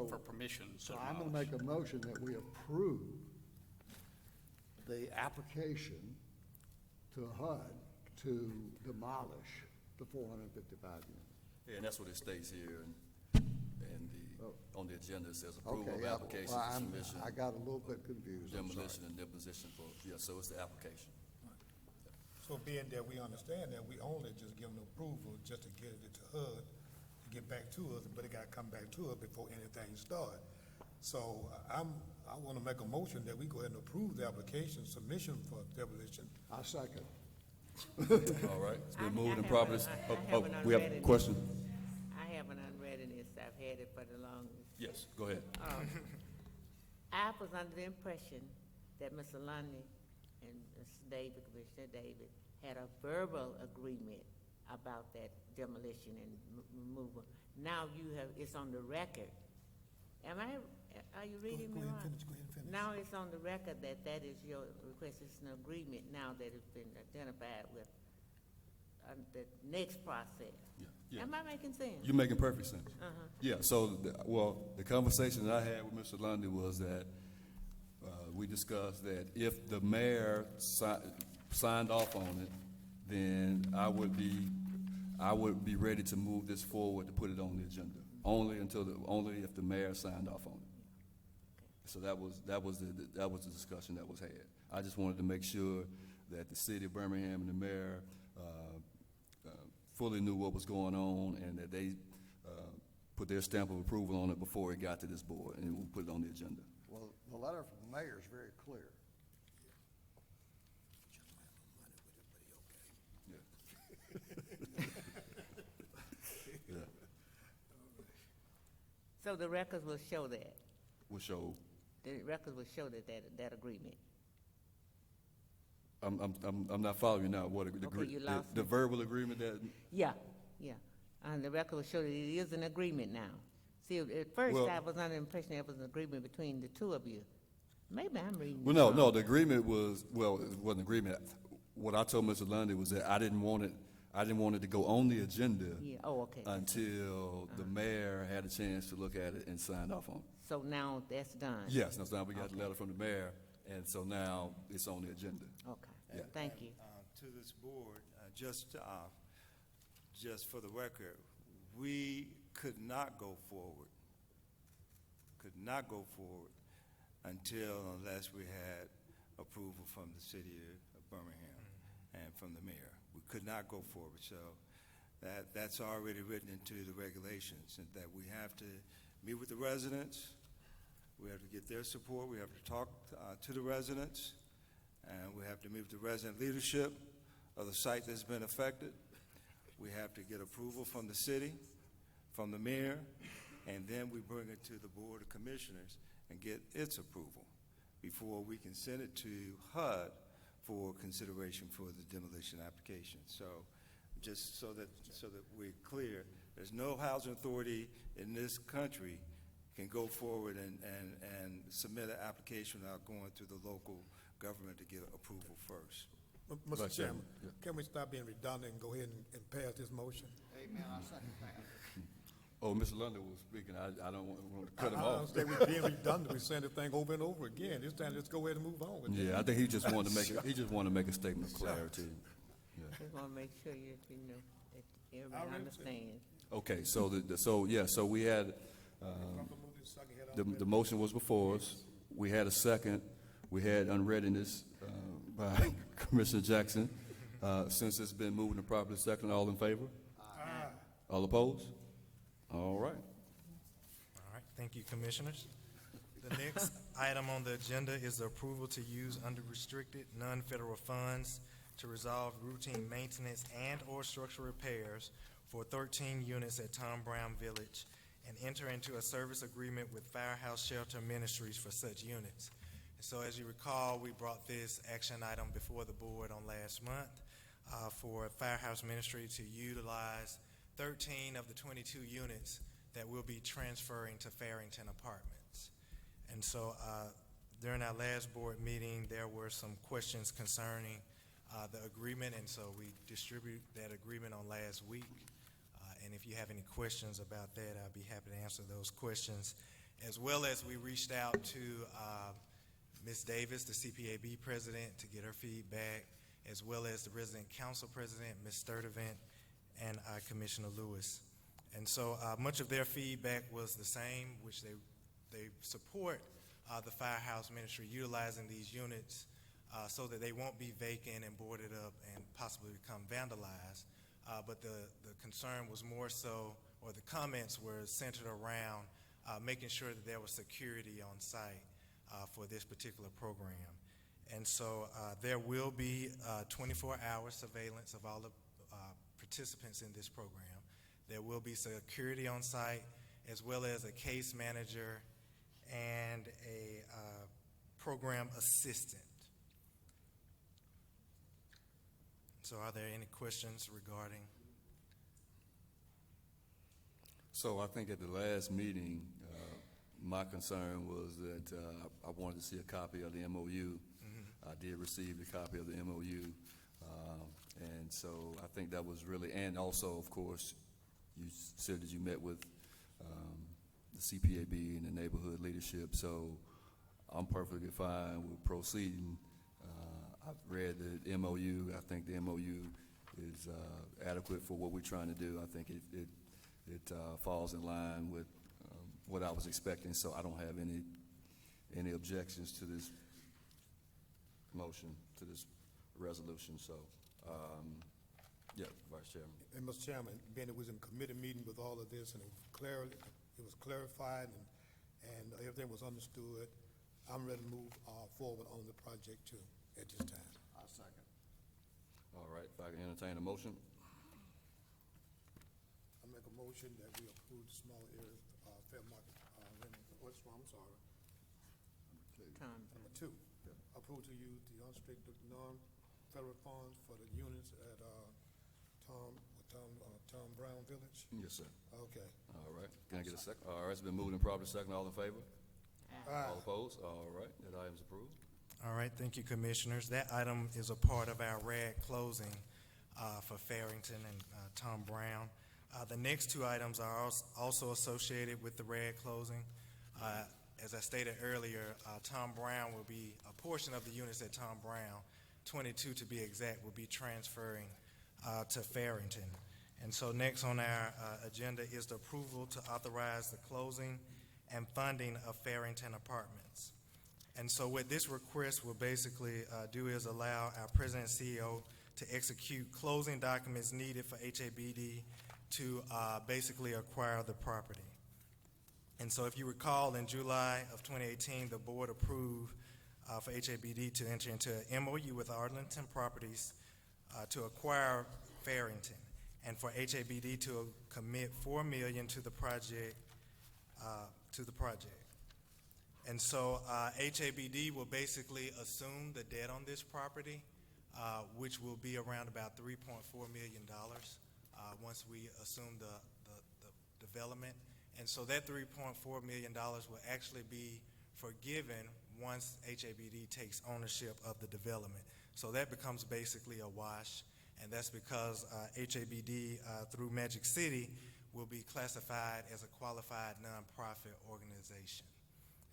M: for permission to
B: So
M: demolish.
B: I'm gonna make a motion that we approve the application to HUD to demolish the 455 units.
C: Yeah, and that's what it states here, and on the agenda, it says approval of
B: Okay, yeah,
C: application
B: well,
C: for submission,
B: I got a little bit confused, I'm sorry.
C: demolition, and deposition for, so it's the application.
A: So being that we understand that, we only just give them approval just to get it to HUD, to get back to us, but it gotta come back to us before anything start. So I wanna make a motion that we go ahead and approve the application submission for demolition.
B: I second.
C: All right, it's been moved and properly. We have a
E: unread
C: question?
E: I have an unreadiness. I've had it for the longest.
C: Yes, go ahead.
E: I was under the impression that Mr. Lundy and Mr. David, Commissioner David, had a verbal agreement about that demolition and removal. Now it's on the record. Are you reading me right?
A: Go ahead and finish.
E: Now it's on the record that is your request. It's an agreement now that it's been identified with the next process.
C: Yeah.
E: Am I making sense?
C: You're making perfect sense. Yeah, so, the conversation that I had with Mr. Lundy was that we discussed that if the mayor signed off on it, then I would be ready to move this forward to put it on the agenda, only if the mayor signed off on it. So that was the discussion that was had. I just wanted to make sure that the city of Birmingham and the mayor fully knew what was going on, and that they put their stamp of approval on it before it got to this board, and we'll put it on the agenda.
B: Well, the letter from the mayor is very clear.
C: Yeah.
E: So the records will show that.
C: We'll show.
E: The records will show that agreement.
C: I'm not following you now. What
E: Okay, you lost
C: the
E: me.
C: verbal agreement that?
E: Yeah. And the record will show that it is an agreement now. See, at first
C: Well-
E: I was under the impression it was an agreement between the two of you. Maybe I'm reading.
C: Well,
E: it
C: no,
E: wrong.
C: no. The agreement was, well, it wasn't an agreement. What I told Mr. Lundy was that I didn't want it I didn't want it to go on the agenda
B: Yeah, oh, okay.
C: until the mayor had a chance to look at it and signed off on it.
B: So now that's done?
C: Yes, now we got the
B: Okay.
C: letter from the mayor, and so now it's on the agenda.
B: Okay,
C: Yeah.
B: thank you.
F: To this board, just for the record, we could not go forward unless we had approval from the city of Birmingham and from the mayor. We could not go forward, so that's already written into the regulations, and that we have to meet with the residents, we have to get their support, we have to talk to the residents, and we have to meet with the resident leadership of the site that's been affected. We have to get approval from the city, from the mayor, and then we bring it to the Board of Commissioners and get its approval before we can send it to HUD for consideration for the demolition application. So just so that we're clear, there's no housing authority in this country can go forward and submit an application without going through the local government to get approval first.
A: Mr.
C: Vice Chairman,
A: Chairman, can we stop being redundant and go ahead and pass this motion?
M: Amen, I second that.
C: Oh, Mr. London was speaking. I don't want to cut him
A: I
C: off.
A: understand we're being redundant, we're saying the thing over and over again. This time, let's go ahead and move on with it.
C: Yeah, I think he just wanted to make a statement of clarity.
B: Just want to make sure you know, that everybody
A: I
B: understands.
C: Okay, so we had, the motion was before us. We had a second. We had unreadiness by Commissioner Jackson. Since it's been moved and properly second, all in favor?
A: Aye.
C: All opposed? All right.
L: All right, thank you, Commissioners. The next item on the agenda is the approval to use unrestricted, non-federal funds to resolve routine maintenance and/or structural repairs for 13 units at Tom Brown Village and enter into a service agreement with Firehouse Shelter Ministries for such units. And so, as you recall, we brought this action item before the board on last month for Firehouse Ministry to utilize 13 of the 22 units that will be transferring to Farrington Apartments. And so during our last board meeting, there were some questions concerning the agreement, and so we distributed that agreement on last week. And if you have any questions about that, I'll be happy to answer those questions. As well as we reached out to Ms. Davis, the CPAB president, to get her feedback, as well as the resident council president, Ms. Sturdivant, and Commissioner Lewis. And so much of their feedback was the same, which they support the Firehouse Ministry utilizing these units so that they won't be vacant and boarded up and possibly become vandalized. But the concern was more so, or the comments were centered around making sure that there was security on site for this particular program. And so there will be 24-hour surveillance of all the participants in this program. There will be security on site, as well as a case manager and a program assistant. So are there any questions regarding?
C: So I think at the last meeting, my concern was that I wanted to see a copy of the MOU. I did receive the copy of the MOU. And so I think that was really, and also, of course, you said that you met with the CPAB and the neighborhood leadership. So I'm perfectly fine with proceeding. I've read the MOU. I think the MOU is adequate for what we're trying to do. I think it falls in line with what I was expecting. So I don't have any objections to this motion, to this resolution. So, yeah, Vice Chairman.
A: And Mr. Chairman, being it was in committee meeting with all of this, and it was clarified, and everything was understood, I'm ready to move forward on the project too at this time.
M: I second.
C: All right, if I can entertain a motion.
A: I make a motion that we approve the small area fair market I'm sorry. Number two, approve to use the unrestricted non-federal funds for the units at Tom Brown Village.
C: Yes, sir.
A: Okay.
C: All right. Can I get a second? All right, it's been moved and properly second. All in favor?
A: Aye.
C: All opposed? All right, that item's approved.
L: All right, thank you, Commissioners. That item is a part of our RAD closing for Farrington and Tom Brown. The next two items are also associated with the RAD closing. As I stated earlier, Tom Brown will be, a portion of the units at Tom Brown, 22 to be exact, will be transferring to Farrington. And so next on our agenda is the approval to authorize the closing and funding of Farrington Apartments. And so what this request will basically do is allow our President and CEO to execute closing documents needed for HABD to basically acquire the property. And so if you recall, in July of 2018, the board approved for HABD to enter into an MOU with Arlington Properties to acquire Farrington, and for HABD to commit $4 million to the project. And so HABD will basically assume the debt on this property, which will be around about $3.4 million once we assume the development. And so that $3.4 million will actually be forgiven once HABD takes ownership of the development. So that becomes basically a wash, and that's because HABD through Magic City will be classified as a qualified nonprofit organization.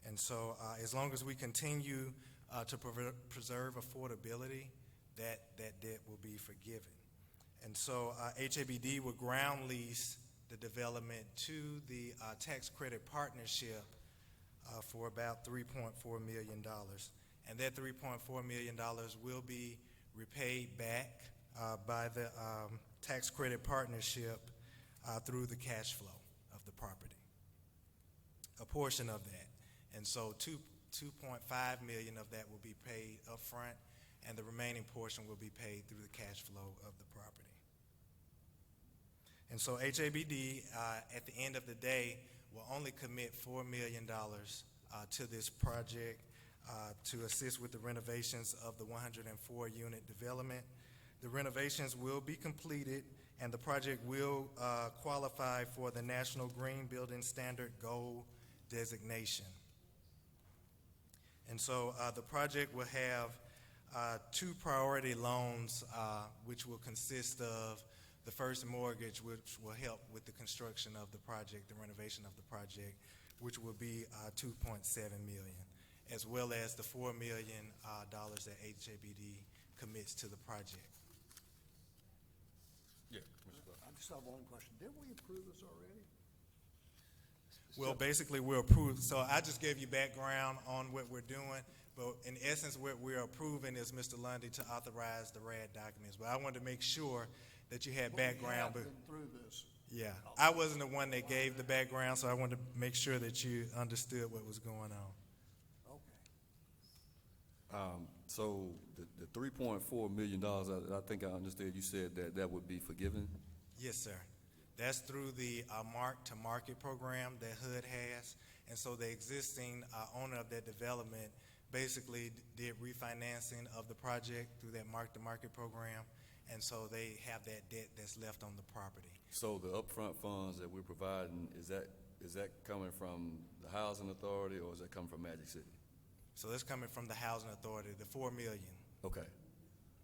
L: And so as long as we continue to preserve affordability, that debt will be forgiven. And so HABD will ground lease the development to the tax credit partnership for about $3.4 million. And that $3.4 million will be repaid back by the tax credit partnership through the cash flow of the property, a portion of that. And so $2.5 million of that will be paid upfront, and the remaining portion will be paid through the cash flow of the property. And so HABD, at the end of the day, will only commit $4 million to this project to assist with the renovations of the 104-unit development. The renovations will be completed, and the project will qualify for the National Green Building Standard Gold designation. And so the project will have two priority loans, which will consist of the first mortgage, which will help with the construction of the project, the renovation of the project, which will be $2.7 million, as well as the $4 million that HABD commits to the project.
C: Yeah.
B: I just have one question. Didn't we approve this already?
L: Well, basically, we're approved. So I just gave you background on what we're doing, but in essence, what we're approving is Mr. Lundy to authorize the RAD documents. But I wanted to make sure that you had background.
B: We have been through this.
L: Yeah, I wasn't the one that gave the background, so I wanted to make sure that you understood what was going on.
B: Okay.
C: So the $3.4 million, I think I understood you said that would be forgiven?
L: Yes, sir. That's through the mark-to-market program that HUD has. And so the existing owner of that development basically did refinancing of the project through that mark-to-market program. And so they have that debt that's left on the property.
C: So the upfront funds that we're providing, is that coming from the Housing Authority, or is that coming from Magic City?
L: So that's coming from the Housing Authority, the $4 million.
C: Okay.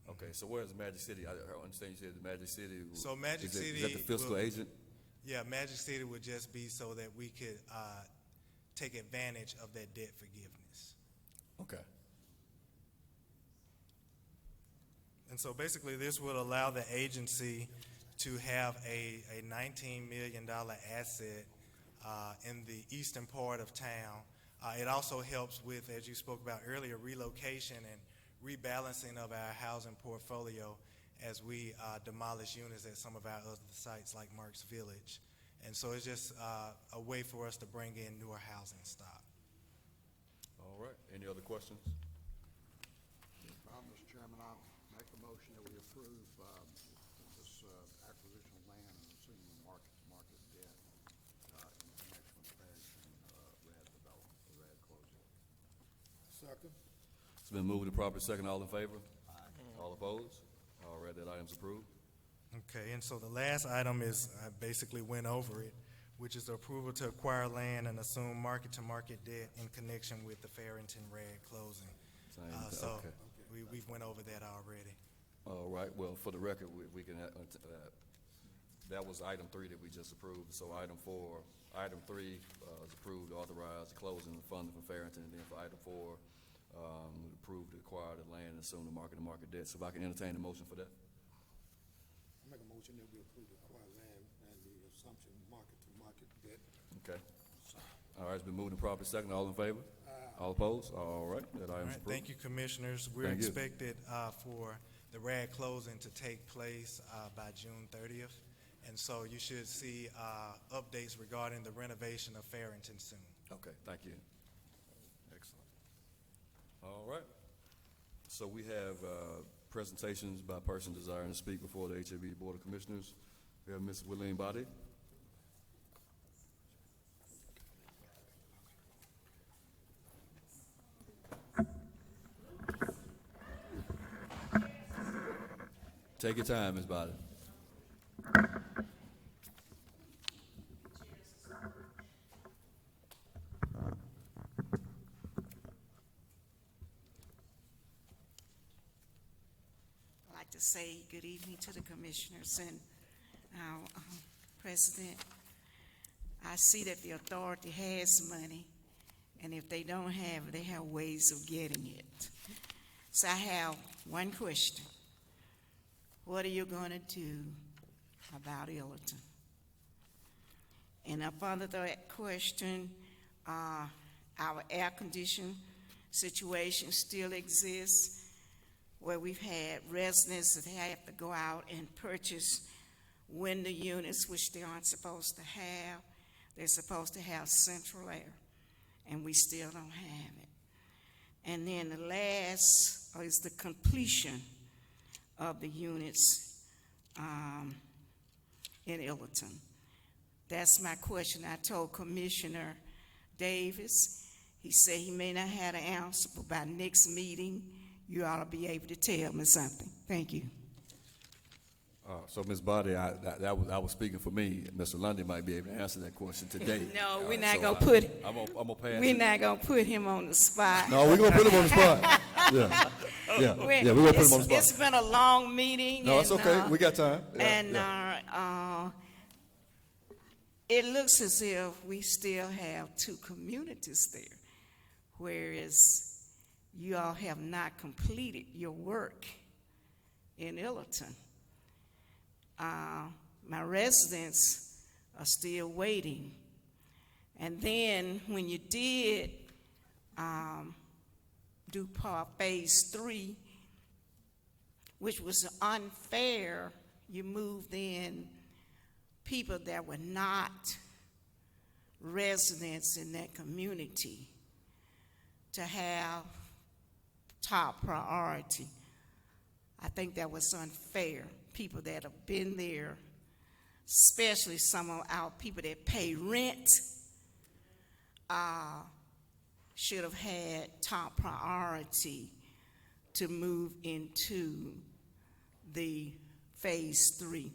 C: Okay, so where's Magic City? I understand you said the Magic City.
L: So Magic City.
C: Is that the fiscal agent?
L: Yeah, Magic City would just be so that we could take advantage of that debt forgiveness.
C: Okay.
L: And so basically this would allow the agency to have a $19 million asset in the eastern part of town. It also helps with, as you spoke about earlier, relocation and rebalancing of our housing portfolio as we demolish units at some of our other sites like Marks Village. And so it's just a way for us to bring in newer housing stock.
C: All right. Any other questions?
B: Mr. Chairman, I'll make a motion that we approve this acquisition of land and assuming market debt in connection with the Farrington RAD development, the RAD closing.
A: Second.
C: It's been moved and properly second. All in favor? Aye. All opposed? All right, that item's approved.
L: Okay, and so the last item is, I basically went over it, which is the approval to acquire land and assume market-to-market debt in connection with the Farrington RAD closing. So
C: okay.
L: we've went over that already.
C: All right, well, for the record, we can, that was item 3 that we just approved, so item 3 is approved, to authorize the closing of funding for Farrington, and then for item 4, approved to acquire the land and assume the market debt. So if I can entertain a motion for that?
A: I make a motion that we approve the acquired land and the assumption market debt.
C: Okay. All right, it's been moved and properly second. All in favor? All opposed? All right, that
L: All
C: item's
L: right,
C: approved.
L: thank you, Commissioners. We're
C: Thank you.
L: expected for the RAD closing to take place by June 30th. And so you should see updates regarding the renovation of Farrington soon.
C: Okay, thank you. Excellent. All right. So we have presentations by persons desiring to speak before the HABD Board of Commissioners. We have Ms. Willeen Body. Take your time, Ms. Body.
N: I'd like to say good evening to the commissioners and our president. I see that the authority has money, and if they don't have it, they have ways of getting it. So I have one question. What are you going to do about Illerton? And up under that question, our air condition situation still exists, where we've had residents that have to go out and purchase window units, which they aren't supposed to have. They're supposed to have central air, and we still don't have it. And then the last is the completion of the units in Illerton. That's my question. I told Commissioner Davis, he said he may not have an answer, but by next meeting, you ought to be able to tell me something. Thank you.
C: So, Ms. Body, I was speaking for me. Mr. Lundy might be able to answer that question today.
N: No, we're
C: right,
N: not
C: so
N: gonna put.
C: I'm gonna pass.
N: We're not gonna put him on the spot.
C: No, we're gonna put him on the spot. Yeah, we're gonna put him on the spot.
N: It's been a long meeting.
C: No, it's
N: and,
C: okay. We got time.
N: It looks as if we still have two communities there, whereas you all have not completed your work in Illerton. My residents are still waiting. And then when you did do phase 3, which was unfair, you moved in people that were not residents in that community to have top priority. I think that was unfair. People that have been there, especially some of our people that pay rent, should have had top priority to move into the phase 3.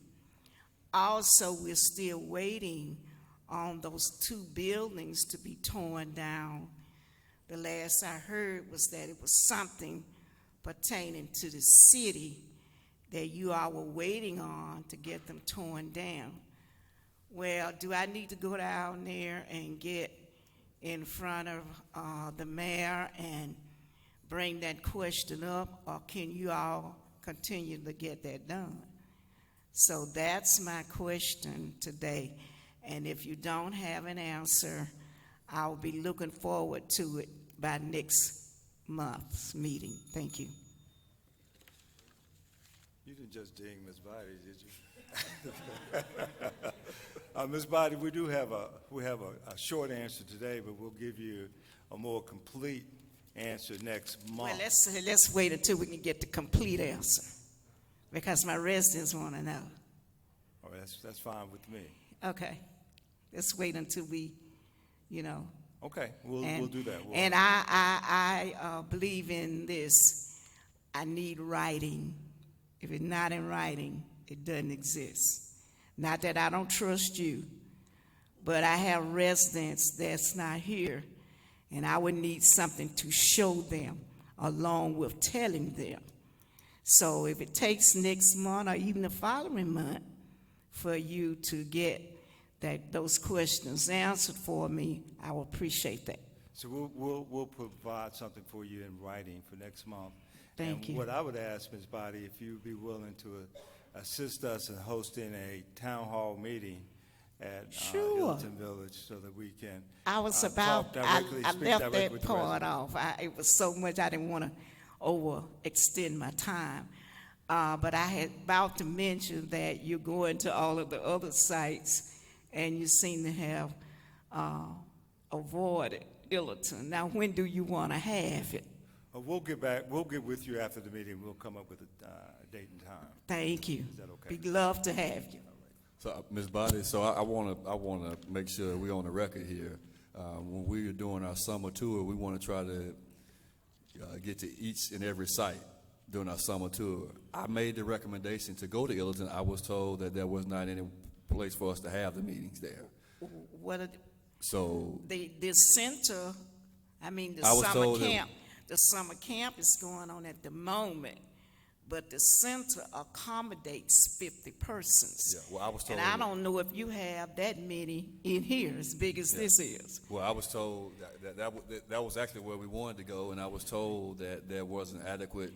N: Also, we're still waiting on those 2 buildings to be torn down. The last I heard was that it was something pertaining to the city that you all were waiting on to get them torn down. Well, do I need to go down there and get in front of the mayor and bring that question up, or can you all continue to get that done? So that's my question today, and if you don't have an answer, I'll be looking forward to it by next month's meeting. Thank you.
F: You didn't just ding Ms. Body, did you? Ms. Body, we have a short answer today, but we'll give you a more complete answer next month.
N: Well, let's wait until we can get the complete answer, because my residents want to know.
F: Oh, that's fine with me.
N: Okay, let's wait until we,
F: Okay, we'll do that.
N: And I believe in this. I need writing. If it's not in writing, it doesn't exist. Not that I don't trust you, but I have residents that's not here, and I would need something to show them along with telling them. So if it takes next month or even the following month for you to get those questions answered for me, I will appreciate that.
F: So we'll provide something for you in writing for next month.
N: Thank you.
F: And what I would ask, Ms. Body, if you'd be willing to assist us in hosting a town hall meeting at
N: Sure.
F: Hilton Village so that we can
N: I was
F: talk
N: about,
F: directly,
N: I
F: speak
N: left
F: directly
N: that
F: with the
N: part
F: residents.
N: off. It was so much, I didn't want to overextend my time. But I had about to mention that you're going to all of the other sites, and you seem to have avoided Illerton. Now, when do you want to have it?
F: We'll get with you after the meeting. We'll come up with a date and time.
N: Thank you.
F: Is that okay?
N: We'd love to have you.
C: So, Ms. Body, so I want to make sure we're on the record here. When we are doing our summer tour, we want to try to get to each and every site during our summer tour. I made the recommendation to go to Illerton. I was told that there was not any place for us to have the meetings there.
N: So the center, I mean, the
C: I was
N: summer
C: told that-
N: camp, the summer camp is going on at the moment, but the center accommodates 50 persons.
C: Yeah, well, I was told.
N: And I don't know if you have that many in here, as big as this is.
C: Well, I was told that was actually where we wanted to go, and I was told that there wasn't adequate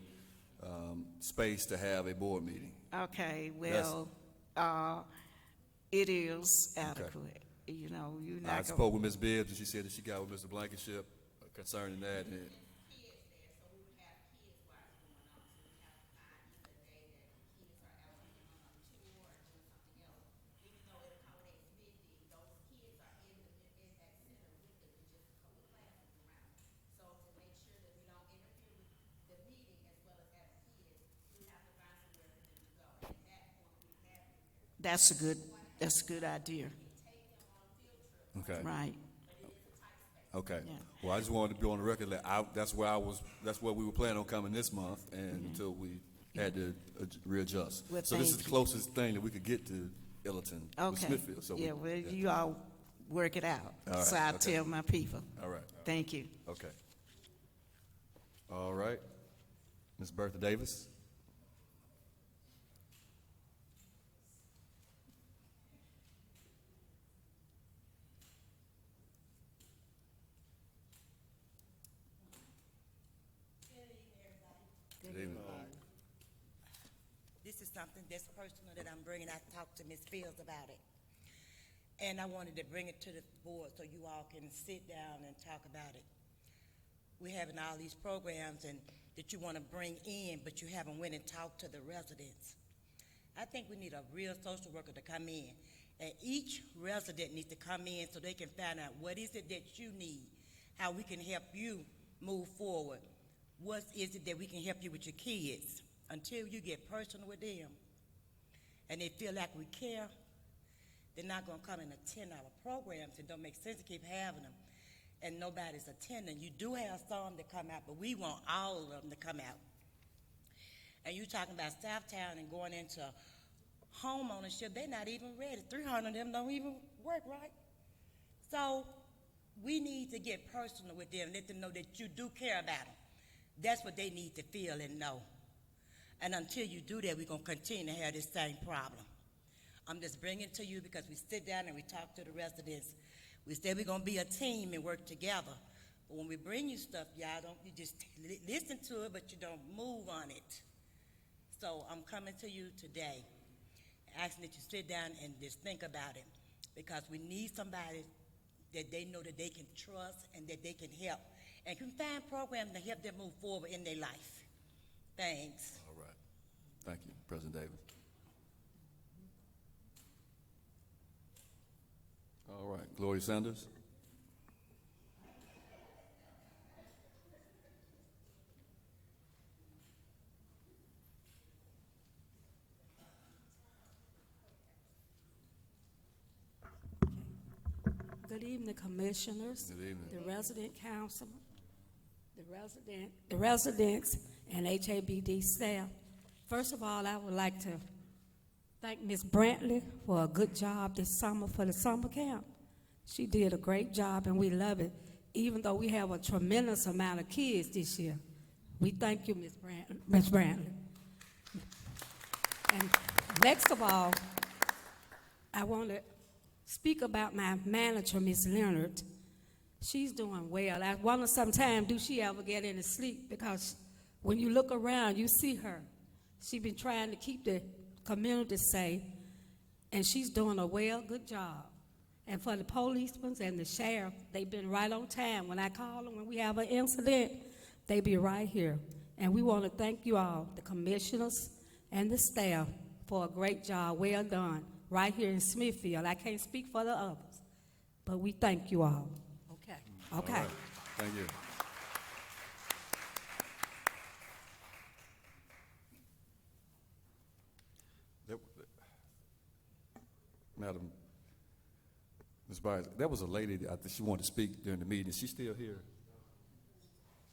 C: space to have a board meeting.
N: Okay, well, it is adequate. You know, you're not
C: I
N: gonna.
C: spoke with Ms. Bibbs, and she said that she got with Mr. Blankenship concerning that. And
N: That's a good idea,
C: okay.
N: right?
C: Okay.
N: Yeah.
C: Well, I just wanted to be on the record that that's where we were planning on coming this month, and until we had to readjust.
N: Well,
C: So this is
N: thank
C: the
N: you.
C: closest thing that we could get to Illerton with
N: Okay.
C: Smithfield. So
N: Yeah, well, you all work it out.
C: All right,
N: So I
C: okay.
N: tell my people.
C: All right.
N: Thank you.
C: Okay. All right. Ms. Bertha Davis. Good evening.
O: This is something that's personal that I'm bringing. I talked to Ms. Fields about it. And I wanted to bring it to the board so you all can sit down and talk about it. We're having all these programs and that you want to bring in, but you haven't went and talked to the residents. I think we need a real social worker to come in. And each resident needs to come in so they can find out what is it that you need, how we can help you move forward. What is it that we can help you with your kids? Until you get personal with them and they feel like we care, they're not going to come and attend our programs. It don't make sense to keep having them and nobody's attending. You do have some that come out, but we want all of them to come out. And you talking about Southtown and going into home ownership, they're not even ready. 300 of them don't even work right. So we need to get personal with them, let them know that you do care about them. That's what they need to feel and know. And until you do that, we're going to continue to have this same problem. I'm just bringing it to you because we sit down and we talk to the residents. We said we're going to be a team and work together. But when we bring you stuff, you just listen to it, but you don't move on it. So I'm coming to you today, asking that you sit down and just think about it, because we need somebody that they know that they can trust and that they can help, and can find programs to help them move forward in their life. Thanks.
C: All right. Thank you, President Davis. All right, Gloria Sanders.
P: Good evening, commissioners.
C: Good evening.
P: The resident council, the residents, and HABD staff. First of all, I would like to thank Ms. Brantley for a good job this summer for the summer camp. She did a great job, and we love it, even though we have a tremendous amount of kids this year. We thank you, Ms. Brantley. And next of all, I want to speak about my manager, Miss Leonard. She's doing well. I wonder sometime, do she ever get any sleep? Because when you look around, you see her. She's been trying to keep the community safe, and she's doing a good job. And for the policemen and the sheriff, they've been right on time. When I call them, when we have an incident, they be right here. And we want to thank you all, the commissioners and the staff, for a great job, well done, right here in Smithfield. I can't speak for the others, but we thank you all. Okay. Okay.
C: All right. Thank you. Madam, Ms. Byers, there was a lady that I think she wanted to speak during the meeting. Is she still here?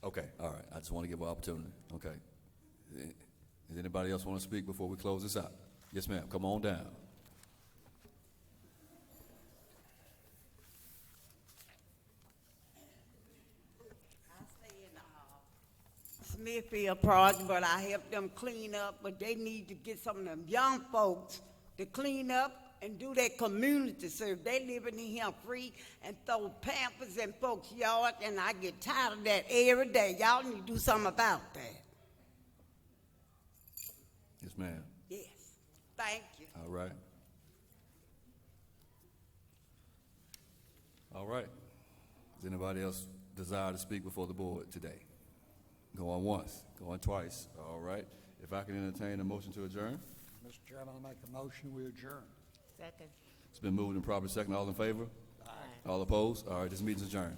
C: Okay, all right. I just want to give her an opportunity. Okay. Does anybody else want to speak before we close this out? Yes, ma'am. Come on down.
Q: Smithfield project, but I help them clean up, but they need to get some of them young folks to clean up and do their community service. They living in here free and throw pampers in folks' yard, and I get tired of that every day. Y'all need to do something about that.
C: Yes, ma'am.
Q: Yes. Thank you.
C: All right. All right. Does anybody else desire to speak before the board today? Going once, going twice. All right. If I can entertain a motion to adjourn.
B: Mr. Chairman, I make a motion, we adjourn.
E: Second.
C: It's been moved and properly second. All in favor? Aye. All opposed? All right, this meeting's adjourned.